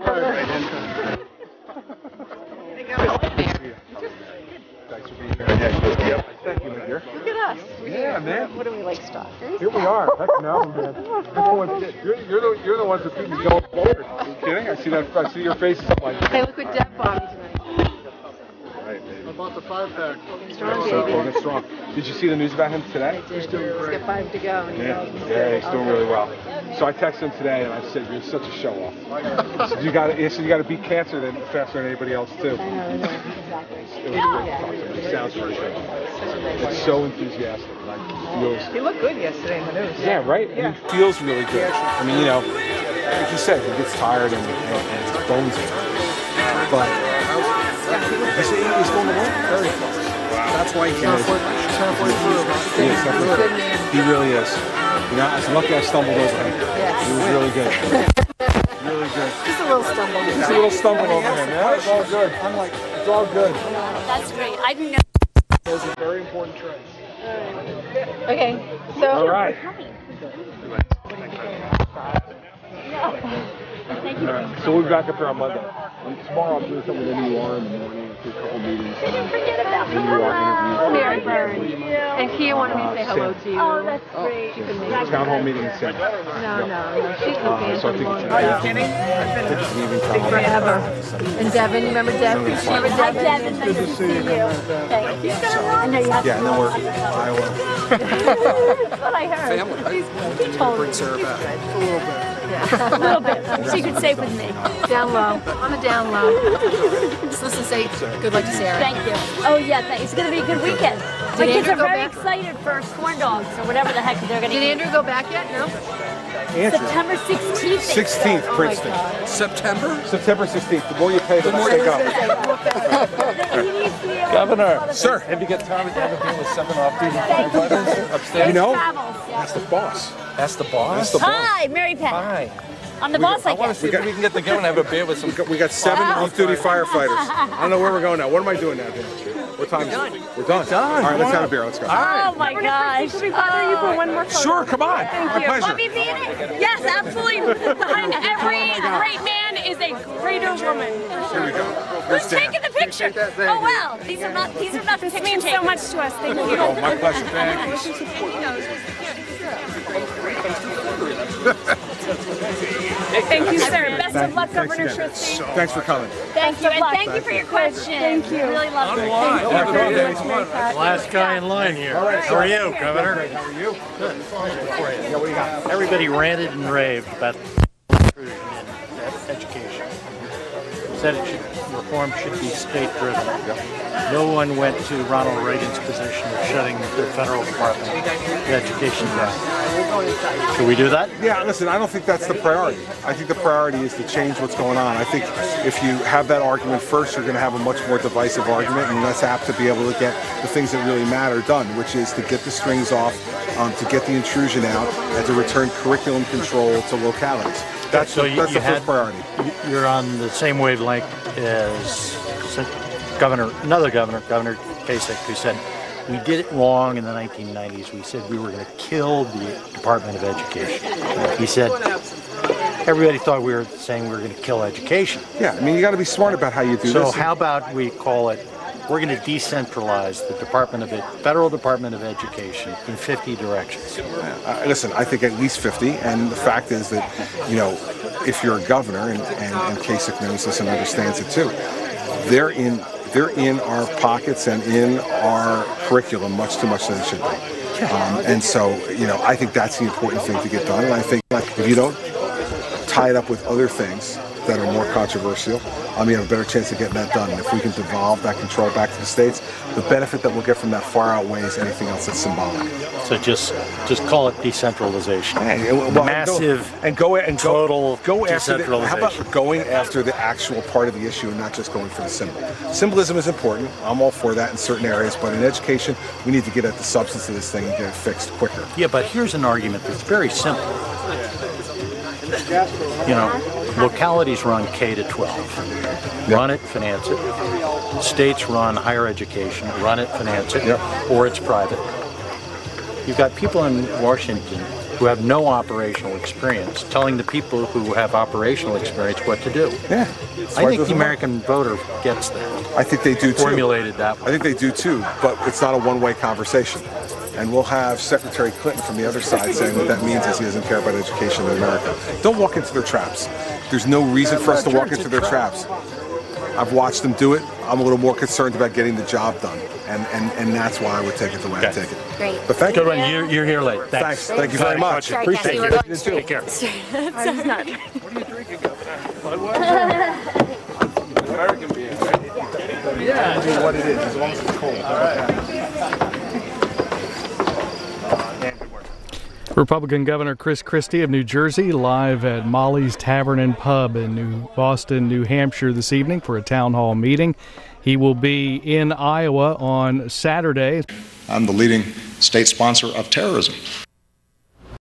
Thanks for being here. Thank you, my dear. Look at us. Yeah, man. What are we, like stalkers? Here we are. Heck no, man. You're the ones that keep me going forward. Are you kidding? I see your face. I'm like, Hey, look what Deb bought me tonight. I bought the 5-pack. Strong, so baby. strong. Did you see the news about him today? He's got 5 to go. Yeah, he's doing really well. So I texted him today and I said, "You're such a show off." I said, you got to beat cancer faster than anybody else too. I know, exactly. It was great to talk to him. He sounds very good. It's so enthusiastic. Like, feels. He looked good yesterday in the news. Yeah, right. Yeah. He feels really good. I mean, like you said, he gets tired and his bones are. But he's going to work very close. That's why he's halfway through. He really is. It's lucky I stumbled over him. He was really good. Really good. Just a little stumble. Just a little stumble over him. Yeah, it's all good. I'm like, it's all good. That's great. I didn't know. Those are very important traits. Okay, so. All right. So we'll be back up here on Monday. Tomorrow I'm doing something with NUR in the morning, a couple meetings. Mary Burns. And Kia wanted me to say hello to you. Oh, that's great. Town hall meeting in San No. She's the so I think fan. Are you kidding? I've been Forever. And Devin, you remember Devin? Remember Hi, Devin? Devin. Nice to see you. Thank you. I know you have Yeah, and then we're Iowa. That's what I heard. Family. He told me. Brings Sarah back. A little bit. She could stay with me. Down low. On the down low. Just listen, say good luck to Sarah. Thank you. Oh, yeah, it's going to be a good weekend. My Did kids Andrew are go very back? excited for corn dogs or whatever the heck they're going to eat. Did Andrew go back yet? No? September 16th. 16th, Princeton. September? September 16th. The more you pay, the more they go. Governor. Sir. Have you got time to have a beer with 7 off-duty firefighters upstairs? You know, Travels, yeah. that's the boss. That's the boss? That's the boss. Hi, Mary Pat. Hi. I'm the boss, I I want to guess. see if we can get together and have a beer with some... We got 7 off-duty firefighters. I don't know where we're going now. What am I doing now, Dan? What time is it? We're done. done. All right, let's have a beer. Let's go. Oh my gosh. Could we bother you for one more photo? Sure, come on. Thank My you. pleasure. Let me be in it. Yes, absolutely. Behind every great man is a greater woman. Here we go. Who's taking the picture? Oh wow, these are not the This picture means so takers. much to us. Thank you. Oh, my pleasure. Thank you. Thank you, sir. Best Thank of luck, you. Governor Thanks again. Christie. Thanks for coming. Thank you, and thank you for your question. Thank you. Really lovely. Last guy in line here. How are you, Governor? How are you? Good. Yeah, what do you got? Everybody ranted and raved about intrusion in education. Said reform should be state-driven. No one went to Ronald Reagan's position of shutting the federal Department of Education down. Should we do that? Yeah, listen, I don't think that's the priority. I think the priority is to change what's going on. I think if you have that argument first, you're going to have a much more divisive argument, and less apt to be able to get the things that really matter done, which is to get the strings off, to get the intrusion out, and to return curriculum control to localities. That's the first priority. You're on the same wavelength as Governor Kasich, who said we did it wrong in the 1990s. We said we were going to kill the Department of Education. He said everybody thought we were saying we were going to kill education. Yeah, I mean, you got to be smart about how you do this. So how about we call it, we're going to decentralize the Federal Department of Education in 50 directions. Listen, I think at least 50, and the fact is that, you know, if you're a governor, and Kasich knows this and understands it too, they're in our pockets and in our curriculum much too much than it should be. And so, you know, I think that's the important thing to get done. And I think if you don't tie it up with other things that are more controversial, you have a better chance of getting that done. And if we can devolve that control back to the states, the benefit that we'll get from that far outweighs anything else that's symbolic. So just call it decentralization. Massive total decentralization. How about going after the actual part of the issue and not just going for the symbol? Symbolism is important. I'm all for that in certain areas, but in education, we need to get at the substance of this thing and get it fixed quicker. Yeah, but here's an argument that's very simple. You know, localities run K to 12. Run it, finance it. States run higher education, run it, finance it, or it's private. You've got people in Washington who have no operational experience telling the people who have operational experience what to do. Yeah. I think the American voter gets that. I think they do too. Formulated that way. I think they do too, but it's not a one-way conversation. And we'll have Secretary Clinton from the other side saying what that means is he doesn't care about education in America. Don't walk into their traps. There's no reason for us to walk into their traps. I've watched them do it. I'm a little more concerned about getting the job done. And that's why I would take it the way I take it. Great. But thank you. Good one. You're here late. Thanks. Thank you very much. Appreciate it. Take care. I'm not. What are you drinking, Governor? American beer, right? Yeah. I mean, what it is, as long as it's cold. All right. Republican Governor Chris Christie of New Jersey live at Molly's Tavern and Pub in New Boston, New Hampshire this evening for a town hall meeting. He will be in Iowa on Saturday. I'm the leading state sponsor of terrorism.